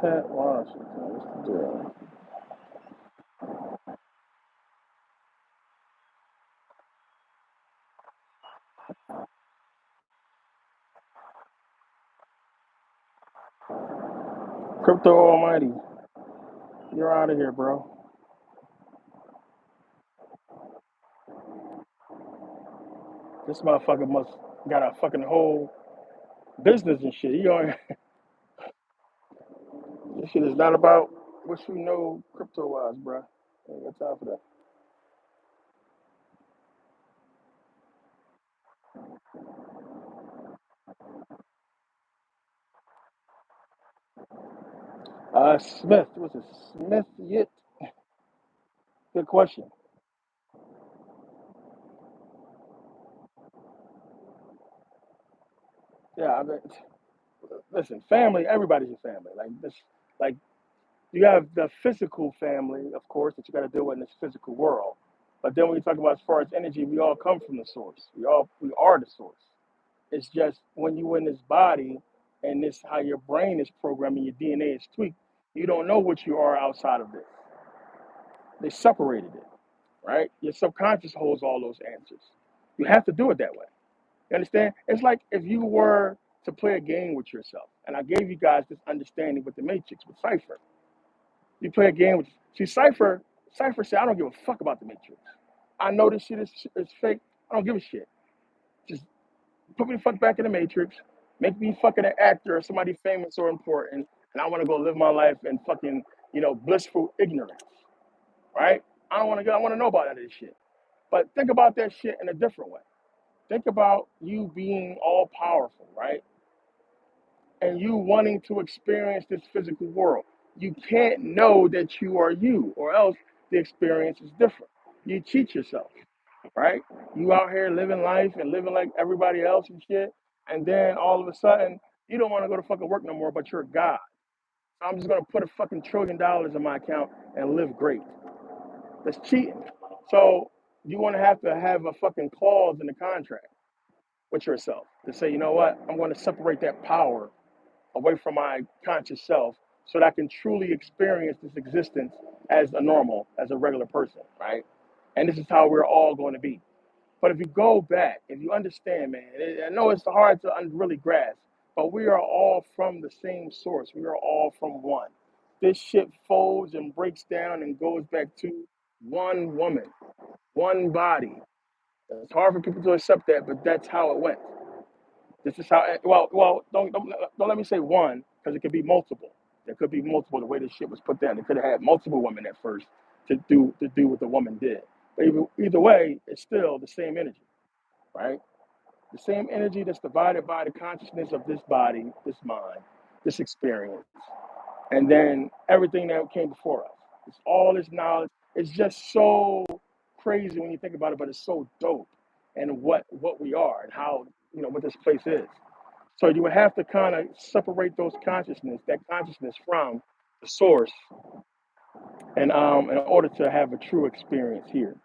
Speaker 1: Pat Washington. What's the deal? Crypto Almighty, you're out of here, bro. This motherfucker must got a fucking whole business and shit. He on this shit is not about what you know crypto wise, bro. Ain't got time for that. Smith, what's it? Smith Yit? Good question. Yeah, I mean, listen, family. Everybody's your family. Like this, like you have the physical family, of course, that you got to deal with in this physical world. But then when you talk about as far as energy, we all come from the source. We are the source. It's just when you in this body and this how your brain is programmed and your DNA is tweaked, you don't know what you are outside of this. They separated it, right? Your subconscious holds all those answers. You have to do it that way. You understand? It's like if you were to play a game with yourself, and I gave you guys this understanding with the Matrix, with Cipher. You play a game with see Cipher. Cipher said, "I don't give a fuck about the Matrix. I know this shit is fake. I don't give a shit. Just put me the fuck back in the Matrix. Make me fucking an actor or somebody famous or important, and I want to go live my life in fucking blissful ignorance, right? I don't want to go. I want to know about that shit. But think about that shit in a different way. Think about you being all powerful, right? And you wanting to experience this physical world. You can't know that you are you, or else the experience is different. You cheat yourself, right? You out here living life and living like everybody else and shit, and then all of a sudden you don't want to go to fucking work no more, but you're God. So I'm just gonna put a fucking $1 trillion in my account and live great. That's cheating. So you want to have a fucking clause in the contract with yourself to say, you know what, I'm going to separate that power away from my conscious self so that I can truly experience this existence as a normal, as a regular person, right? And this is how we're all going to be. But if you go back, if you understand, man, I know it's hard to really grasp, but we are all from the same source. We are all from one. This shit folds and breaks down and goes back to one woman, one body. It's hard for people to accept that, but that's how it went. This is how. Well. Don't let me say one because it could be multiple. There could be multiple. The way this shit was put down, they could have had multiple women at first to do what the woman did. But either way, it's still the same energy, right? The same energy that's divided by the consciousness of this body, this mind, this experience, and then everything that came before us. It's all this knowledge. It's just so crazy when you think about it, but it's so dope and what we are and how what this place is. So you would have to kind of separate that consciousness from the source, and in order to have a true experience here.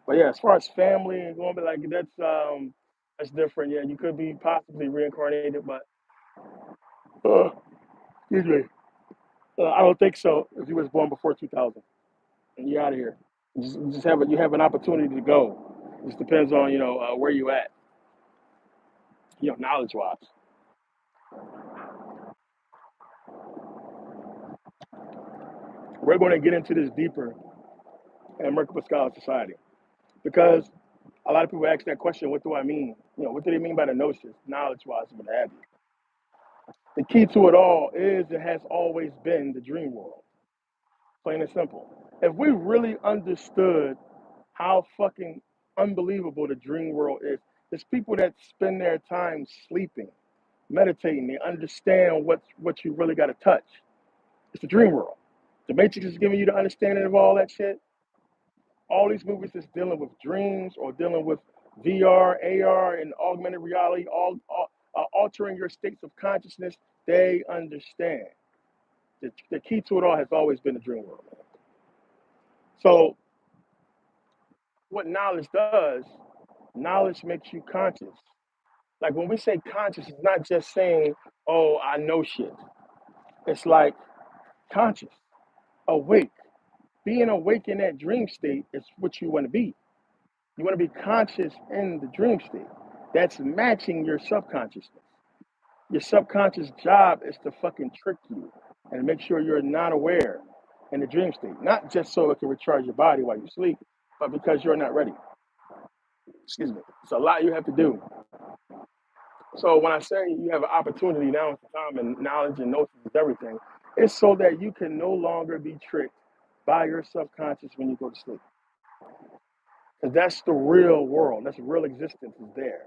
Speaker 1: But yeah, as far as family and going back, like that's different. Yeah, you could be possibly reincarnated, but uh, excuse me, I don't think so. If you was born before 2000, and you're out of here, you have an opportunity to go. It just depends on where you at, knowledge wise. We're going to get into this deeper in Merkabah Scholar Society because a lot of people ask that question. What do I mean? What do they mean by the gnosis, knowledge wise, and what have you? The key to it all is it has always been the dream world, plain and simple. If we really understood how fucking unbelievable the dream world is, there's people that spend their time sleeping, meditating. They understand what you really got to touch. It's the dream world. The Matrix is giving you the understanding of all that shit. All these movies that's dealing with dreams or dealing with VR, AR, and augmented reality, all altering your states of consciousness, they understand. The key to it all has always been the dream world. Man. So, what knowledge does? Knowledge makes you conscious. Like when we say conscious, it's not just saying, oh, I know shit. It's like conscious, awake. Being awake in that dream state is what you want to be. You want to be conscious in the dream state. That's matching your subconsciousness. Your subconscious job is to fucking trick you and make sure you're not aware in the dream state. Not just so it can recharge your body while you sleep, but because you're not ready. Excuse me. It's a lot you have to do. So when I say you have an opportunity now, it's time and knowledge and gnosis is everything. It's so that you can no longer be tricked by your subconscious when you go to sleep. Because that's the real world. That's real existence is there,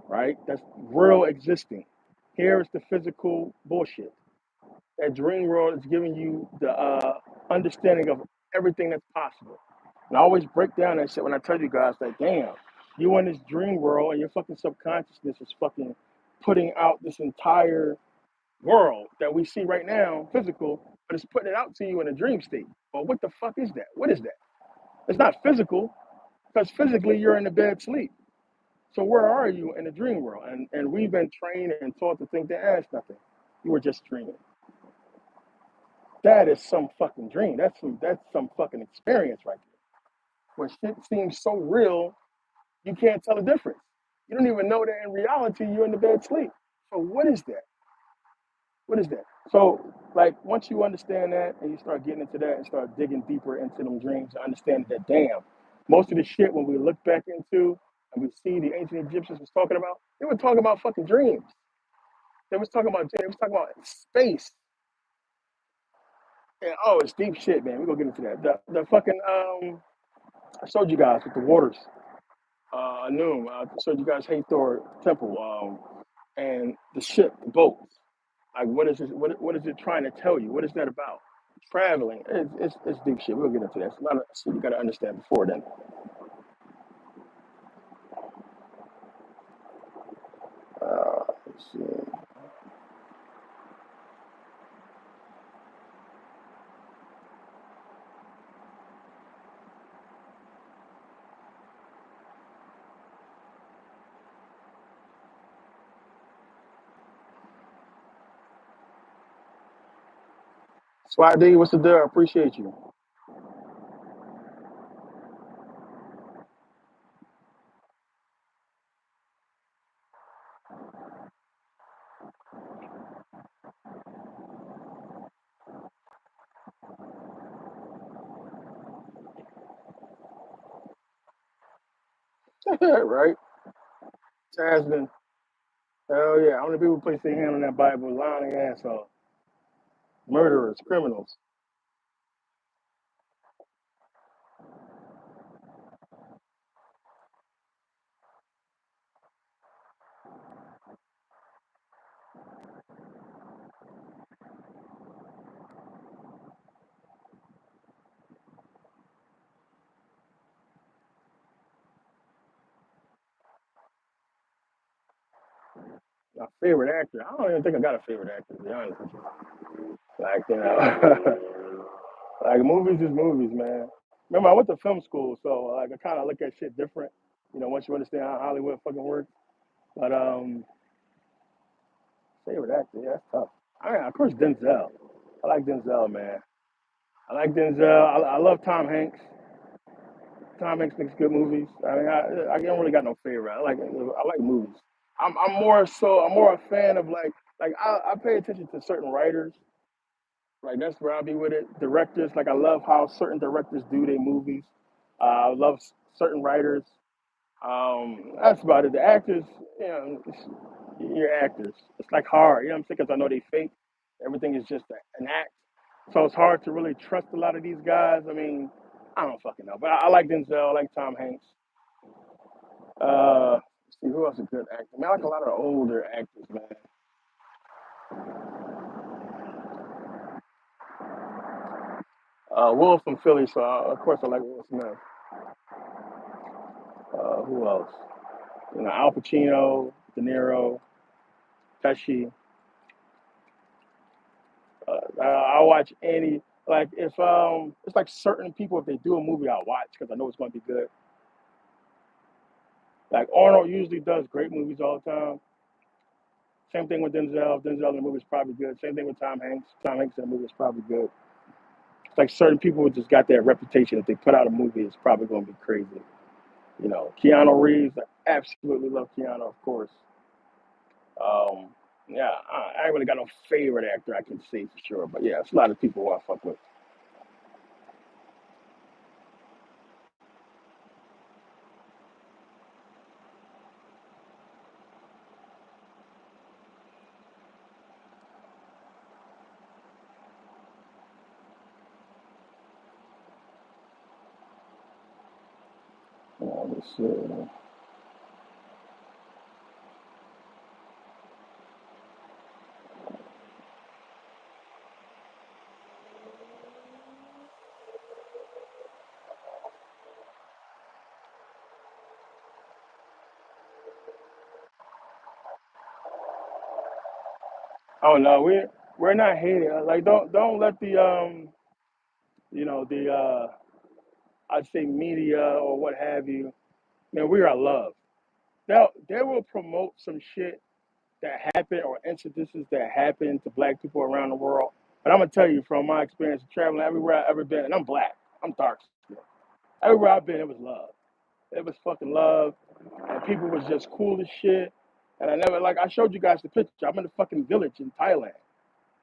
Speaker 1: right? That's real existing. Here is the physical bullshit. That dream world is giving you the understanding of everything that's possible. And I always break down that shit when I tell you guys that, damn, you in this dream world and your fucking subconsciousness is fucking putting out this entire world that we see right now, physical, but it's putting it out to you in a dream state. Well, what the fuck is that? What is that? It's not physical, because physically you're in the bed sleep. So where are you in the dream world? And we've been trained and taught to think that it's nothing. You were just dreaming. That is some fucking dream. That's some fucking experience right there. Where shit seems so real, you can't tell the difference. You don't even know that in reality you're in the bed sleep. So what is that? What is that? So like once you understand that and you start getting into that and start digging deeper into them dreams and understand that damn, most of the shit when we look back into and we see the ancient Egyptians was talking about, they were talking about fucking dreams. They was talking about space. And oh, it's deep shit, man. We're gonna get into that. The fucking I showed you guys with the waters. Noon. I showed you guys Hathor Temple, and the ship, the boat. Like, what is it? What is it trying to tell you? What is that about? Traveling. It's deep shit. We'll get into that. It's a lot of shit you got to understand before then. Let's see. Swat D, what's the deal? I appreciate you. Right? Jasmine. Hell yeah. How many people place their hand on that Bible, lying their ass off? Murderers, criminals. My favorite actor. I don't even think I got a favorite actor, to be honest with you. Like, like movies is movies, man. Remember, I went to film school, so like I kind of look at shit different. Once you understand how Hollywood fucking works. But favorite actor, yeah, that's tough. I mean, of course, Denzel. I like Denzel, man. I like Denzel. I love Tom Hanks. Tom Hanks makes good movies. I mean, I don't really got no favorite. I like movies. I'm more a fan of like I pay attention to certain writers. Like that's where I'll be with it. Directors, like I love how certain directors do their movies. I love certain writers. That's about it. The actors, you're actors. It's like hard, what I'm saying? Because I know they fake. Everything is just an act. So it's hard to really trust a lot of these guys. I mean, I don't fucking know. But I like Denzel, I like Tom Hanks. Let's see, who else is a good actor? Man, I like a lot of the older actors, man. Will from Philly, so of course I like Will Smith. Who else? Al Pacino, De Niro, Pesci. I watch any like if it's like certain people if they do a movie I'll watch because I know it's going to be good. Like Arnold usually does great movies all the time. Same thing with Denzel. Denzel in the movie is probably good. Same thing with Tom Hanks. Tom Hanks in the movie is probably good. It's like certain people just got that reputation. If they put out a movie, it's probably going to be crazy. You know, Keanu Reeves, I absolutely love Keanu, of course. Um, yeah, I ain't really got no favorite actor I can say for sure, but yeah, it's a lot of people who I fuck with. Let's see. Oh no, we're not hating. Like don't let the you know the I'd say media or what have you. Man, we are loved. They will promote some shit that happened or incidences that happened to black people around the world. But I'm gonna tell you from my experience of traveling everywhere I've ever been, and I'm black, I'm dark skinned. Everywhere I've been, it was love. It was fucking love, and people was just cool as shit. And I never like I showed you guys the picture. I'm in a fucking village in Thailand,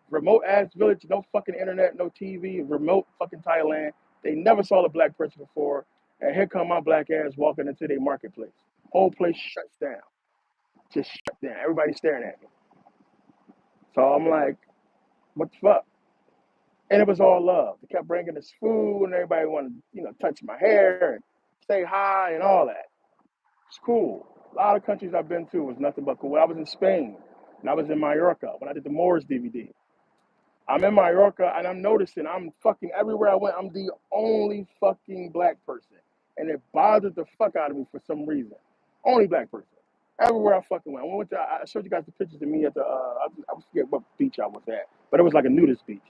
Speaker 1: remote ass village, no fucking internet, no TV, remote fucking Thailand. They never saw a black person before, and here come my black ass walking into their marketplace. Whole place shuts down, just shut down. Everybody staring at me. So I'm like, what the fuck? And it was all love. They kept bringing us food, and everybody wanted, touch my hair and say hi and all that. It's cool. A lot of countries I've been to was nothing but cool. When I was in Spain, and I was in Mallorca when I did the Moors DVD. I'm in Mallorca, and I'm noticing I'm fucking everywhere I went. I'm the only fucking black person, and it bothered the fuck out of me for some reason. Only black person. Everywhere I fucking went. I showed you guys the pictures of me at the I forget what beach I was at, but it was like a nudist beach.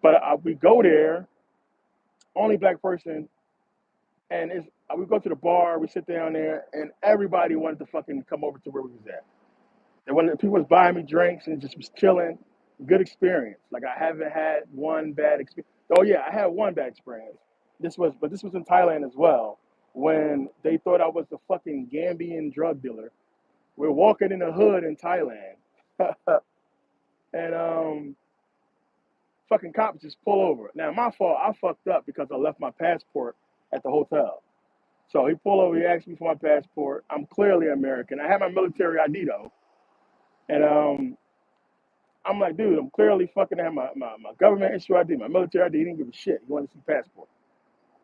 Speaker 1: But we go there, only black person, and we go to the bar, we sit down there, and everybody wanted to fucking come over to where we was at. And when people was buying me drinks and just was chilling, good experience. Like I haven't had one bad experience. Oh yeah, I had one bad experience. This was in Thailand as well. When they thought I was the fucking Gambian drug dealer, we're walking in the hood in Thailand, and fucking cops just pull over. Now my fault. I fucked up because I left my passport at the hotel. So he pulled over. He asked me for my passport. I'm clearly American. I had my military ID though, and I'm like, dude, I'm clearly fucking have my government issue ID, my military ID. He didn't give a shit. He wanted to see passport.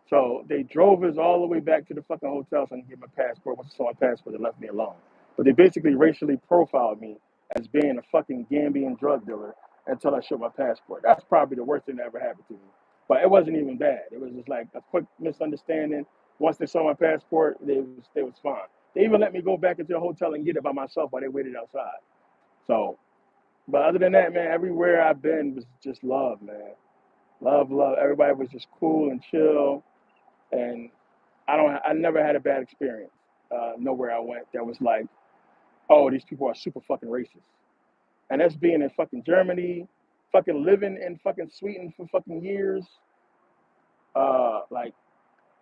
Speaker 1: So they drove us all the way back to the fucking hotel so I can get my passport. Once I saw my passport, they left me alone. But they basically racially profiled me as being a fucking Gambian drug dealer until I showed my passport. That's probably the worst thing that ever happened to me. But it wasn't even bad. It was just like a quick misunderstanding. Once they saw my passport, they was fine. They even let me go back into the hotel and get it by myself while they waited outside. So, but other than that, man, everywhere I've been was just love, man. Love, love. Everybody was just cool and chill, and I never had a bad experience. Nowhere I went that was like, oh, these people are super fucking racist. And that's being in fucking Germany, fucking living in fucking Sweden for fucking years. Like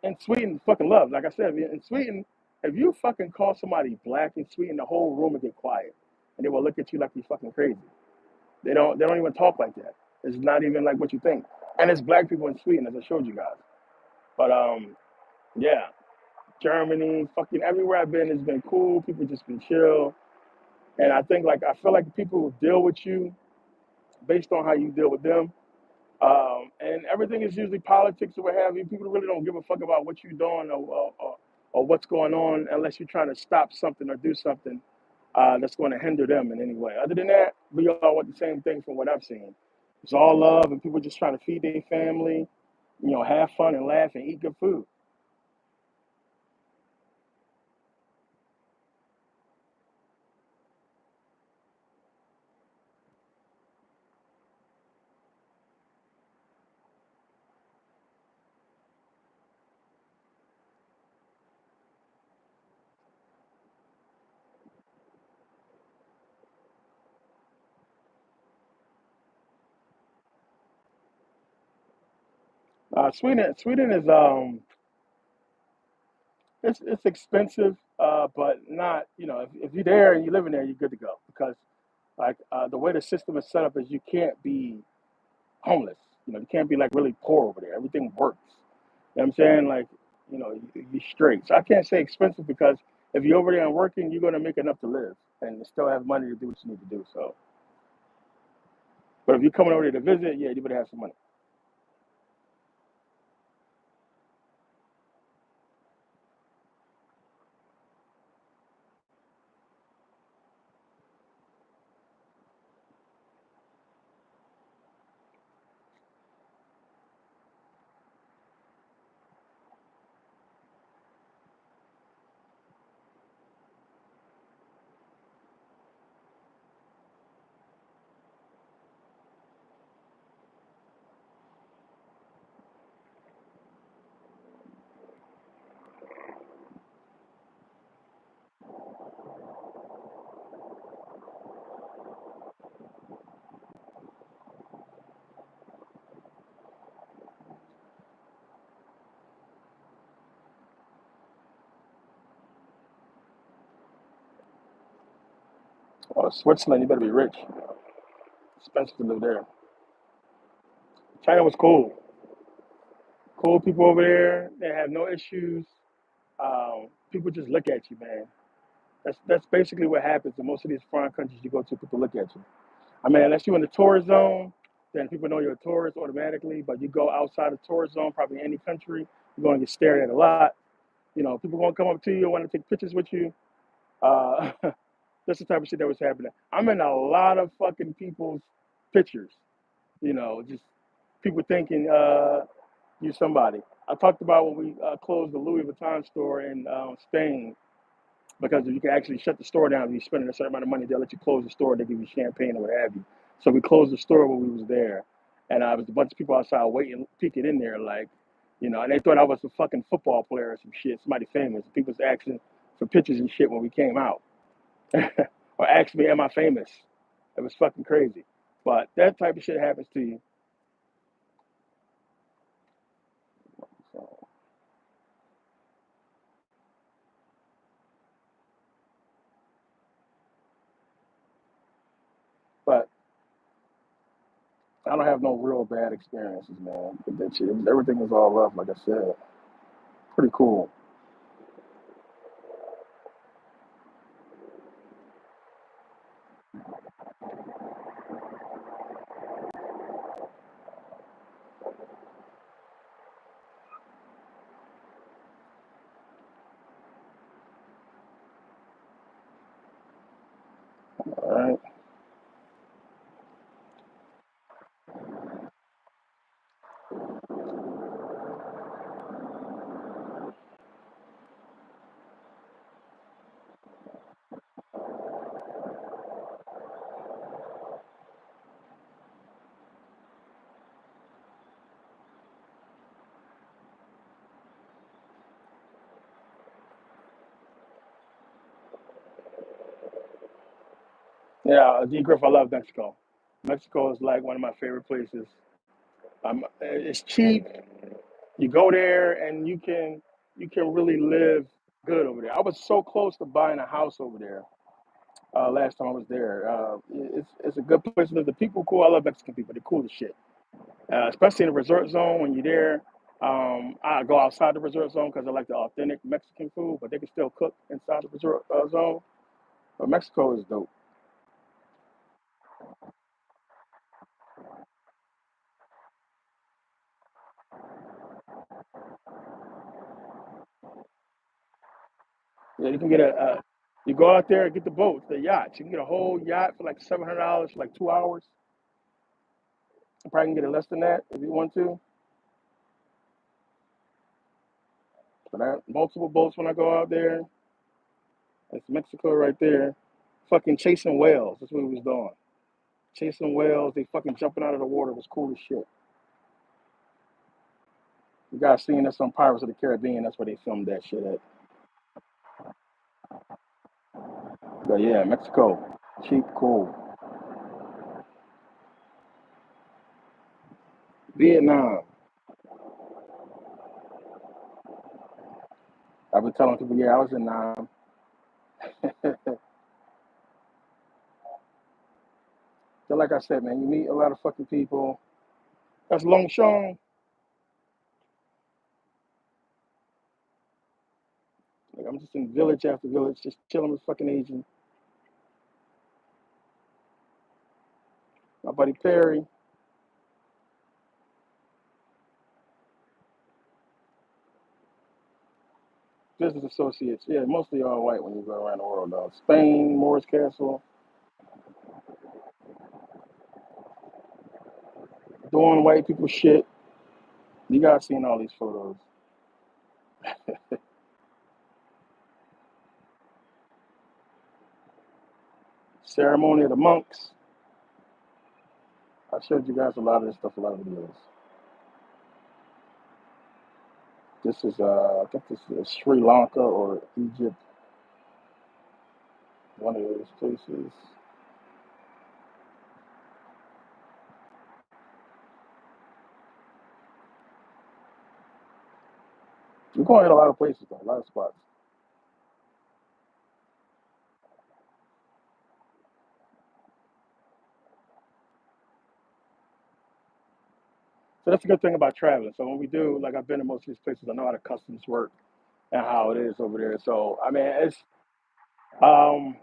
Speaker 1: in Sweden, fucking love. Like I said, in Sweden, if you fucking call somebody black in Sweden, the whole room will get quiet, and they will look at you like you're fucking crazy. They don't even talk like that. It's not even like what you think. And it's black people in Sweden, as I showed you guys. But yeah, Germany, fucking everywhere I've been has been cool. People just been chill. And I feel like people will deal with you based on how you deal with them. And everything is usually politics or what have you. People really don't give a fuck about what you're doing or what's going on unless you're trying to stop something or do something that's going to hinder them in any way. Other than that, we all want the same thing from what I've seen. It's all love and people just trying to feed their family, have fun and laugh and eat good food. Sweden is it's expensive, but not, you know, if you're there and you live in there, you're good to go, because like the way the system is set up is you can't be homeless. You know, you can't be like really poor over there. Everything works. You know what I'm saying? Like, you know, you're straight. So I can't say expensive, because if you're over there and working, you're gonna make enough to live and still have money to do what you need to do. So, but if you're coming over there to visit, yeah, you better have some money. Or Switzerland, you better be rich. Expensive to live there. China was cool. Cool people over there. They have no issues. People just look at you, man. That's basically what happens in most of these foreign countries you go to. People look at you. I mean, unless you're in the tourist zone, then people know you're a tourist automatically. But you go outside the tourist zone, probably any country, you're going to get stared at a lot. You know, people going to come up to you and want to take pictures with you. Uh, that's the type of shit that was happening. I'm in a lot of fucking people's pictures. You know, just people thinking you're somebody. I talked about when we closed the Louis Vuitton store in Spain, because you can actually shut the store down if you're spending a certain amount of money. They'll let you close the store. They give you champagne or what have you. So we closed the store when we was there, and I was a bunch of people outside waiting, peeking in there, like, you know, and they thought I was a fucking football player or some shit, somebody famous. People was asking for pictures and shit when we came out, or asked me, "Am I famous?" It was fucking crazy. But that type of shit happens to you. So, but I don't have no real bad experiences, man. With that shit, everything was all love, like I said. Pretty cool. All right. Yeah, D Griff, I love Mexico. Mexico is like one of my favorite places. It's cheap. You go there and you can really live good over there. I was so close to buying a house over there last time I was there. It's a good place to live. The people cool. I love Mexican people. They're cool as shit. Especially in the resort zone when you're there. I go outside the resort zone because I like the authentic Mexican food, but they can still cook inside the resort zone. But Mexico is dope. Yeah, you can get you go out there and get the boats, the yachts. You can get a whole yacht for like $700 for like 2 hours. You probably can get it less than that if you want to. But I have multiple boats when I go out there. It's Mexico right there. Fucking chasing whales. That's what we was doing. Chasing whales. They fucking jumping out of the water. It was cool as shit. You guys seen this on Pirates of the Caribbean. That's where they filmed that shit at. But yeah, Mexico. Cheap, cool. Vietnam. I've been telling people, yeah, I was in Nam. So like I said, man, you meet a lot of fucking people. That's Long Shong. Like I'm just in village after village, just chilling with fucking Asian. My buddy Perry, business associates. Yeah, mostly all white when you go around the world, though. Spain, Moorish Castle, doing white people shit. You guys seen all these photos. Ceremony of the monks. I showed you guys a lot of this stuff, a lot of videos. This is, I think this is Sri Lanka or Egypt, one of those places. We're going in a lot of places, though, a lot of spots. So that's a good thing about traveling. So when we do, like I've been to most of these places, I know how the customs work and how it is over there. So I mean, it's um,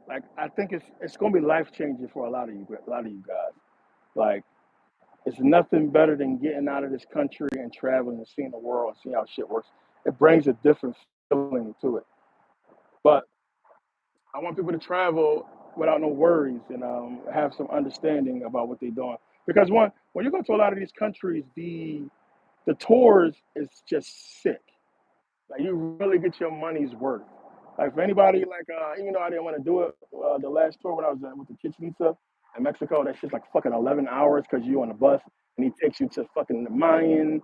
Speaker 1: like I think it's gonna be life changing for a lot of you guys. Like it's nothing better than getting out of this country and traveling and seeing the world and seeing how shit works. It brings a different feeling to it. But I want people to travel without no worries and have some understanding about what they're doing. Because when you go to a lot of these countries, the tours is just sick. Like you really get your money's worth. Like for anybody, like even though I didn't want to do it, the last tour when I was with the Chichen Itza in Mexico, that shit's like fucking 11 hours because you on a bus and he takes you to fucking the Mayan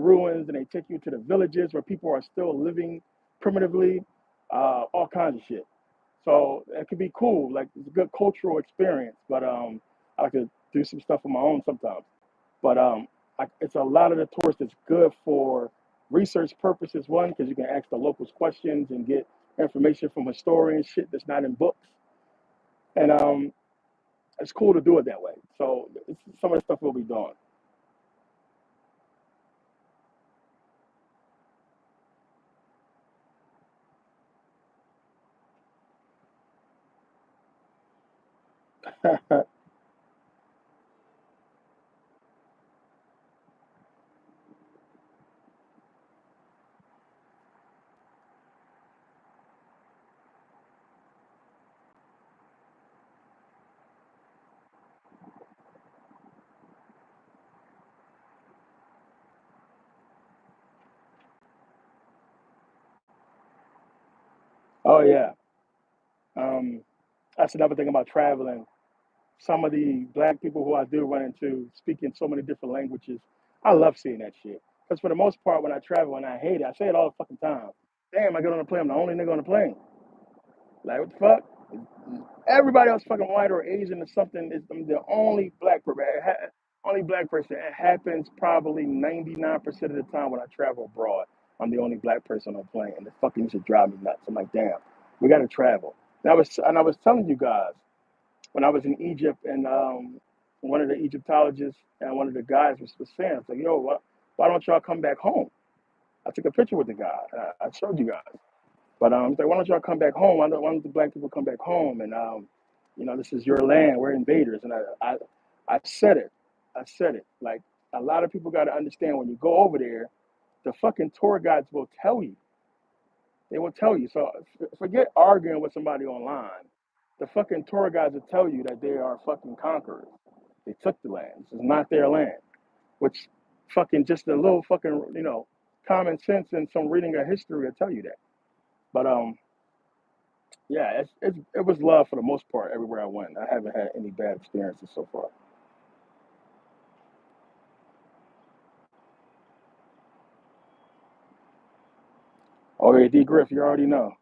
Speaker 1: ruins and they take you to the villages where people are still living primitively, all kinds of shit. So it could be cool. Like it's a good cultural experience. But I like to do some stuff on my own sometimes. But like it's a lot of the tours that's good for research purposes. One, because you can ask the locals questions and get information from historians, shit that's not in books, and it's cool to do it that way. So it's some of the stuff we'll be doing. Oh yeah, um, that's another thing about traveling. Some of the black people who I do run into speaking so many different languages. I love seeing that shit. Because for the most part, when I travel and I hate it, I say it all the fucking time. Damn, I get on a plane. I'm the only nigga on the plane. Like, what the fuck? Everybody else fucking white or Asian or something is I'm the only black person. Only black person. It happens probably 99% of the time when I travel abroad. I'm the only black person on a plane, and the fucking used to drive me nuts. I'm like, damn, we got to travel. And I was telling you guys when I was in Egypt, and one of the Egyptologists and one of the guys was saying, it's like, yo, why don't y'all come back home? I took a picture with the guy. I showed you guys. But it's like, why don't y'all come back home? Why don't the black people come back home? And this is your land. We're invaders. And I said it. I said it. Like a lot of people got to understand when you go over there, the fucking tour guides will tell you. They will tell you. So forget arguing with somebody online. The fucking tour guides will tell you that they are fucking conquerors. They took the land. This is not their land. Which fucking just a little fucking common sense and some reading of history will tell you that. But yeah, it was love for the most part everywhere I went. I haven't had any bad experiences so far. Oh yeah, D Griff, you already know.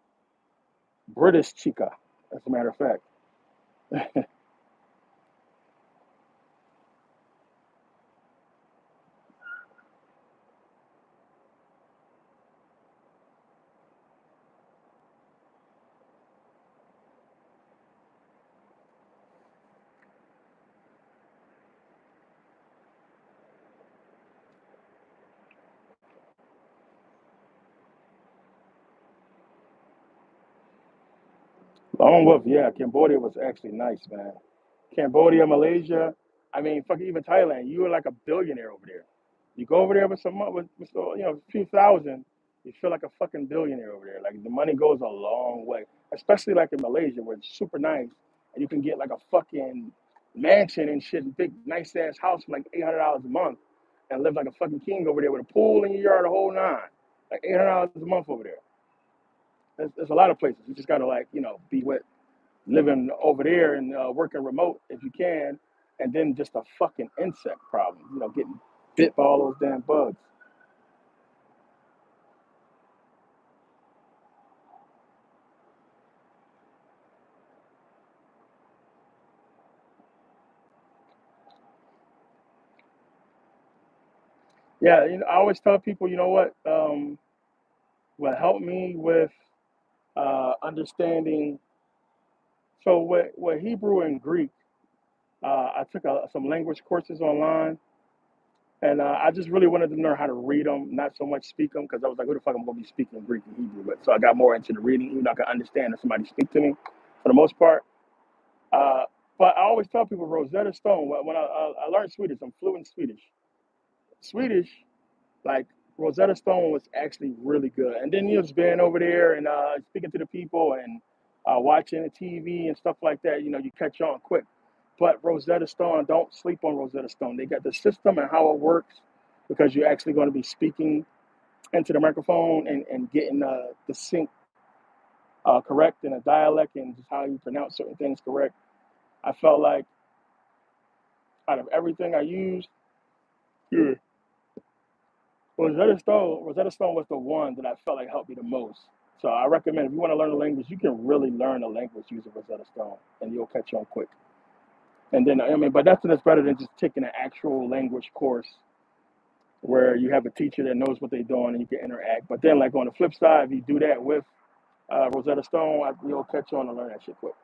Speaker 1: British chica, as a matter of fact. Lone Wolf, yeah, Cambodia was actually nice, man. Cambodia, Malaysia, I mean, fucking even Thailand. You were like a billionaire over there. You go over there with some a few thousand, you feel like a fucking billionaire over there. Like the money goes a long way, especially like in Malaysia where it's super nice and you can get like a fucking mansion and shit, big nice ass house for like $800 a month and live like a fucking king over there with a pool in your yard, the whole nine. Like $800 a month over there. There's a lot of places. You just gotta like be with living over there and working remote if you can, and then just a fucking insect problem. Getting bit by all those damn bugs. Yeah, I always tell people, what helped me with understanding. So what Hebrew and Greek, I took some language courses online, and I just really wanted to learn how to read them, not so much speak them, because I was like, who the fuck am I gonna be speaking Greek and Hebrew? But so I got more into the reading, even though I could understand if somebody speak to me, for the most part. Uh, but I always tell people Rosetta Stone. When I learned Swedish, I'm fluent in Swedish. Swedish, like Rosetta Stone was actually really good. And then just being over there and speaking to the people and watching the TV and stuff like that, you catch on quick. But Rosetta Stone, don't sleep on Rosetta Stone. They got the system and how it works because you're actually going to be speaking into the microphone and getting the sync correct and a dialect and just how you pronounce certain things correct. I felt like out of everything I used, yeah, Rosetta Stone was the one that I felt like helped me the most. So I recommend if you want to learn a language, you can really learn a language using Rosetta Stone, and you'll catch on quick. And then but that's better than just taking an actual language course where you have a teacher that knows what they're doing and you can interact. But then, like on the flip side, if you do that with Rosetta Stone, you'll catch on and learn that shit quick.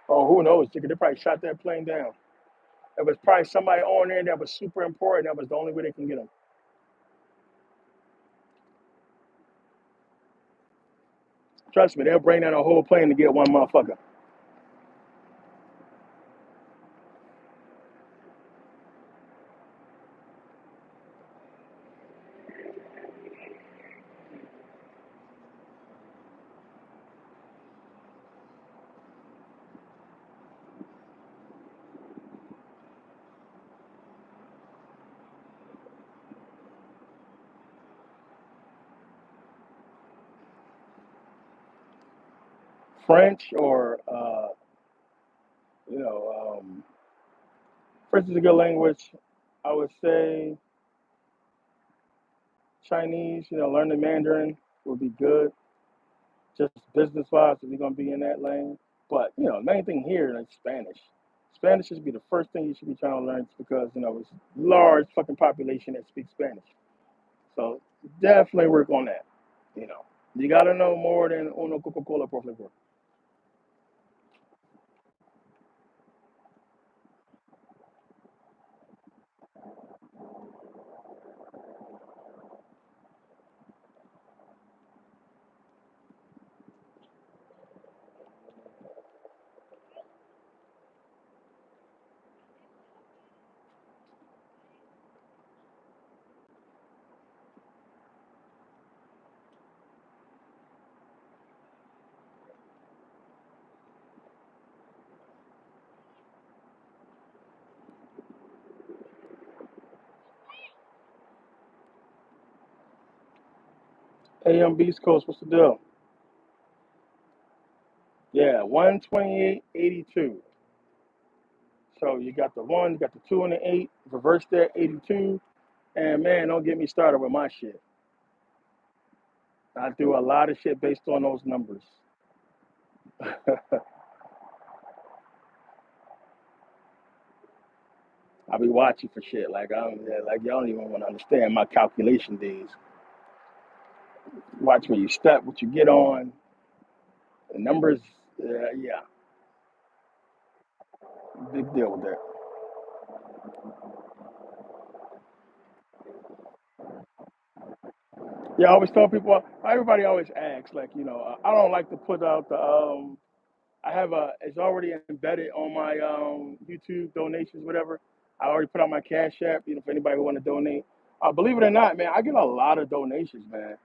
Speaker 1: Oh, who knows? They probably shot that plane down. There was probably somebody on there that was super important. That was the only way they can get them. Trust me, they'll bring down a whole plane to get one motherfucker. French or you know, French is a good language. I would say Chinese. Learning Mandarin would be good, just business wise if you're gonna be in that lane. But the main thing here is Spanish. Spanish should be the first thing you should be trying to learn because it's a large fucking population that speaks Spanish. So definitely work on that. You know, you gotta know more than uno Coca Cola por favor. AM Beast Coast, what's the deal? Yeah, 128.82. So you got the one, you got the two and the eight, reverse that 82. And man, don't get me started with my shit. I do a lot of shit based on those numbers. I be watching for shit. Like like y'all don't even want to understand my calculation days. Watch where you step, what you get on, the numbers. Yeah, big deal with that. Yeah, I always tell people. Everybody always asks, like, I don't like to put out the. I have it's already embedded on my YouTube donations, whatever. I already put out my Cash App, for anybody who want to donate. Believe it or not, man, I get a lot of donations, man.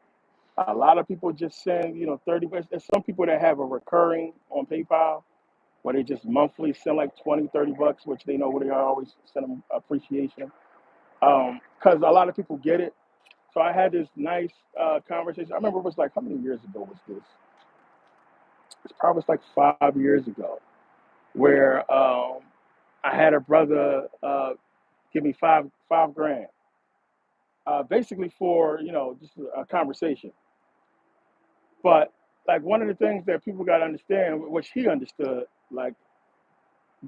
Speaker 1: A lot of people just send, 30 bucks. There's some people that have a recurring on PayPal where they just monthly send like 20, 30 bucks, which they know where they are, always send them appreciation. Because a lot of people get it. So I had this nice conversation. I remember it was like, how many years ago was this? It's probably like 5 years ago, where I had a brother give me five grand, basically for just a conversation. But like one of the things that people got to understand, which he understood, like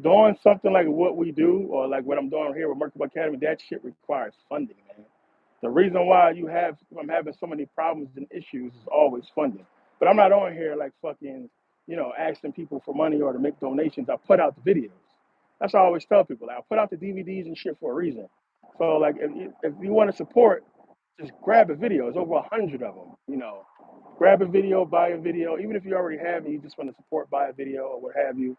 Speaker 1: doing something like what we do, or like what I'm doing here with Merkabah Academy, that shit requires funding, man. The reason why I'm having so many problems and issues is always funding. But I'm not on here like fucking, asking people for money or to make donations. I put out the videos. That's what I always tell people. Like, I put out the DVDs and shit for a reason. So like, if you want to support, just grab a video. It's over 100 of them. Grab a video, buy a video. Even if you already have it, you just want to support, buy a video or what have you.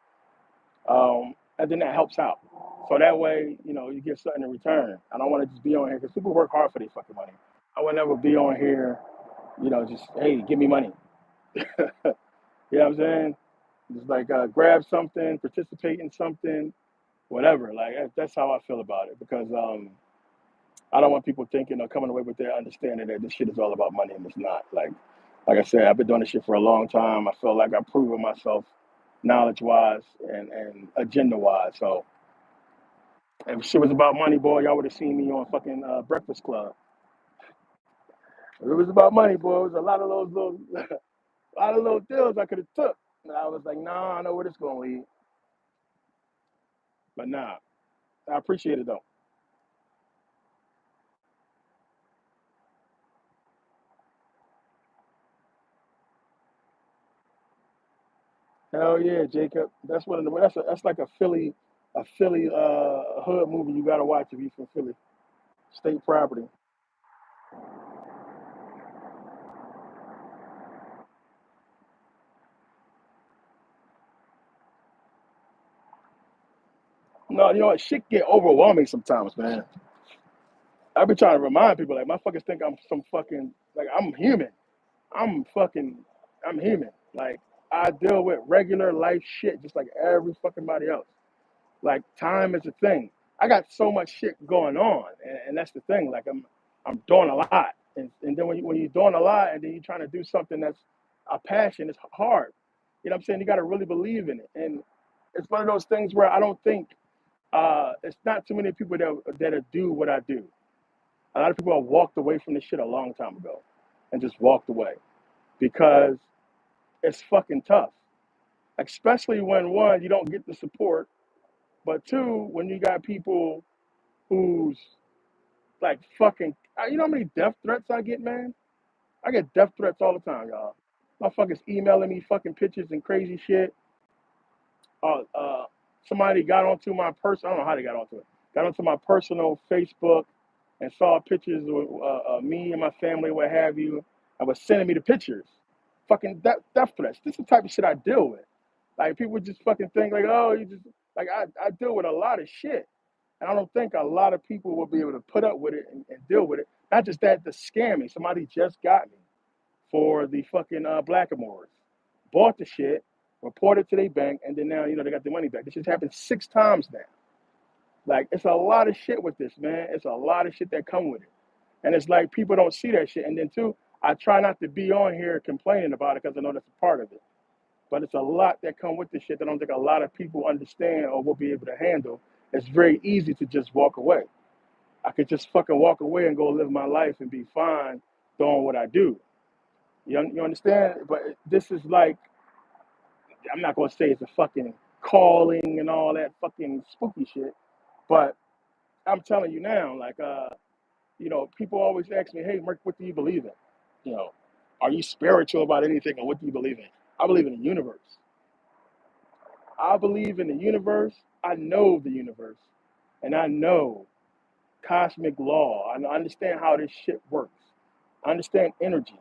Speaker 1: And then that helps out. So that way, you get something in return. I don't want to just be on here because people work hard for their fucking money. I would never be on here, just hey, give me money. You know what I'm saying? Just like grab something, participate in something, whatever. Like that's how I feel about it because I don't want people thinking or coming away with their understanding that this shit is all about money and it's not. Like I said, I've been doing this shit for a long time. I feel like I've proven myself knowledge wise and agenda wise. So if shit was about money, boy, y'all would have seen me on fucking Breakfast Club. If it was about money, boy, it was a lot of those little, a lot of little deals I could have took. And I was like, nah, I know where this gonna lead. But nah, I appreciate it though. Hell yeah, Jacob. That's one of the. That's like a Philly hood movie you gotta watch if you're from Philly. State property. No, you know what? Shit get overwhelming sometimes, man. I be trying to remind people like motherfuckers think I'm some fucking like I'm human. I'm fucking I'm human. Like I deal with regular life shit just like every fucking body else. Like time is a thing. I got so much shit going on, and that's the thing. Like I'm doing a lot, and then when you're doing a lot, and then you're trying to do something that's a passion, it's hard. You know what I'm saying? You got to really believe in it, and it's one of those things where I don't think it's not too many people that do what I do. A lot of people have walked away from this shit a long time ago, and just walked away because it's fucking tough. Especially when one, you don't get the support, but two, when you got people who's like fucking, you know how many death threats I get, man? I get death threats all the time, y'all. Motherfuckers emailing me fucking pictures and crazy shit. Somebody got onto my I don't know how they got onto it. Got onto my personal Facebook and saw pictures of me and my family, what have you. I was sending me the pictures. Fucking death threats. This is the type of shit I deal with. Like people just fucking think like, oh, you just like I deal with a lot of shit. And I don't think a lot of people will be able to put up with it and deal with it. Not just that, the scamming. Somebody just got me for the fucking Blackamoors. Bought the shit, reported to their bank, and then now, they got their money back. This just happened 6 times now. Like, it's a lot of shit with this, man. It's a lot of shit that come with it. And it's like people don't see that shit. And then, too, I try not to be on here complaining about it because I know that's a part of it. But it's a lot that come with this shit that I don't think a lot of people understand or will be able to handle. It's very easy to just walk away. I could just fucking walk away and go live my life and be fine doing what I do. You understand? But this is like, I'm not going to say it's a fucking calling and all that fucking spooky shit, but I'm telling you now, like, people always ask me, hey, Merk, what do you believe in? You know, are you spiritual about anything, or what do you believe in? I believe in the universe. I believe in the universe. I know the universe, and I know cosmic law. I understand how this shit works. I understand energy,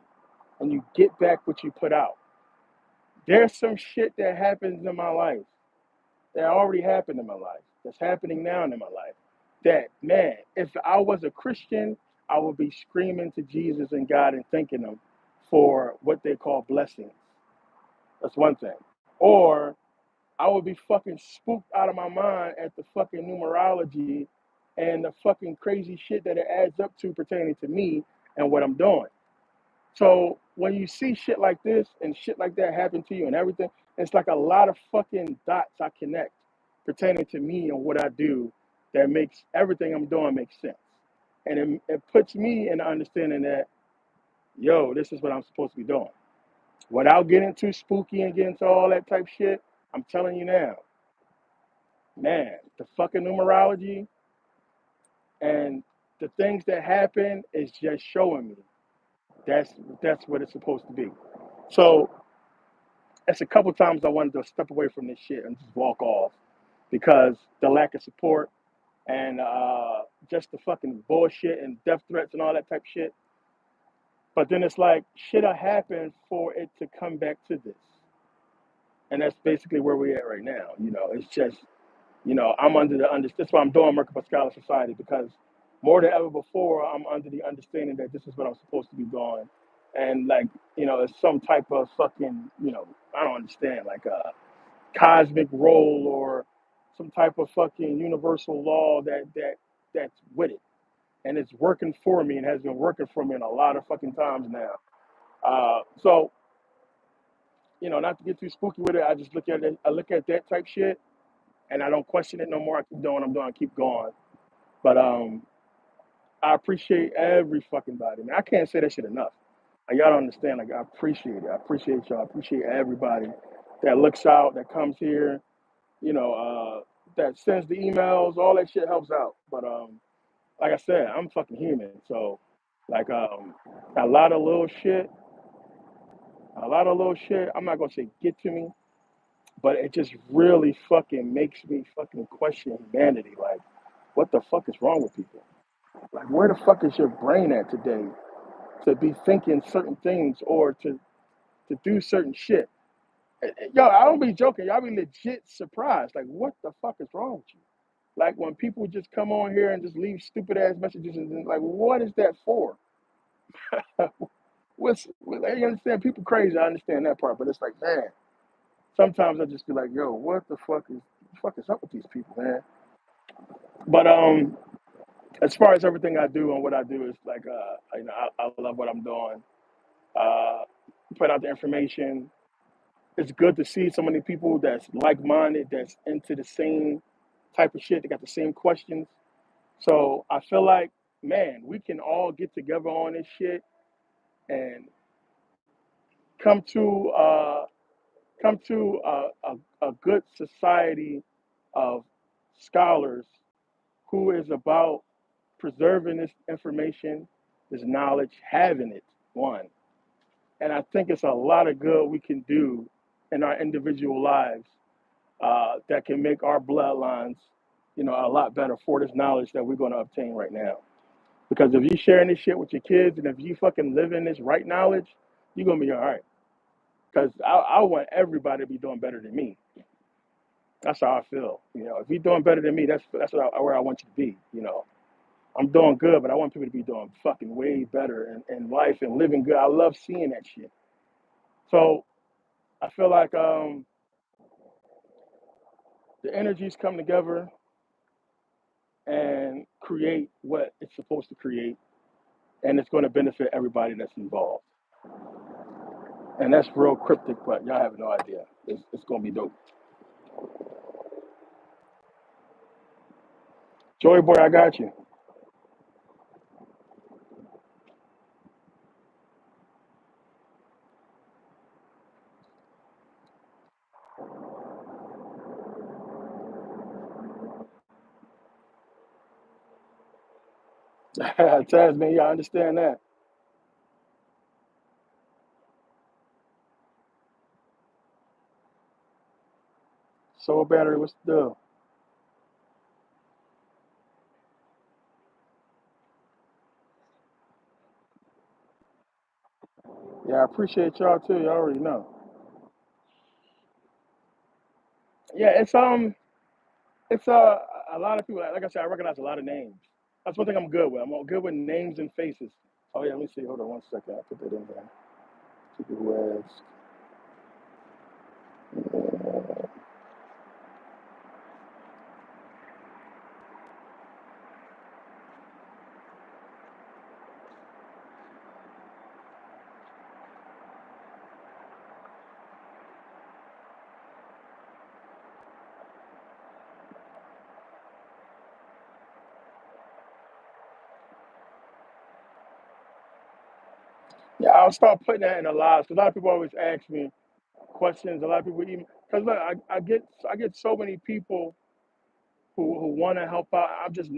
Speaker 1: and you get back what you put out. There's some shit that happens in my life that already happened in my life, that's happening now in my life. That, man, if I was a Christian, I would be screaming to Jesus and God and thanking Him for what they call blessings. That's one thing. Or I would be fucking spooked out of my mind at the fucking numerology and the fucking crazy shit that it adds up to pertaining to me and what I'm doing. So when you see shit like this and shit like that happen to you and everything, it's like a lot of fucking dots I connect pertaining to me and what I do that makes everything I'm doing make sense. And it puts me in the understanding that, yo, this is what I'm supposed to be doing. Without getting too spooky and getting into all that type shit, I'm telling you now, man, the fucking numerology and the things that happen is just showing me that's that's what it's supposed to be. So it's a couple times I wanted to step away from this shit and just walk off because the lack of support and just the fucking bullshit and death threats and all that type of shit. But then it's like shit'll happen for it to come back to this, and that's basically where we're at right now. It's just I'm under that's why I'm doing Merkabah Scholar Society, because more than ever before, I'm under the understanding that this is what I'm supposed to be doing. And like, it's some type of fucking, I don't understand, like a cosmic role or some type of fucking universal law that's with it. And it's working for me and has been working for me in a lot of fucking times now. So, not to get too spooky with it, I just look at it, I look at that type shit and I don't question it no more. I keep doing what I'm doing, I keep going. But I appreciate every fucking body, man. I can't say that shit enough. Like, y'all don't understand. Like, I appreciate it. I appreciate y'all. I appreciate everybody that looks out, that comes here, that sends the emails. All that shit helps out. But like I said, I'm fucking human. So, like, a lot of little shit, a lot of little shit. I'm not gonna say get to me, but it just really fucking makes me fucking question humanity. Like, what the fuck is wrong with people? Like, where the fuck is your brain at today to be thinking certain things or to do certain shit? Yo, I don't be joking. Y'all be legit surprised. Like, what the fuck is wrong with you? Like, when people just come on here and just leave stupid ass messages and then, like, what is that for? You understand? People crazy. I understand that part, but it's like, man, sometimes I just be like, yo, what the fuck is up with these people, man? But as far as everything I do and what I do is like, I love what I'm doing. Uh, put out the information. It's good to see so many people that's like-minded, that's into the same type of shit. They got the same questions. So I feel like, man, we can all get together on this shit and come to uh, come to a good society of scholars who is about preserving this information, this knowledge, having it, one. And I think it's a lot of good we can do in our individual lives that can make our bloodlines, a lot better for this knowledge that we're going to obtain right now. Because if you're sharing this shit with your kids and if you fucking live in this right knowledge, you're going to be all right. Because I want everybody to be doing better than me. That's how I feel. If you're doing better than me, that's where I want you to be. I'm doing good, but I want people to be doing fucking way better in life and living good. I love seeing that shit. So I feel like the energies come together and create what it's supposed to create, and it's going to benefit everybody that's involved. And that's real cryptic, but y'all have no idea. It's going to be dope. Joy Boy, I got you. Tasman, yeah, I understand that. Solar battery, what's the deal? Yeah, I appreciate y'all too. You already know. Yeah, it's a lot of people. Like I said, I recognize a lot of names. That's one thing I'm good with. I'm good with names and faces. Oh yeah, let me see. Hold on one second. I put that in there. People who ask. Yeah, I'll start putting that in the lives because a lot of people always ask me questions. A lot of people even because look, I get so many people who want to help out. I'm just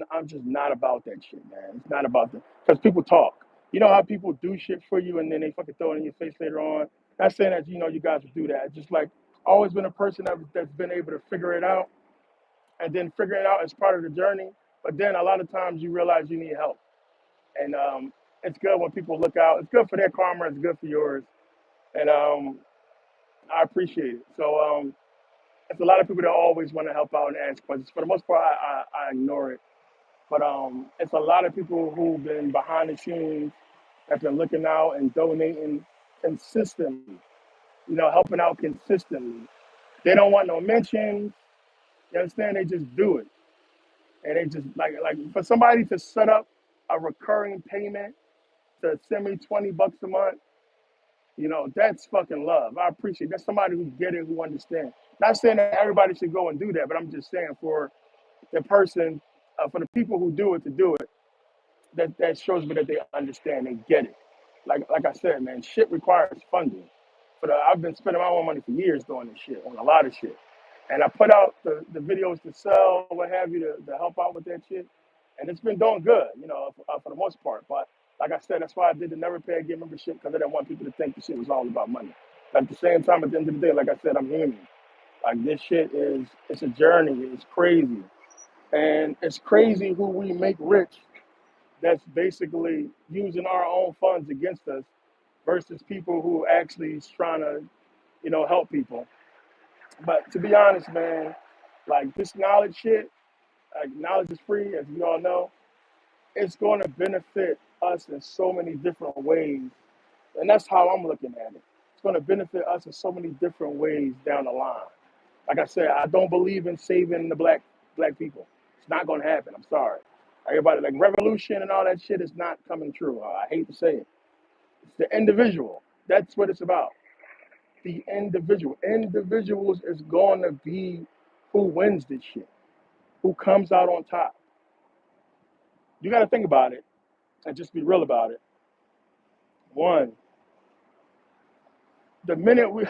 Speaker 1: not about that shit, man. It's not about that because people talk. You know how people do shit for you and then they fucking throw it in your face later on. Not saying that you guys would do that. Just like always been a person that's been able to figure it out and then figuring it out as part of the journey. But then a lot of times you realize you need help, and it's good when people look out. It's good for their karma. It's good for yours, and I appreciate it. So it's a lot of people that always want to help out and ask questions. For the most part, I ignore it. But it's a lot of people who've been behind the scenes, have been looking out and donating consistently. Helping out consistently. They don't want no mentions. You understand? They just do it, and they just like for somebody to set up a recurring payment to send me $20 a month. That's fucking love. I appreciate it. That's somebody who get it, who understands. Not saying that everybody should go and do that, but I'm just saying for the person, for the people who do it to do it, that shows me that they understand, they get it. Like I said, man, shit requires funding. I've been spending my own money for years doing this shit on a lot of shit, and I put out the videos to sell, what have you, to help out with that shit, and it's been doing good, for the most part. But like I said, that's why I did the never pay again membership because I didn't want people to think the shit was all about money. But at the same time, at the end of the day, like I said, I'm human. Like this shit it's a journey. It's crazy, and it's crazy who we make rich that's basically using our own funds against us versus people who actually is trying to, help people. But to be honest, man, like this knowledge shit, like knowledge is free, as we all know. It's going to benefit us in so many different ways, and that's how I'm looking at it. It's going to benefit us in so many different ways down the line. Like I said, I don't believe in saving the black people. It's not going to happen. I'm sorry. Everybody like revolution and all that shit is not coming true. I hate to say it. It's the individual. That's what it's about. The individual. Individuals is going to be who wins this shit, who comes out on top. You got to think about it and just be real about it. One, the minute we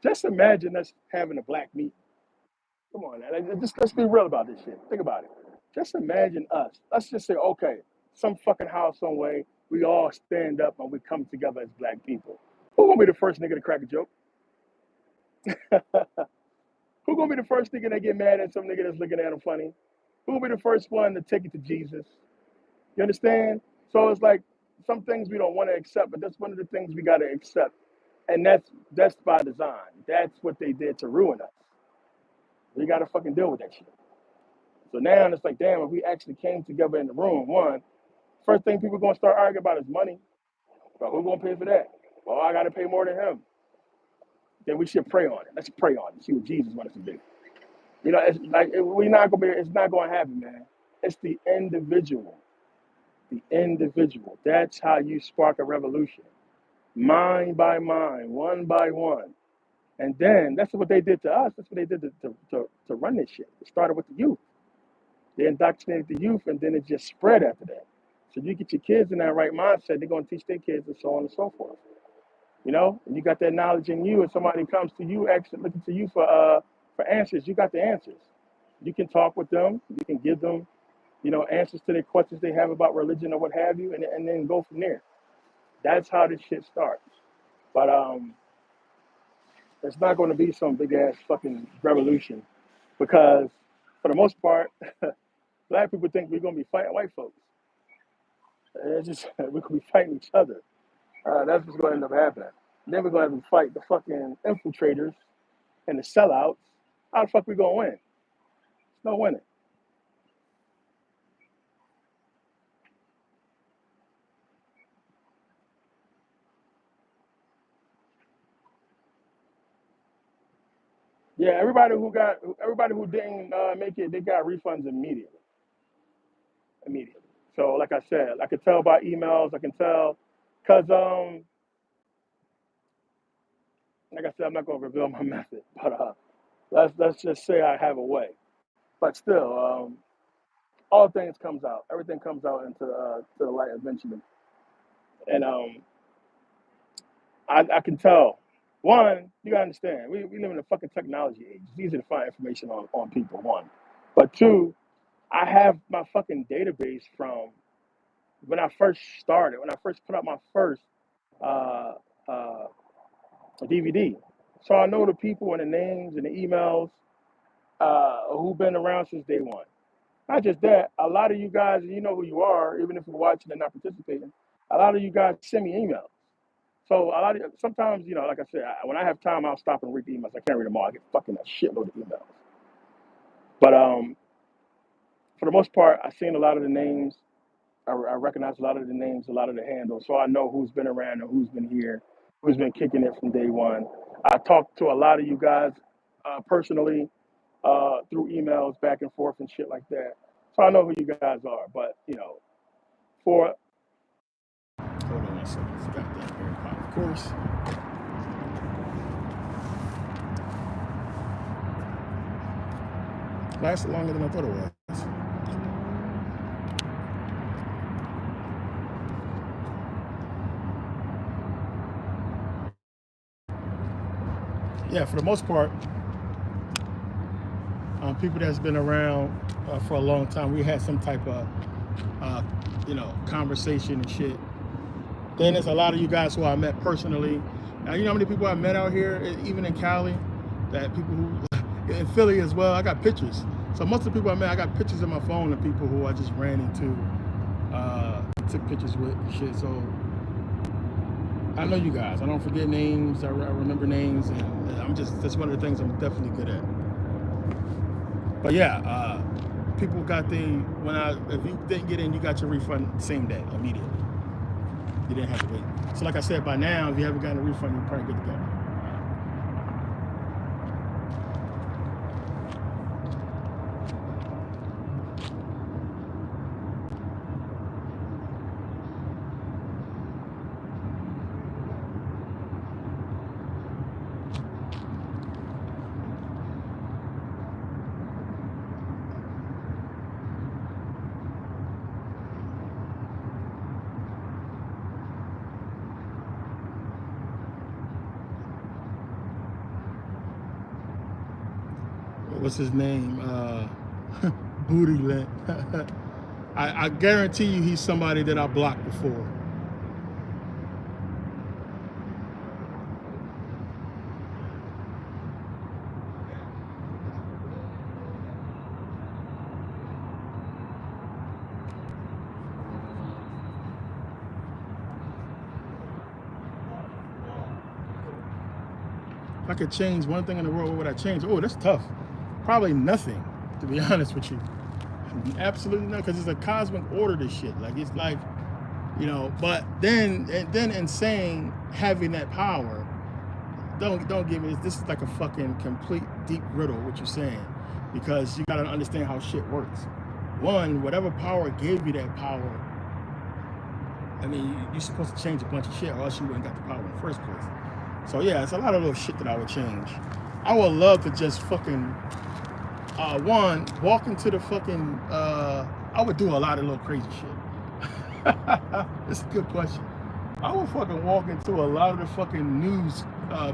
Speaker 1: just imagine us having a black meeting. Come on, man. Let's be real about this shit. Think about it. Just imagine us. Let's just say, okay, some fucking house, some way, we all stand up and we come together as black people. Who gonna be the first nigga to crack a joke? Who gonna be the first nigga that get mad at some nigga that's looking at him funny? Who will be the first one to take it to Jesus? You understand? So it's like some things we don't want to accept, but that's one of the things we gotta accept. And that's by design. That's what they did to ruin us. We gotta fucking deal with that shit. So now it's like, damn, if we actually came together in the room, one, first thing people gonna start arguing about is money. But who's gonna pay for that? Well, I gotta pay more than him. Then we should pray on it. Let's pray on it. See what Jesus wants us to do. It's like we not gonna be. It's not gonna happen, man. It's the individual. The individual. That's how you spark a revolution. Mind by mind, one by one. And then that's what they did to us. That's what they did to run this shit. It started with the youth. They indoctrinated the youth, and then it just spread after that. So you get your kids in that right mindset, they're going to teach their kids, and so on and so forth. And you got that knowledge in you, and somebody comes to you, actually looking to you for answers. You got the answers. You can talk with them. You can give them, you know, answers to their questions they have about religion or what have you, and then go from there. That's how this shit starts. But it's not going to be some big ass fucking revolution because, for the most part, black people think we're going to be fighting white folks. It's just we're going to be fighting each other. That's what's going to end up happening. Then we're going to have to fight the fucking infiltrators and the sellouts. How the fuck we going to win? There's no winning. Yeah, everybody who didn't make it, they got refunds immediately. Immediately. So, like I said, I could tell by emails. I can tell, cause like I said, I'm not gonna reveal my method, but let's just say I have a way. But still, all things comes out. Everything comes out into to the light eventually, and I can tell. One, you gotta understand, we live in a fucking technology age. It's easy to find information on people. One, but two, I have my fucking database from when I first started. When I first put out my first uh, uh, DVD, so I know the people and the names and the emails who've been around since day one. Not just that, a lot of you guys, you know who you are, even if you're watching and not participating. A lot of you guys send me emails. So a lot of sometimes, you know, like I said, when I have time, I'll stop and read the emails. I can't read them all. I get fucking a shitload of emails. But for the most part, I've seen a lot of the names. I recognize a lot of the names, a lot of the handles, so I know who's been around and who's been here, who's been kicking it from day one. I talked to a lot of you guys personally through emails back and forth and shit like that. So I know who you guys are. But you know, for hold on a second, forgot that Merkabah, of course. Lasted longer than I thought it was. Yeah, for the most part, people that's been around for a long time, we had some type of, you know, conversation and shit. Then there's a lot of you guys who I met personally. Now, you know how many people I met out here, even in Cali, that people who, in Philly as well, I got pictures. So most of the people I met, I got pictures in my phone of people who I just ran into, took pictures with and shit. So I know you guys. I don't forget names. I remember names, and that's one of the things I'm definitely good at. But yeah, people got if you didn't get in, you got your refund same day, immediately. You didn't have to wait. So like I said, by now, if you haven't gotten a refund, you're probably good to go. What's his name? Booty Lint. I guarantee you he's somebody that I blocked before. If I could change one thing in the world, what would I change? Oh, that's tough. Probably nothing, to be honest with you. Absolutely not, because it's a cosmic order to shit. Like, it's like, you know, but then in saying having that power, don't give me this is like a fucking complete deep riddle what you're saying, because you got to understand how shit works. One, whatever power gave you that power, I mean, you're supposed to change a bunch of shit, or else you wouldn't got the power in the first place. So yeah, it's a lot of little shit that I would change. I would love to just fucking one, walk into the fucking I would do a lot of little crazy shit. It's a good question. I would fucking walk into a lot of the fucking news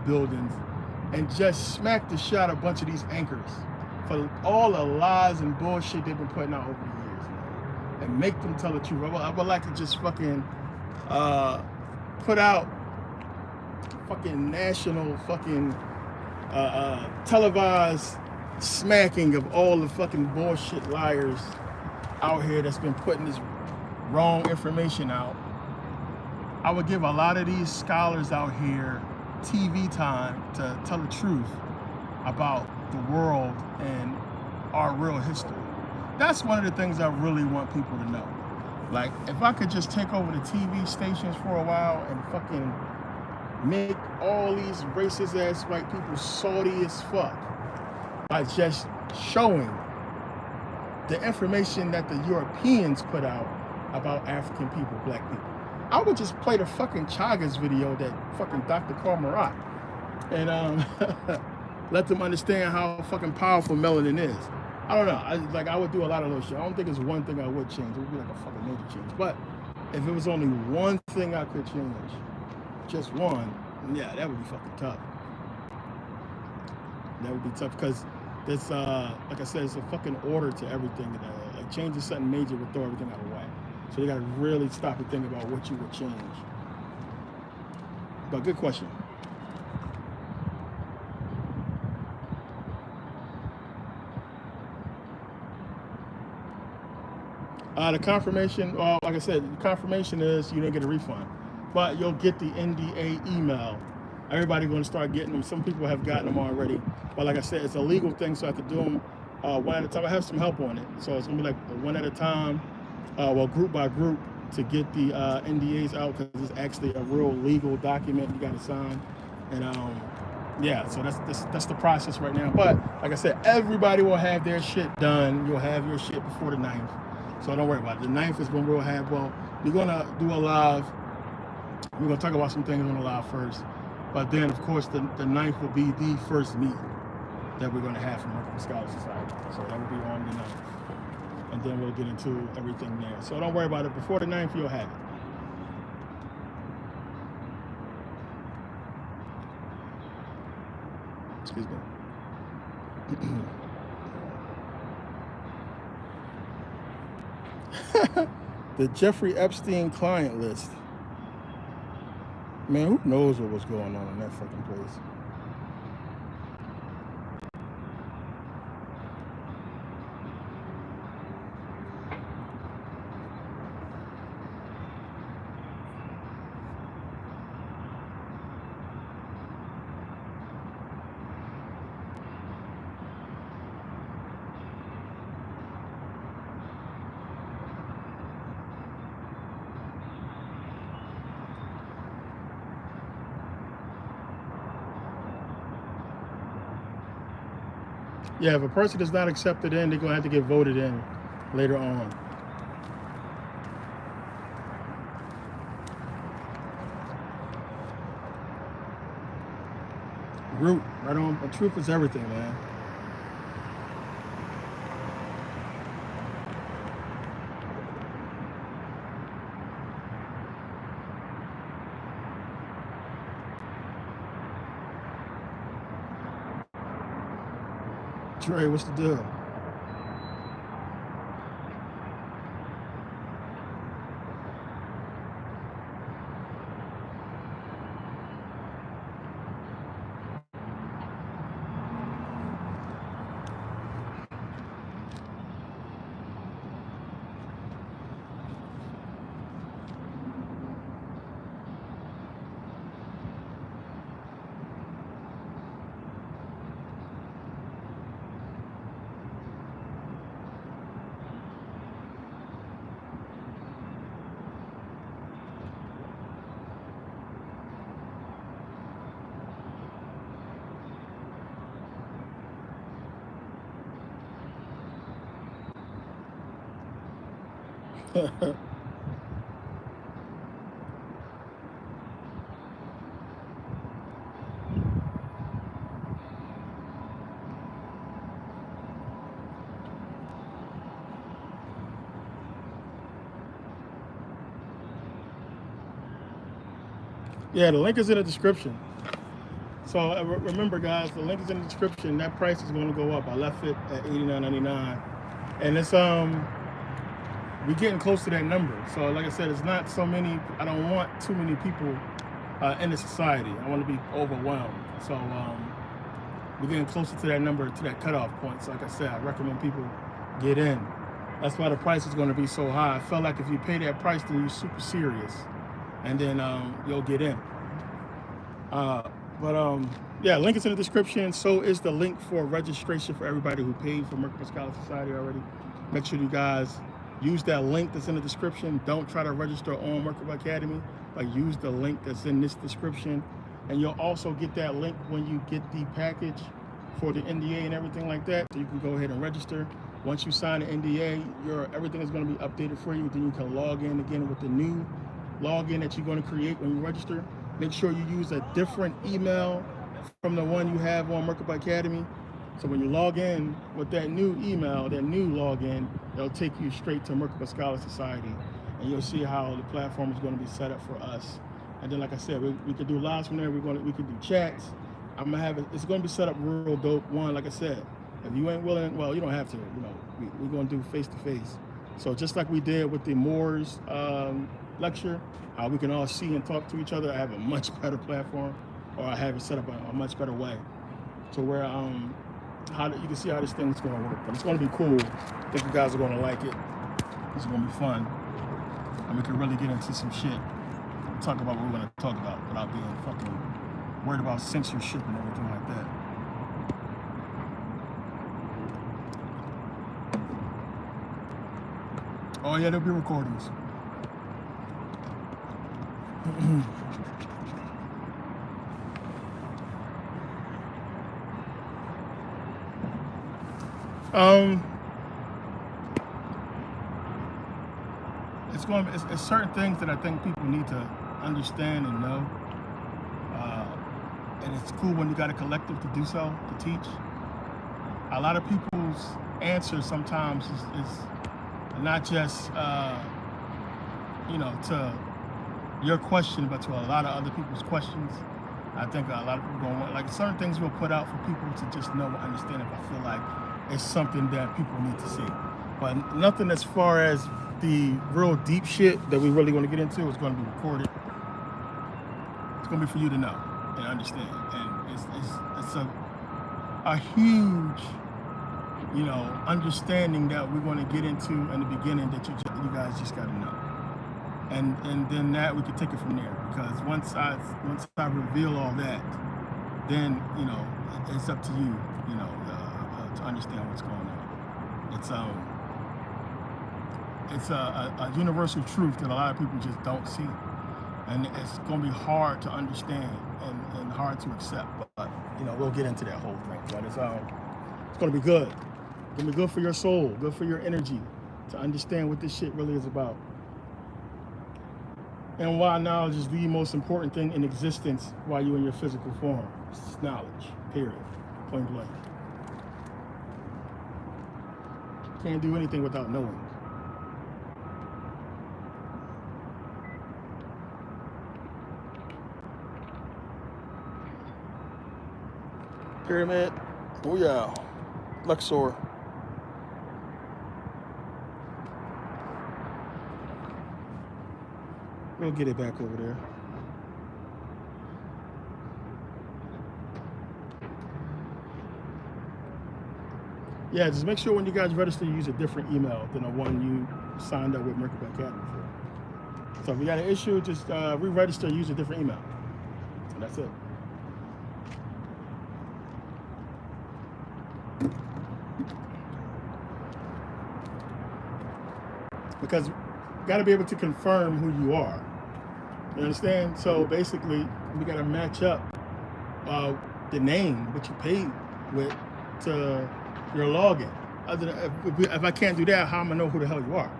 Speaker 1: buildings and just smack the shit out of a bunch of these anchors for all the lies and bullshit they've been putting out over the years, man.
Speaker 2: and make them tell the truth. I would like to just fucking put out fucking national fucking televised smacking of all the fucking bullshit liars out here that's been putting this wrong information out. I would give a lot of these scholars out here TV time to tell the truth about the world and our real history. That's one of the things I really want people to know. Like, if I could just take over the TV stations for a while and fucking make all these racist ass white people salty as fuck by just showing the information that the Europeans put out about African people, black people. I would just play the fucking Chagas video that fucking Dr. Karl Marat and let them understand how fucking powerful melanin is. I don't know. I would do a lot of those shit. I don't think it's one thing I would change. It would be like a fucking major change. But if it was only one thing I could change, just one, yeah, that would be fucking tough. That would be tough because there's, like I said, it's a fucking order to everything. Like changing something major would throw everything out of whack. So you gotta really stop and think about what you would change. But good question. The confirmation, well, like I said, the confirmation is you didn't get a refund, but you'll get the NDA email. Everybody's going to start getting them. Some people have gotten them already, but like I said, it's a legal thing, so I have to do them one at a time. I have some help on it, so it's going to be like one at a time, well, group by group, to get the NDAs out, because it's actually a real legal document you got to sign. And yeah, so that's the process right now. But like I said, everybody will have their shit done. You'll have your shit before the 9th. So don't worry about it. The 9th is when we'll have, well, we're going to do a live. We're going to talk about some things on the live first. But then, of course, the 9th will be the first meeting that we're going to have from Mer Scholar Society. So that will be on the 9th. And then we'll get into everything there. So don't worry about it. Before the 9th, you'll have it. Excuse me. The Jeffrey Epstein client list. Man, who knows what was going on in that fucking place? Yeah, if a person is not accepted in, they're going to have to get voted in later on. Root, right on. The truth is everything, man. Trey, what's the deal? Yeah, the link is in the description. So remember, guys, the link is in the description. That price is going to go up. I left it at $89.99, and it's we're getting close to that number. So like I said, it's not so many. I don't want too many people in the society. I want to be overwhelmed. So we're getting closer to that number, to that cutoff point. So like I said, I recommend people get in. That's why the price is going to be so high. I felt like if you pay that price, then you're super serious, and then you'll get in. Yeah, link is in the description. So is the link for registration for everybody who paid for Merkabah Scholar Society already. Make sure you guys use that link that's in the description. Don't try to register on Merkabah Academy, but use the link that's in this description. And you'll also get that link when you get the package for the NDA and everything like that. So you can go ahead and register. Once you sign the NDA, everything is going to be updated for you. Then you can log in again with the new login that you're going to create when you register. Make sure you use a different email from the one you have on Merkabah Academy. So when you log in with that new email, that new login, it'll take you straight to Merkabah Scholar Society, and you'll see how the platform is going to be set up for us. And then, like I said, we could do lives from there. We could do chats. I'm gonna have it. It's going to be set up real dope. One, like I said, if you ain't willing, well, you don't have to. You know, we're going to do face to face. So just like we did with the Moors lecture, how we can all see and talk to each other. I have a much better platform, or I have it set up a much better way, to where you can see how this thing's going to work. But it's going to be cool. I think you guys are going to like it. It's going to be fun, and we can really get into some shit. Talk about what we're going to talk about without being fucking worried about censorship and everything like that. Oh yeah, there'll be recordings. It's certain things that I think people need to understand and know, and it's cool when you got a collective to do so, to teach. A lot of people's answers sometimes is not just to your question, but to a lot of other people's questions. I think a lot of people don't want, like, certain things we'll put out for people to just know and understand if I feel like it's something that people need to see. But nothing as far as the real deep shit that we really want to get into is going to be recorded. It's going to be for you to know and understand. And it's a huge, understanding that we're going to get into in the beginning that you guys just got to know. And then that we can take it from there, because once I reveal all that, then it's up to you, to understand what's going on. It's a universal truth that a lot of people just don't see, and it's going to be hard to understand and hard to accept. But we'll get into that whole thing. But it's going to be good. It's going to be good for your soul, good for your energy, to understand what this shit really is about. And why knowledge is the most important thing in existence while you're in your physical form. It's knowledge, period, point blank. Can't do anything without knowing. Pyramid, oh yeah, Luxor. We'll get it back over there. Yeah, just make sure when you guys register, you use a different email than the one you signed up with Merkabah Academy for. So if you got an issue, just re-register and use a different email. And that's it. Because you got to be able to confirm who you are. You understand? So basically, we got to match up the name, what you paid with, to your login. Other than, if I can't do that, how am I know who the hell you are?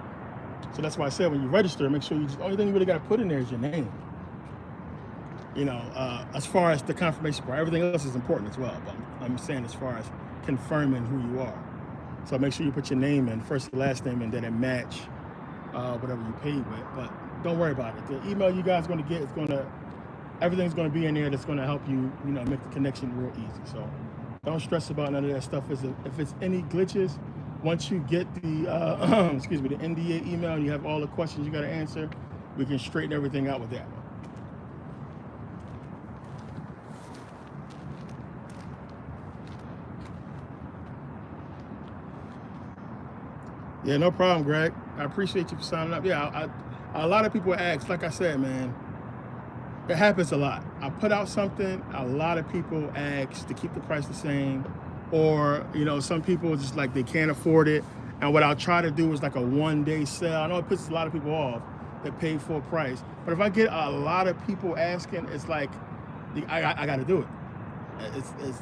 Speaker 2: So that's why I said when you register, make sure the only thing you really got to put in there is your name. As far as the confirmation part, everything else is important as well. But I'm saying as far as confirming who you are. So make sure you put your name in, first and last name, and then it match whatever you paid with. But don't worry about it. The email you guys are going to get is everything's going to be in there that's going to help you, make the connection real easy. So don't stress about none of that stuff. If it's any glitches, once you get the excuse me, the NDA email, and you have all the questions you got to answer, we can straighten everything out with that one. Yeah, no problem, Greg. I appreciate you for signing up. Yeah, a lot of people ask, like I said, man, it happens a lot. I put out something, a lot of people ask to keep the price the same, or, you know, some people just like they can't afford it. And what I'll try to do is like a one-day sale. I know it pisses a lot of people off that pay full price, but if I get a lot of people asking, it's like, I got to do it.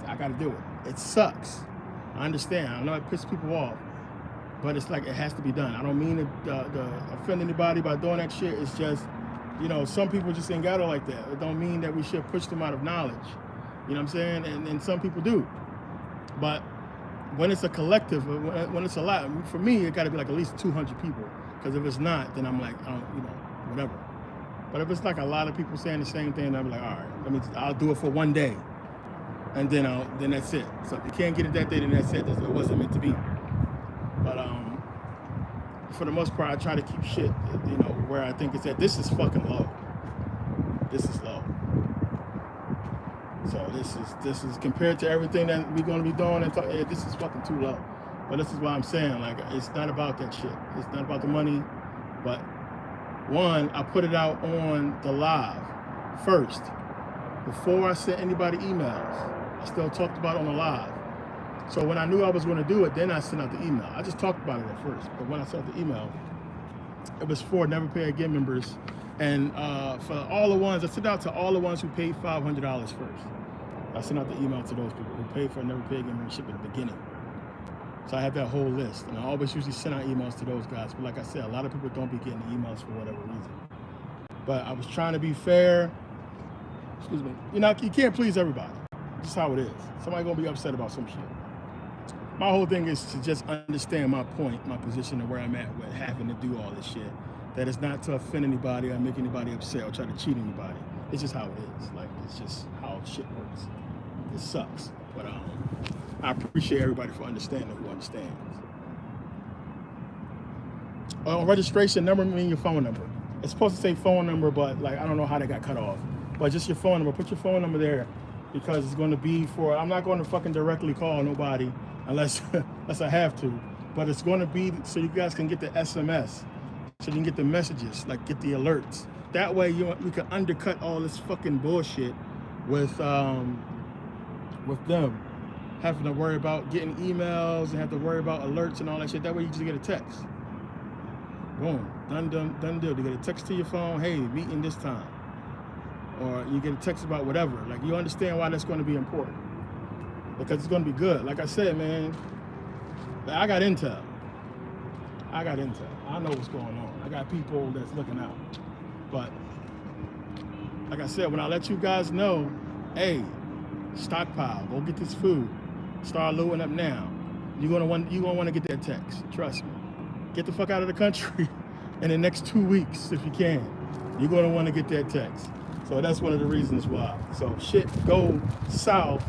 Speaker 2: I got to do it. It sucks. I understand. I know it pisses people off, but it's like it has to be done. I don't mean to offend anybody by doing that shit. It's just, you know, some people just ain't got it like that. It don't mean that we should push them out of knowledge. You know what I'm saying? And some people do. But when it's a collective, when it's a lot, for me, it got to be like at least 200 people. Because if it's not, then I'm like, you know, whatever. But if it's like a lot of people saying the same thing, I'm like, all right, I'll do it for one day, and then that's it. So if you can't get it that day, then that's it. It wasn't meant to be. But for the most part, I try to keep shit, you know, where I think it's at. This is fucking low. This is low. So this is compared to everything that we're going to be doing, and yeah, this is fucking too low. But this is what I'm saying. Like, it's not about that shit. It's not about the money. But one, I put it out on the live first. Before I sent anybody emails, I still talked about it on the live. So when I knew I was going to do it, then I sent out the email. I just talked about it at first. But when I sent out the email, it was for Never Pay Again members. And for all the ones, I sent out to all the ones who paid $500 first. I sent out the email to those people who paid for Never Pay Again membership at the beginning. So I had that whole list. And I always usually send out emails to those guys. But like I said, a lot of people don't be getting the emails for whatever reason. But I was trying to be fair. Excuse me. You know, you can't please everybody. Just how it is. Somebody gonna be upset about some shit. My whole thing is to just understand my point, my position, and where I'm at with having to do all this shit. That it's not to offend anybody or make anybody upset or try to cheat anybody. It's just how it is. Like, it's just how shit works. It sucks. But I appreciate everybody for understanding who understands. Registration number means your phone number. It's supposed to say phone number, but like I don't know how they got cut off. But just your phone number. Put your phone number there because it's going to be for. I'm not going to fucking directly call nobody unless I have to. But it's going to be so you guys can get the SMS, so you can get the messages, like get the alerts. That way we can undercut all this fucking bullshit with them having to worry about getting emails and have to worry about alerts and all that shit. That way you just get a text. Boom, done deal. You get a text to your phone, hey, meeting this time. Or you get a text about whatever. Like, you understand why that's going to be important. Because it's going to be good. Like I said, man, I got intel. I know what's going on. I got people that's looking out. But, like I said, when I let you guys know, hey, stockpile, go get this food. Start loading up now. You're gonna want to get that text. Trust me. Get the fuck out of the country in the next 2 weeks if you can. You're gonna want to get that text. So that's one of the reasons why. So shit go south,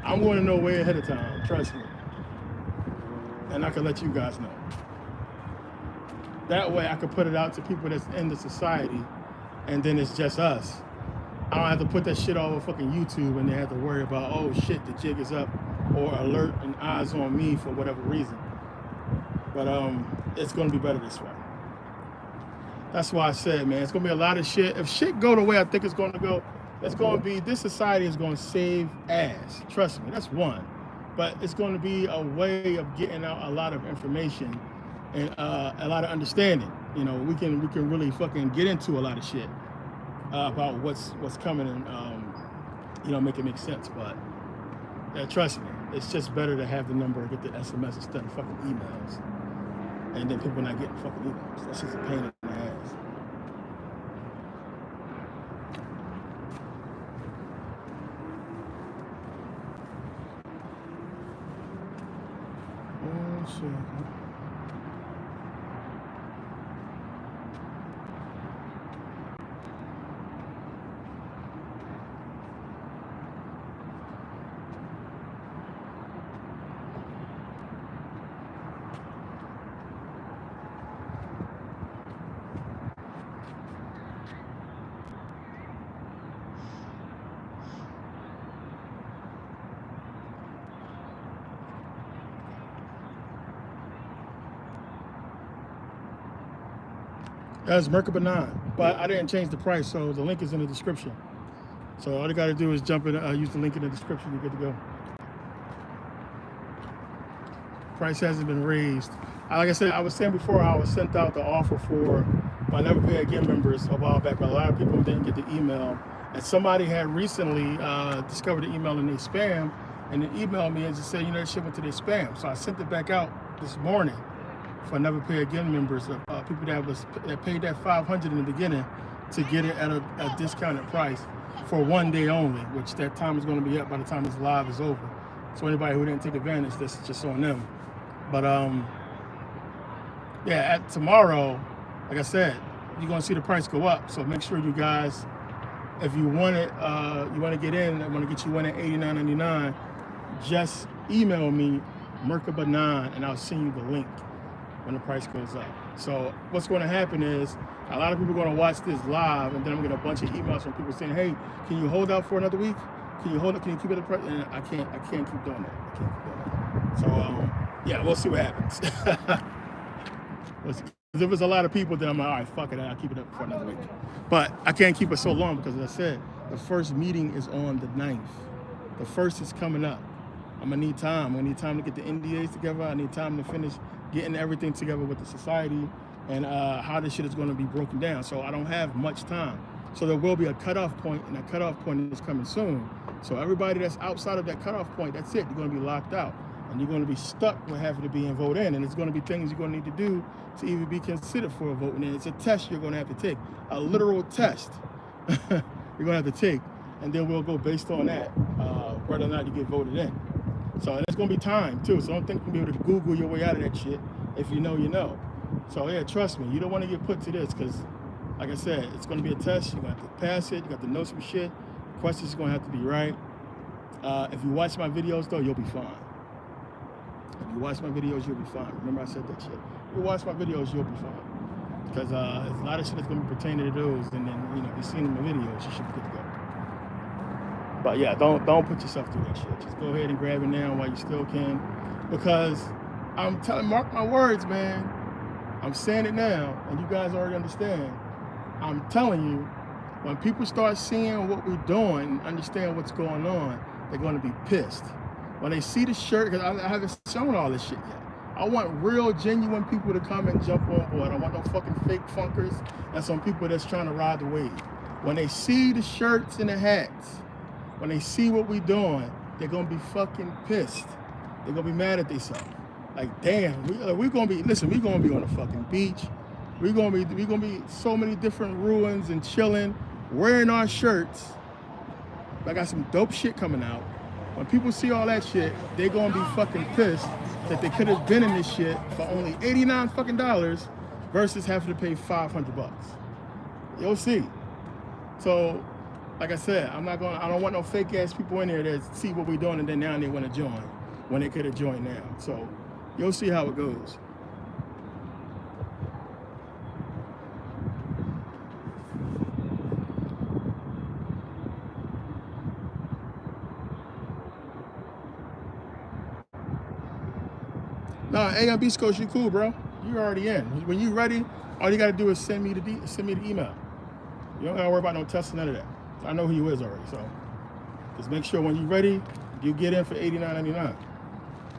Speaker 2: I'm going to know way ahead of time. Trust me. And I can let you guys know. That way I can put it out to people that's in the society, and then it's just us. I don't have to put that shit all over fucking YouTube and they have to worry about, oh shit, the jig is up, or alert and eyes on me for whatever reason. But it's gonna be better this way. That's why I said, man, it's gonna be a lot of shit. If shit go the way I think it's gonna go, it's gonna be, this society is gonna save ass. Trust me, that's one. But it's gonna be a way of getting out a lot of information and a lot of understanding. You know, we can really fucking get into a lot of shit about what's coming and you know, make it make sense. But trust me, it's just better to have the number and get the SMS instead of fucking emails. And then people not getting fucking emails. That's just a pain in the ass. Oh shit. That's Merkabah 9, but I didn't change the price, so the link is in the description. So all you got to do is jump in, use the link in the description, you're good to go. Price hasn't been raised. Like I said, I was saying before, I was sent out the offer for my Never Pay Again members a while back, but a lot of people didn't get the email. And somebody had recently discovered the email in their spam, and then emailed me and just said, that shit went to their spam. So I sent it back out this morning for Never Pay Again members, people that paid that $500 in the beginning to get it at a discounted price for 1 day only, which that time is going to be up by the time this live is over. So anybody who didn't take advantage, this is just on them. But yeah, tomorrow, like I said, you're gonna see the price go up. So make sure you guys, if you want it, you want to get in, I want to get you in at $89.99. Just email me Merkabah9, and I'll send you the link when the price goes up. So what's going to happen is a lot of people are going to watch this live, and then I'm going to get a bunch of emails from people saying, "Hey, can you hold out for another week? Can you hold it? Can you keep it at the price?" And I can't keep doing that. I can't keep doing that. So yeah, we'll see what happens. Because if there's a lot of people, then I'm like, all right, fuck it, I'll keep it up for another week. But I can't keep it so long because, as I said, the first meeting is on the 9th. The first is coming up. I'm gonna need time. I'm gonna need time to get the NDAs together. I need time to finish getting everything together with the society and how this shit is gonna be broken down. So I don't have much time. So there will be a cutoff point, and that cutoff point is coming soon. So everybody that's outside of that cutoff point, that's it. You're gonna be locked out. And you're going to be stuck with having to be in vote in, and it's going to be things you're going to need to do to even be considered for a vote in. It's a test you're going to have to take, a literal test you're going to have to take, and then we'll go based on that, whether or not you get voted in. So there's going to be time too, so don't think you'll be able to Google your way out of that shit. If you know, you know. So yeah, trust me, you don't want to get put to this because, like I said, it's going to be a test. You're going to have to pass it. You got to know some shit. Questions are going to have to be right. If you watch my videos though, you'll be fine. If you watch my videos, you'll be fine. Remember I said that shit. If you watch my videos, you'll be fine. Because there's a lot of shit that's going to be pertaining to those, and then, if you've seen my videos, you should be good to go. But yeah, don't put yourself through that shit. Just go ahead and grab it now while you still can. Because I'm telling, mark my words, man. I'm saying it now, and you guys already understand. I'm telling you, when people start seeing what we're doing and understand what's going on, they're going to be pissed. When they see the shirt, because I haven't shown all this shit yet. I want real, genuine people to come and jump on board. I want no fucking fake funkers and some people that's trying to ride the wave. When they see the shirts and the hats, when they see what we doing, they're gonna be fucking pissed. They're gonna be mad at themselves. Like, damn, we're gonna be, listen, we're gonna be on a fucking beach. We're gonna be so many different ruins and chilling, wearing our shirts. I got some dope shit coming out. When people see all that shit, they're gonna be fucking pissed that they could have been in this shit for only $89 fucking dollars versus having to pay $500. You'll see. So, like I said, I don't want no fake ass people in here that see what we're doing and then now they want to join when they could have joined now. So, you'll see how it goes. Nah, A on Beast Coast, you cool, bro. You already in. When you ready, all you gotta do is send me the email. You don't gotta worry about no testing, none of that. I know who you is already, so just make sure when you're ready, you get in for $89.99.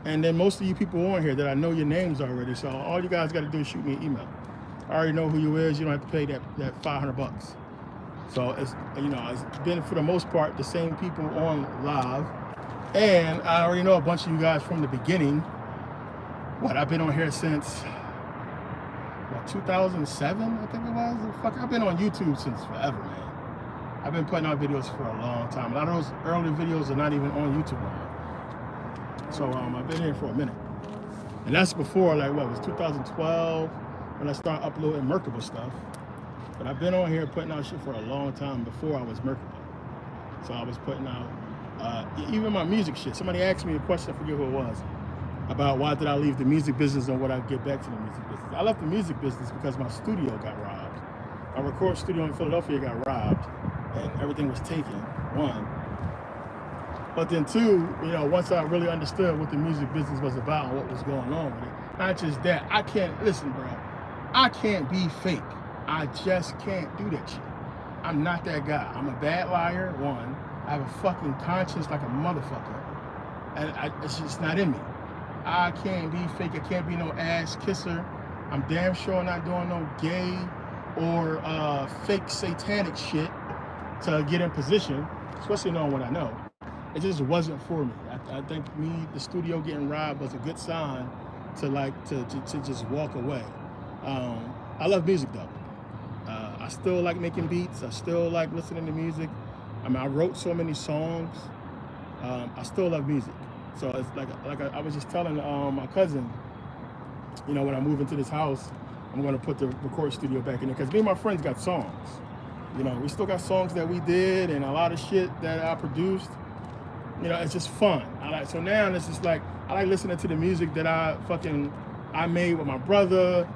Speaker 2: And then most of you people on here that I know your names already, so all you guys gotta do is shoot me an email. I already know who you is. You don't have to pay that $500. So it's it's been for the most part the same people on live, and I already know a bunch of you guys from the beginning. I've been on here since 2007, I think it was. Fuck, I've been on YouTube since forever, man. I've been putting out videos for a long time. A lot of those early videos are not even on YouTube anymore. So I've been here for a minute. And that's before, it was 2012 when I started uploading Merkabah stuff. But I've been on here putting out shit for a long time before I was Merkabah. So I was putting out, even my music shit. Somebody asked me a question, I forget who it was, about why did I leave the music business and would I get back to the music business. I left the music business because my studio got robbed. My record studio in Philadelphia got robbed and everything was taken, one. But then two, once I really understood what the music business was about and what was going on with it, not just that, listen, bro, I can't be fake. I just can't do that shit. I'm not that guy. I'm a bad liar, one. I have a fucking conscience like a motherfucker. And it's just not in me. I can't be fake. I can't be no ass kisser. I'm damn sure not doing no gay or fake satanic shit to get in position, especially knowing what I know. It just wasn't for me. I think the studio getting robbed was a good sign to just walk away. I love music though. I still like making beats. I still like listening to music. I mean, I wrote so many songs. I still love music. So it's like I was just telling my cousin, you know, when I move into this house, I'm going to put the record studio back in there because me and my friends got songs. You know, we still got songs that we did and a lot of shit that I produced. You know, it's just fun. So now it's just like, I like listening to the music that I made with my brother.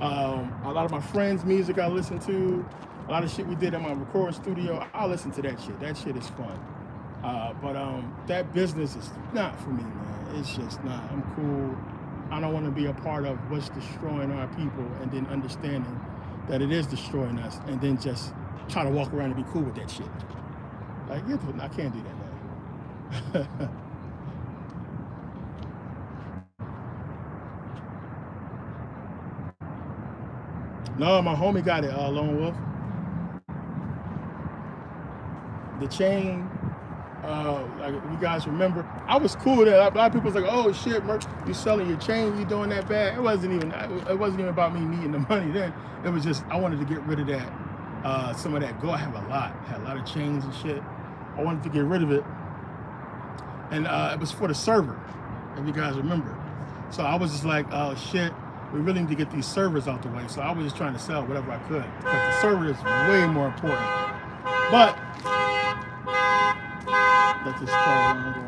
Speaker 2: A lot of my friends' music I listen to. A lot of shit we did in my recording studio. I listen to that shit. That shit is fun. But that business is not for me, man. It's just not. I'm cool. I don't want to be a part of what's destroying our people and then understanding that it is destroying us and then just try to walk around and be cool with that shit. Like, I can't do that, man. No, my homie got it, Lone Wolf. The chain, like you guys remember, I was cool there. A lot of people was like, "Oh shit, Merk, you selling your chain? You doing that bad?" It wasn't even about me needing the money then. It was just I wanted to get rid of that, some of that gold. I had a lot of chains and shit. I wanted to get rid of it, and it was for the server, if you guys remember. So I was just like, "Oh shit, we really need to get these servers out the way." So I was just trying to sell whatever I could because the server is way more important. But let this call go on.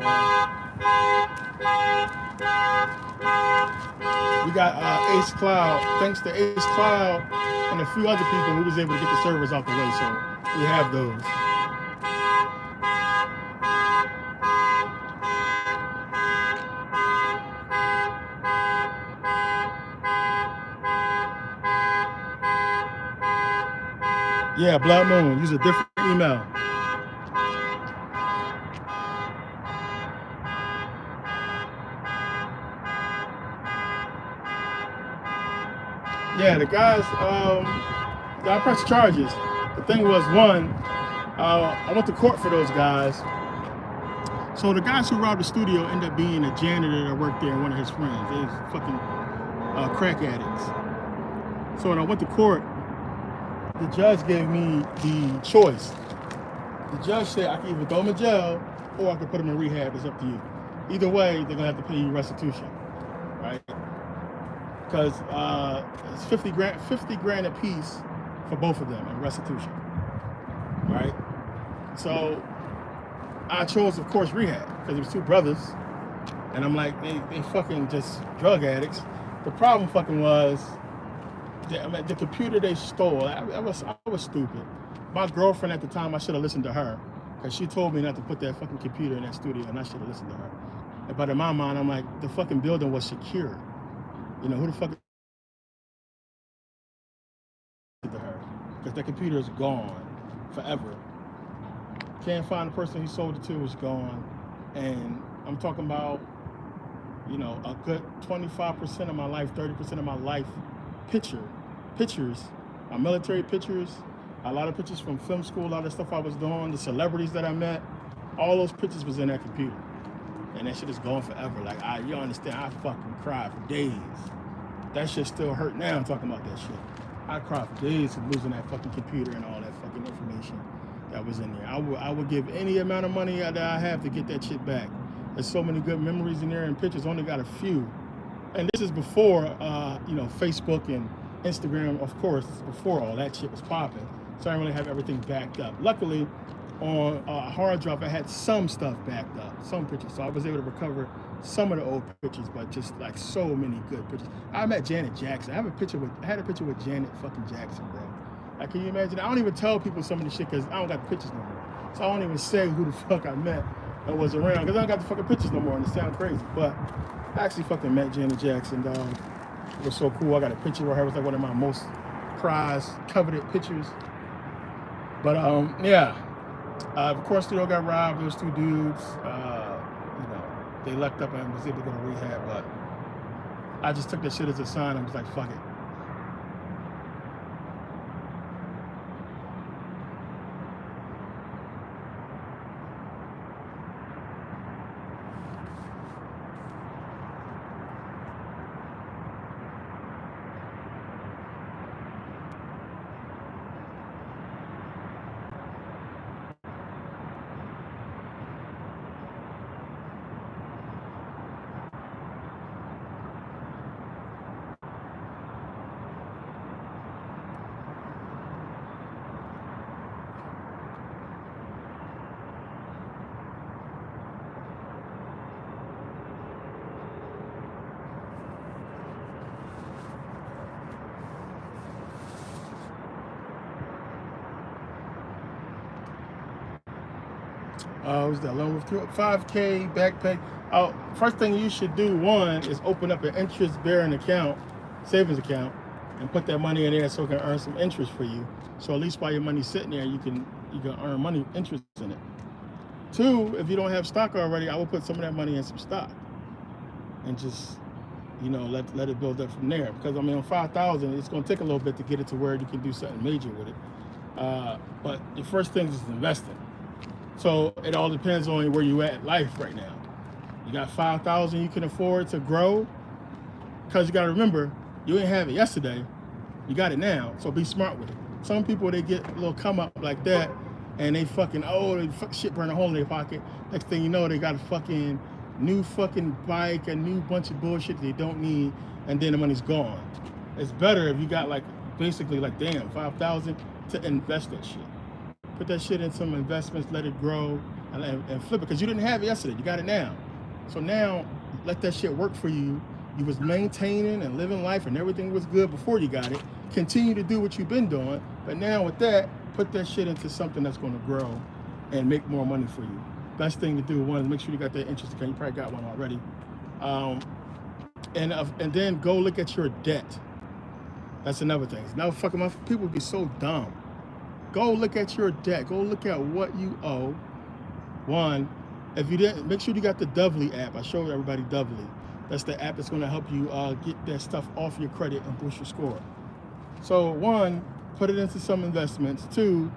Speaker 2: We got Ace Cloud. Thanks to Ace Cloud and a few other people, we was able to get the servers out the way. So we have those. Yeah, Blood Moon. Use a different email. Yeah, the guys, I pressed charges. The thing was, one, I went to court for those guys. So the guys who robbed the studio ended up being a janitor that worked there and one of his friends. They was fucking crack addicts. So when I went to court, the judge gave me the choice. The judge said I could either throw them in jail or I could put them in rehab. It's up to you. Either way, they're gonna have to pay you restitution, right? Because it's 50 grand a piece for both of them in restitution, right? So I chose, of course, rehab because it was two brothers, and I'm like, they fucking just drug addicts. The problem fucking was the computer they stole. I was stupid. My girlfriend at the time, I should have listened to her because she told me not to put that fucking computer in that studio, and I should have listened to her. But in my mind, I'm like, the fucking building was secure. You know, who the fuck to her? Because that computer is gone forever. Can't find the person he sold it to, is gone. And I'm talking about, you know, a good 25% of my life, 30% of my life pictures, my military pictures, a lot of pictures from film school, a lot of stuff I was doing, the celebrities that I met, all those pictures was in that computer. And that shit is gone forever. Like, you understand, I fucking cried for days. That shit still hurt now, I'm talking about that shit. I cried for days of losing that fucking computer and all that fucking information that was in there. I would give any amount of money that I have to get that shit back. There's so many good memories in there and pictures, only got a few. And this is before, you know, Facebook and Instagram, of course, before all that shit was popping. So I didn't really have everything backed up. Luckily, on a hard drive, I had some stuff backed up, some pictures. So I was able to recover some of the old pictures, but just like so many good pictures. I met Janet Jackson. I had a picture with Janet fucking Jackson, bro. Like, can you imagine? I don't even tell people some of the shit because I don't got the pictures no more. So I don't even say who the fuck I met and was around because I don't got the fucking pictures no more, and it sounds crazy. But I actually fucking met Janet Jackson, dog. It was so cool. I got a picture of her. It was like one of my most prized, coveted pictures. But yeah, of course, they all got robbed. Those two dudes, you know, they lucked up and was able to go to rehab. But I just took that shit as a sign. I was like, fuck it. Was that loan with 5K backpack? First thing you should do, one, is open up an interest-bearing account, savings account, and put that money in there so it can earn some interest for you. So at least while your money's sitting there, you can earn money interest in it. Two, if you don't have stock already, I will put some of that money in some stock, and just let it build up from there. Because I mean, on 5,000, it's going to take a little bit to get it to where you can do something major with it. But the first thing is investing. So it all depends on where you at in life right now. You got 5,000 you can afford to grow, because you got to remember, you didn't have it yesterday, you got it now. So be smart with it. Some people, they get a little come up like that, and they fucking shit burn a hole in their pocket. Next thing you know, they got a fucking new fucking bike, a new bunch of bullshit they don't need, and then the money's gone. It's better if you got basically damn, 5,000 to invest that shit. Put that shit in some investments, let it grow, and flip it. Because you didn't have it yesterday, you got it now. So now, let that shit work for you. You was maintaining and living life, and everything was good before you got it. Continue to do what you've been doing, but now with that, put that shit into something that's going to grow and make more money for you. Best thing to do, one, is make sure you got that interest account. You probably got one already. And then go look at your debt. That's another thing. Now, fucking people be so dumb. Go look at your debt. Go look at what you owe. One, if you didn't, make sure you got the Doubly app. I showed everybody Doubly. That's the app that's going to help you get that stuff off your credit and boost your score. So one, put it into some investments. Two,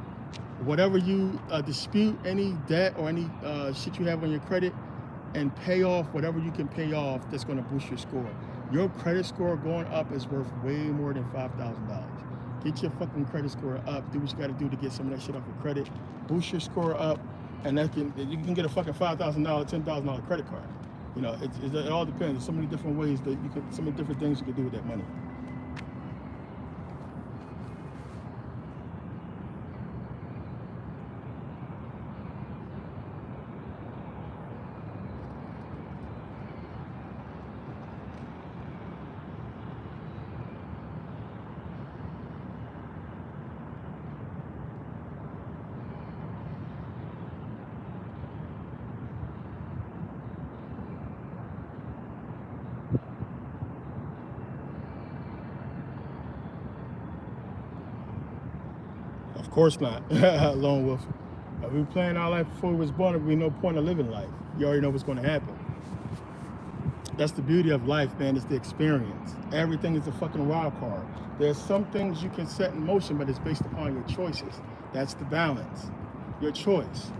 Speaker 2: whatever you dispute, any debt or any shit you have on your credit, and pay off whatever you can pay off that's going to boost your score. Your credit score going up is worth way more than $5,000. Get your fucking credit score up. Do what you got to do to get some of that shit off your credit. Boost your score up, and you can get a fucking $5,000, $10,000 credit card. It all depends. There's so many different ways that so many different things you can do with that money. Of course not. Lone wolf. If we plan our life before we was born, there would be no point of living life. You already know what's going to happen. That's the beauty of life, man. It's the experience. Everything is a fucking wild card. There's some things you can set in motion, but it's based upon your choices. That's the balance. Your choice.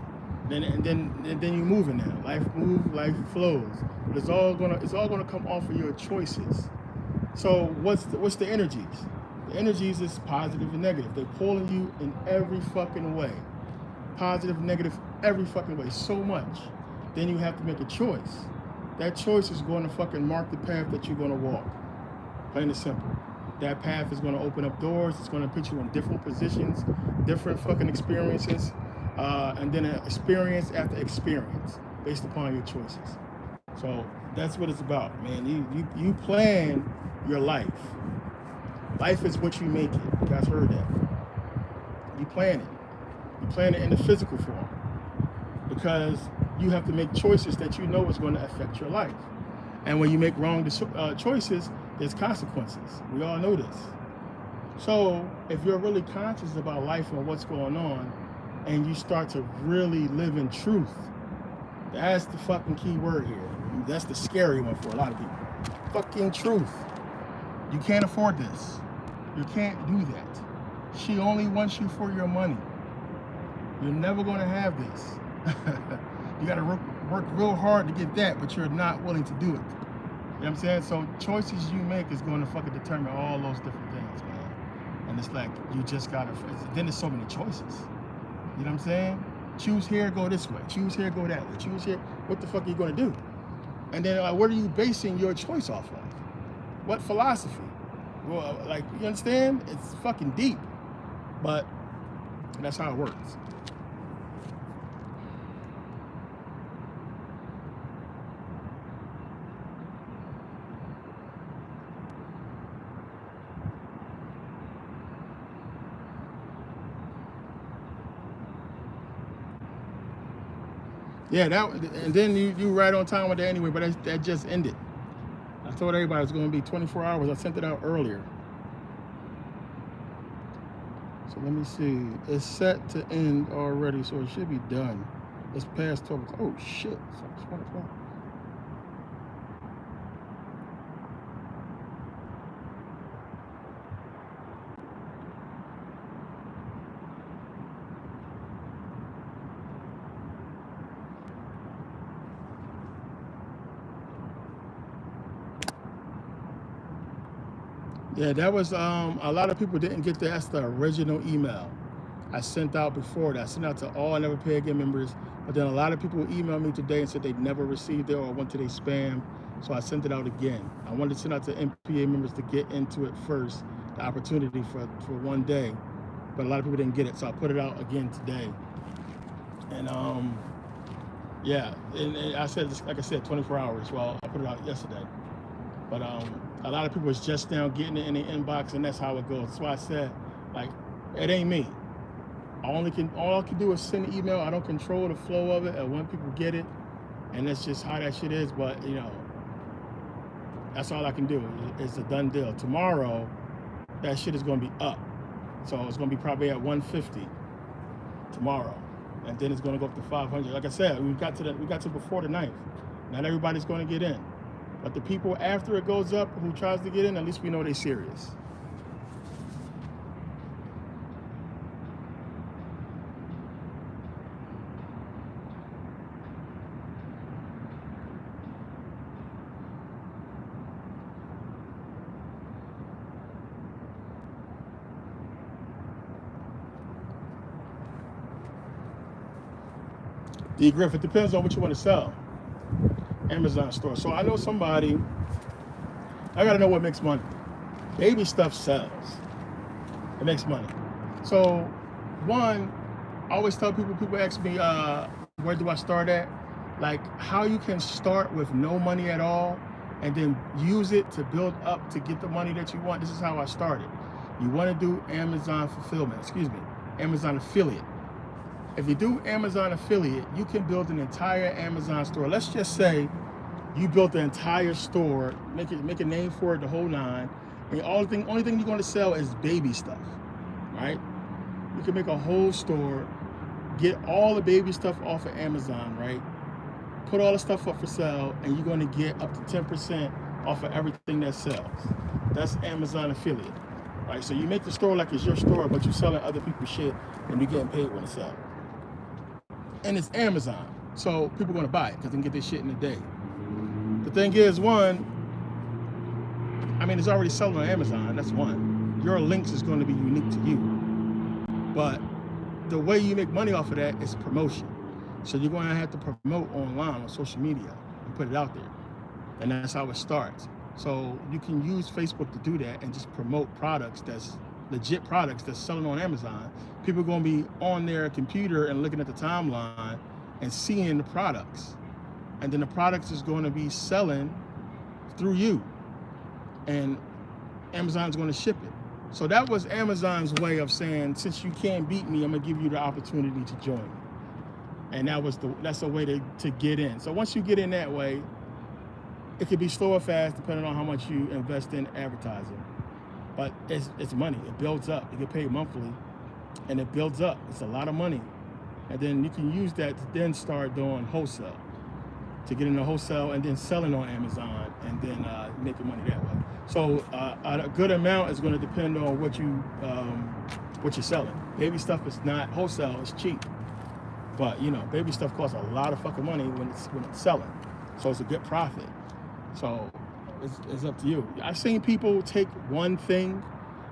Speaker 2: And then you moving now. Life moves, life flows. But it's all gonna come off of your choices. So what's the energies? The energies is positive and negative. They're pulling you in every fucking way. Positive, negative, every fucking way. So much. Then you have to make a choice. That choice is going to fucking mark the path that you're going to walk. Plain and simple. That path is going to open up doors. It's going to put you in different positions, different fucking experiences, and then experience after experience based upon your choices. So that's what it's about, man. You plan your life. Life is what you make it. You guys heard that. You plan it. You plan it in the physical form, because you have to make choices that you know is going to affect your life. And when you make wrong choices, there's consequences. We all know this. So if you're really conscious about life and what's going on, and you start to really live in truth, that's the fucking key word here. That's the scary one for a lot of people. Fucking truth. You can't afford this. You can't do that. She only wants you for your money. You're never going to have this. You got to work real hard to get that, but you're not willing to do it. You know what I'm saying? So choices you make is going to fucking determine all those different things, man. And it's like, you just got to, then there's so many choices. You know what I'm saying? Choose here, go this way. Choose here, go that way. Choose here. What the fuck are you going to do? And then what are you basing your choice off of? What philosophy? Well, like, you understand? It's fucking deep. But that's how it works. Yeah, that, and then you right on time with that anyway, but that just ended. I told everybody it's going to be 24 hours. I sent it out earlier. So let me see. It's set to end already, so it should be done. It's past 12 o'clock. Oh, shit. It's 1 o'clock. Yeah, that was, a lot of people didn't get that. That's the original email I sent out before that. I sent out to all Never Pay Again members, but then a lot of people emailed me today and said they never received it or went to their spam, so I sent it out again. I wanted to send out to MPA members to get into it first, the opportunity for one day, but a lot of people didn't get it, so I put it out again today. And yeah, and I said, like I said, 24 hours. Well, I put it out yesterday. But a lot of people is just now getting it in the inbox, and that's how it goes. That's why I said, like, it ain't me. All I can do is send an email. I don't control the flow of it or when people get it, and that's just how that shit is. But you know, that's all I can do. It's a done deal. Tomorrow, that shit is going to be up, so it's going to be probably at 150 tomorrow, and then it's going to go up to 500. Like I said, we got to before the 9th. Not everybody's going to get in. But the people after it goes up who tries to get in, at least we know they're serious. D. Griff, it depends on what you want to sell. Amazon store. So I know somebody, I gotta know what makes money. Baby stuff sells. It makes money. So one, I always tell people ask me, where do I start at? Like how you can start with no money at all and then use it to build up to get the money that you want. This is how I started. You want to do Amazon fulfillment, Amazon affiliate. If you do Amazon affiliate, you can build an entire Amazon store. Let's just say you built the entire store, make a name for it, the whole nine, and only thing you're going to sell is baby stuff, right? You can make a whole store, get all the baby stuff off of Amazon, right? Put all the stuff up for sale, and you're going to get up to 10% off of everything that sells. That's Amazon affiliate, right? So you make the store like it's your store, but you're selling other people's shit, and you're getting paid when it sells. And it's Amazon, so people are going to buy it because they can get this shit in a day. The thing is, one, I mean, it's already selling on Amazon, that's one. Your links is going to be unique to you. But the way you make money off of that is promotion. So you're going to have to promote online on social media and put it out there. And that's how it starts. So you can use Facebook to do that and just promote products that's legit products that's selling on Amazon. People are going to be on their computer and looking at the timeline and seeing the products. And then the products is going to be selling through you. And Amazon's going to ship it. So that was Amazon's way of saying, since you can't beat me, I'm going to give you the opportunity to join me. And that's a way to get in. So once you get in that way, it could be slow or fast depending on how much you invest in advertising. But it's money. It builds up. You get paid monthly, and it builds up. It's a lot of money, and then you can use that to then start doing wholesale, to get into wholesale and then selling on Amazon, and then making money that way. So a good amount is going to depend on what you're selling. Baby stuff is not wholesale; it's cheap. But you know, baby stuff costs a lot of fucking money when it's selling, so it's a good profit. So it's up to you. I've seen people take one thing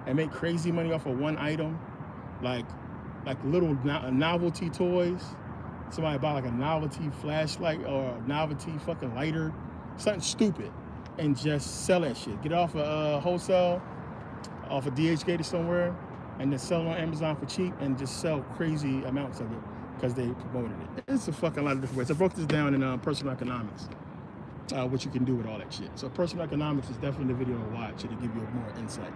Speaker 2: and make crazy money off of one item, like little novelty toys. Somebody buy like a novelty flashlight or a novelty fucking lighter, something stupid, and just sell that shit. Get it off of wholesale, off of DHgate or somewhere, and then sell it on Amazon for cheap, and just sell crazy amounts of it because they promoted it. It's a fucking lot of different ways. I broke this down in personal economics, what you can do with all that shit. So personal economics is definitely the video to watch. It'll give you more insight.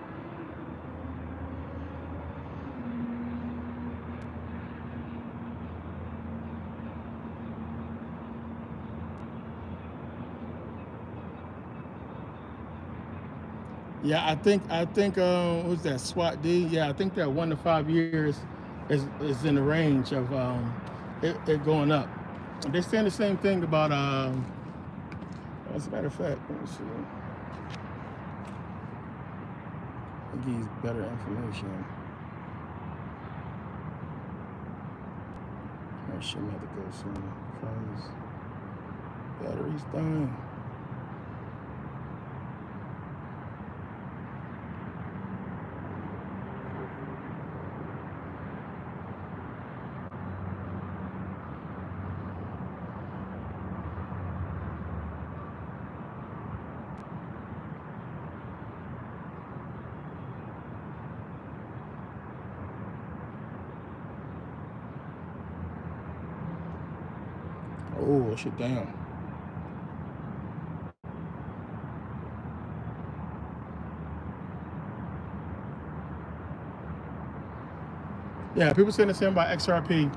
Speaker 2: Yeah, I think what's that, SWAT D? Yeah, I think that 1 to 5 years is in the range of it going up. They're saying the same thing about as a matter of fact, let me see. It gives better information. I shouldn't have to go soon. Battery's dying. Oh, shit, damn. Yeah, people saying the same about XRP,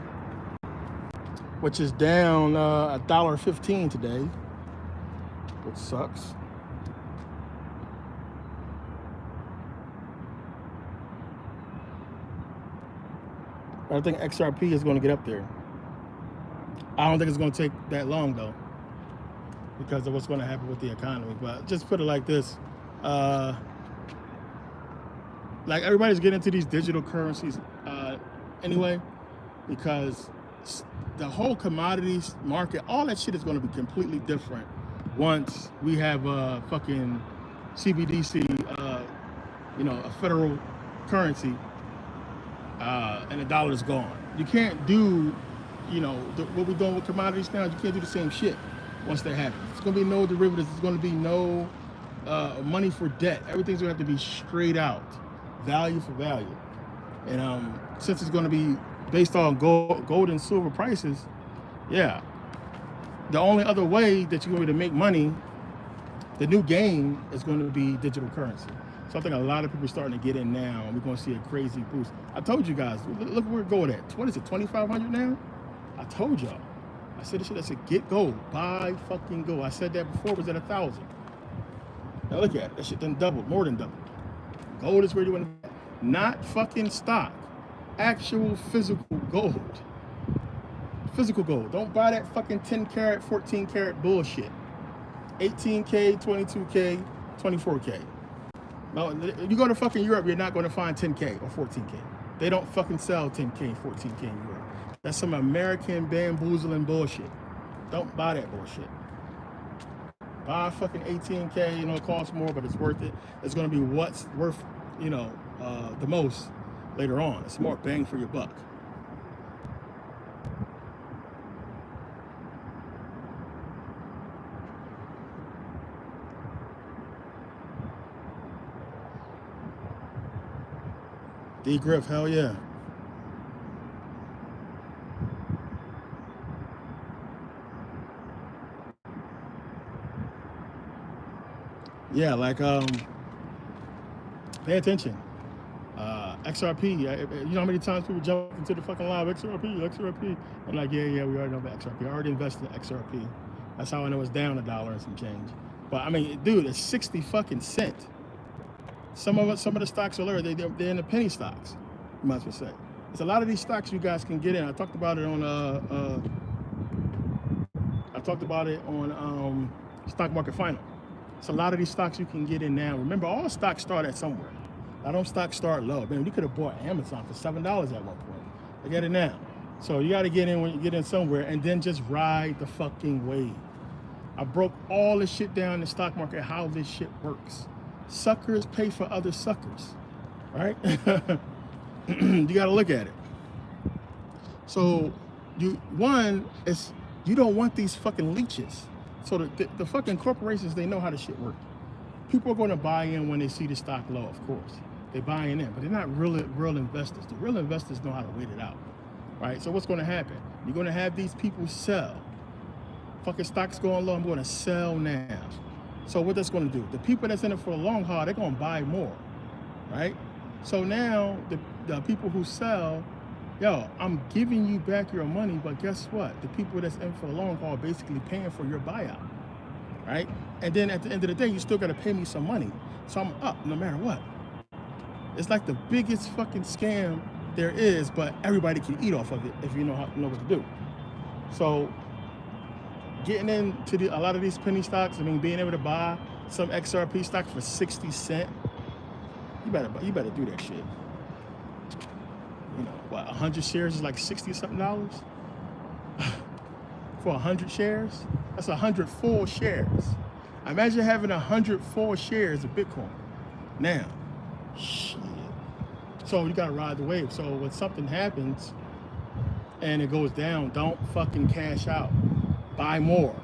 Speaker 2: which is down $1.15 today, which sucks. But I think XRP is going to get up there. I don't think it's going to take that long, though, because of what's going to happen with the economy. But just put it like this. Like, everybody's getting into these digital currencies anyway, because the whole commodities market, all that shit is going to be completely different once we have a fucking CBDC, a federal currency, and the dollar is gone. You can't do, what we're doing with commodities now. You can't do the same shit once that happens. It's going to be no derivatives. It's going to be no money for debt. Everything's going to have to be straight out, value for value. And since it's going to be based on gold and silver prices, yeah, the only other way that you're going to make money, the new game, is going to be digital currency. So I think a lot of people are starting to get in now, and we're going to see a crazy boost. I told you guys, look where we're going at. What is it, 2,500 now? I told y'all. I said this shit. I said, get gold, buy fucking gold. I said that before, it was at 1,000. Now look at it. That shit done doubled, more than doubled. Gold is where you want to, not fucking stock, actual physical gold. Physical gold. Don't buy that fucking 10 karat, 14 karat bullshit. 18K, 22K, 24K. No, you go to fucking Europe, you're not going to find 10K or 14K. They don't fucking sell 10K and 14K in Europe. That's some American bamboozling bullshit. Don't buy that bullshit. Buy fucking 18K, it costs more, but it's worth it. It's going to be what's worth, the most later on. It's more bang for your buck. D Griff, hell yeah. Yeah, like pay attention. XRP, you know how many times people jump into the fucking live, XRP. I'm like, yeah, we already know about XRP. I already invested in XRP. That's how I know it's down $1 and some change. But I mean, dude, it's 60 fucking cent. Some of the stocks are lower. They're in the penny stocks, you might as well say. There's a lot of these stocks you guys can get in. I talked about it on Stock Market Final. It's a lot of these stocks you can get in now. Remember, all stocks start at somewhere. Now, don't stocks start low. Man, you could have bought Amazon for $7 at one point. I get it now. So you got to get in when you get in somewhere, and then just ride the fucking wave. I broke all this shit down in the stock market, how this shit works. Suckers pay for other suckers, right? You got to look at it. So you don't want these fucking leeches. So the fucking corporations, they know how the shit works. People are going to buy in when they see the stock low, of course. They're buying in, but they're not real investors. The real investors know how to wait it out, right? So what's going to happen? You're going to have these people sell. Fucking stock's going low, I'm going to sell now. So what that's going to do? The people that's in it for the long haul, they're going to buy more, right? So now the people who sell, yo, I'm giving you back your money, but guess what? The people that's in for the long haul are basically paying for your buyout, right? And then at the end of the day, you still got to pay me some money. So I'm up no matter what. It's like the biggest fucking scam there is, but everybody can eat off of it if you know what to do. So getting into a lot of these penny stocks, I mean, being able to buy some XRP stock for 60 cents, you better do that shit. You know, what, 100 shares is like 60 something dollars? For 100 shares? That's 100 full shares. Imagine having 100 full shares of Bitcoin. Now, shit. So you gotta ride the wave. So when something happens and it goes down, don't fucking cash out. Buy more.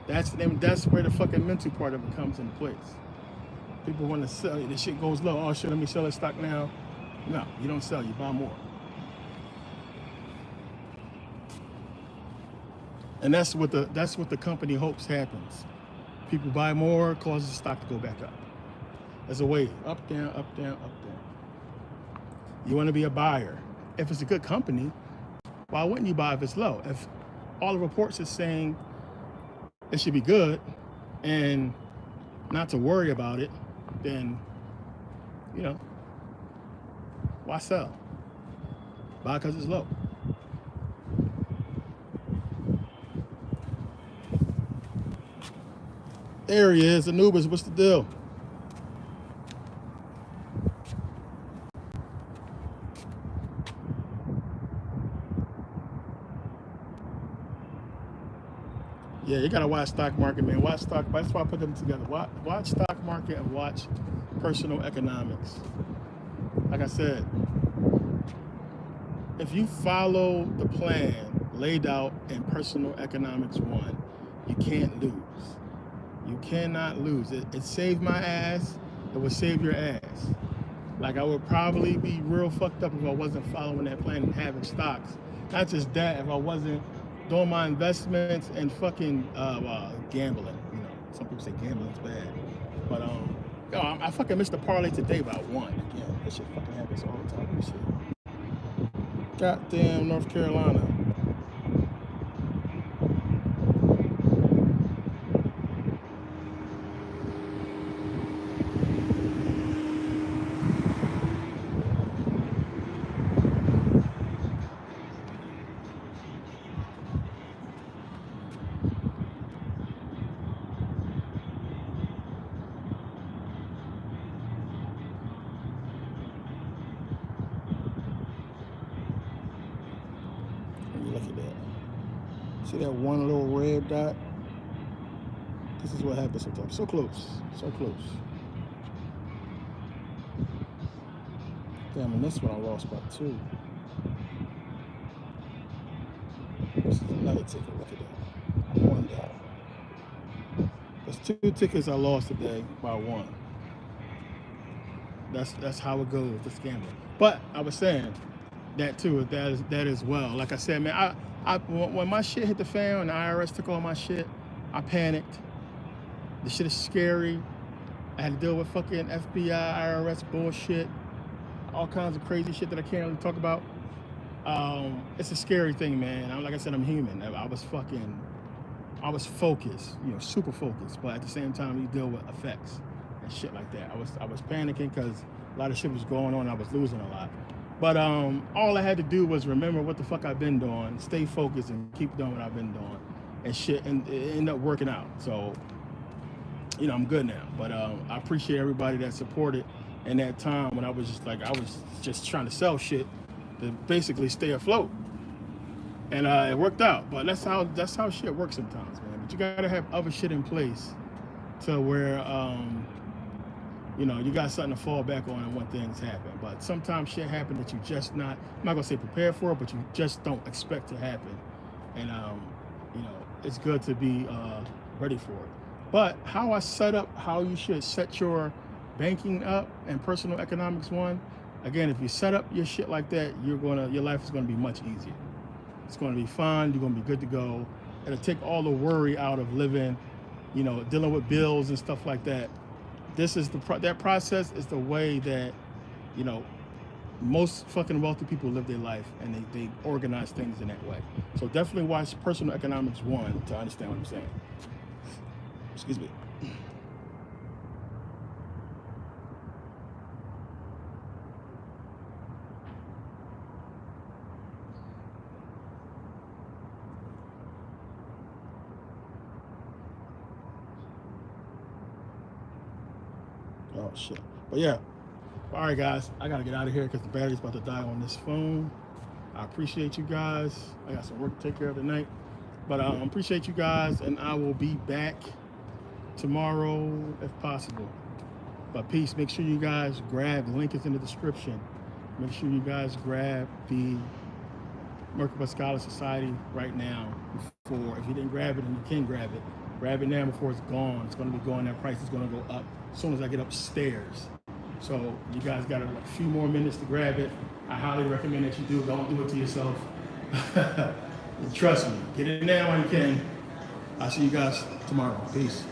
Speaker 2: That's where the fucking mental part of it comes into place. People want to sell. This shit goes low. Oh shit, let me sell this stock now. No, you don't sell. You buy more. And that's what the company hopes happens. People buy more, causes the stock to go back up. There's a wave. Up, down, up, down, up, down. You want to be a buyer. If it's a good company, why wouldn't you buy if it's low? If all the reports are saying it should be good and not to worry about it, then, you know, why sell? Buy because it's low. There he is, Anubis, what's the deal? Yeah, you gotta watch stock market, man. Watch stock. That's why I put them together. Watch stock market and watch personal economics. Like I said, if you follow the plan laid out in Personal Economics 1, you can't lose. You cannot lose. It saved my ass. It will save your ass. Like, I would probably be real fucked up if I wasn't following that plan and having stocks. Not just that, if I wasn't doing my investments and fucking gambling. You know, some people say gambling's bad, but yo, I fucking missed the parlay today by one. Again, that shit fucking happens all the time. This shit. Goddamn North Carolina. Look at that. See that one little red dot? This is what happens sometimes. So close. So close. Damn, and this one I lost by 2. This is another ticket. Look at that. 1 dot. There's 2 tickets I lost today by 1. That's how it goes, this gambling. But I was saying that too, that as well. Like I said, man, when my shit hit the fan and the IRS took all my shit, I panicked. The shit is scary. I had to deal with fucking FBI, IRS bullshit, all kinds of crazy shit that I can't really talk about. It's a scary thing, man. Like I said, I'm human. I was focused, you know, super focused, but at the same time, you deal with effects. and shit like that. I was panicking because a lot of shit was going on. I was losing a lot. But all I had to do was remember what the fuck I've been doing, stay focused, and keep doing what I've been doing, and shit, and it ended up working out. So, you know, I'm good now. But I appreciate everybody that supported in that time when I was just trying to sell shit to basically stay afloat, and it worked out. But that's how shit works sometimes, man. But you gotta have other shit in place to where you know, you got something to fall back on when things happen. But sometimes shit happen that you just not, I'm not gonna say prepared for, but you just don't expect to happen. And you know, it's good to be ready for it. But how I set up, how you should set your banking up and personal economics one, again, if you set up your shit like that, your life is gonna be much easier. It's gonna be fun, you're gonna be good to go. It'll take all the worry out of living, you know, dealing with bills and stuff like that. This is that process is the way that, you know, most fucking wealthy people live their life, and they organize things in that way. So definitely watch Personal Economics 1 to understand what I'm saying. Excuse me. Oh shit. But yeah. All right, guys. I gotta get out of here because the battery's about to die on this phone. I appreciate you guys. I got some work to take care of tonight. But I appreciate you guys, and I will be back tomorrow if possible. But peace. Make sure you guys grab, the link is in the description. Make sure you guys grab the Merkabah Scholar Society right now. Before, if you didn't grab it and you can grab it, grab it now before it's gone. It's going to be going, that price is going to go up as soon as I get upstairs. So you guys got a few more minutes to grab it. I highly recommend that you do. Don't do it to yourself. Trust me. Get it now when you can. I'll see you guys tomorrow. Peace.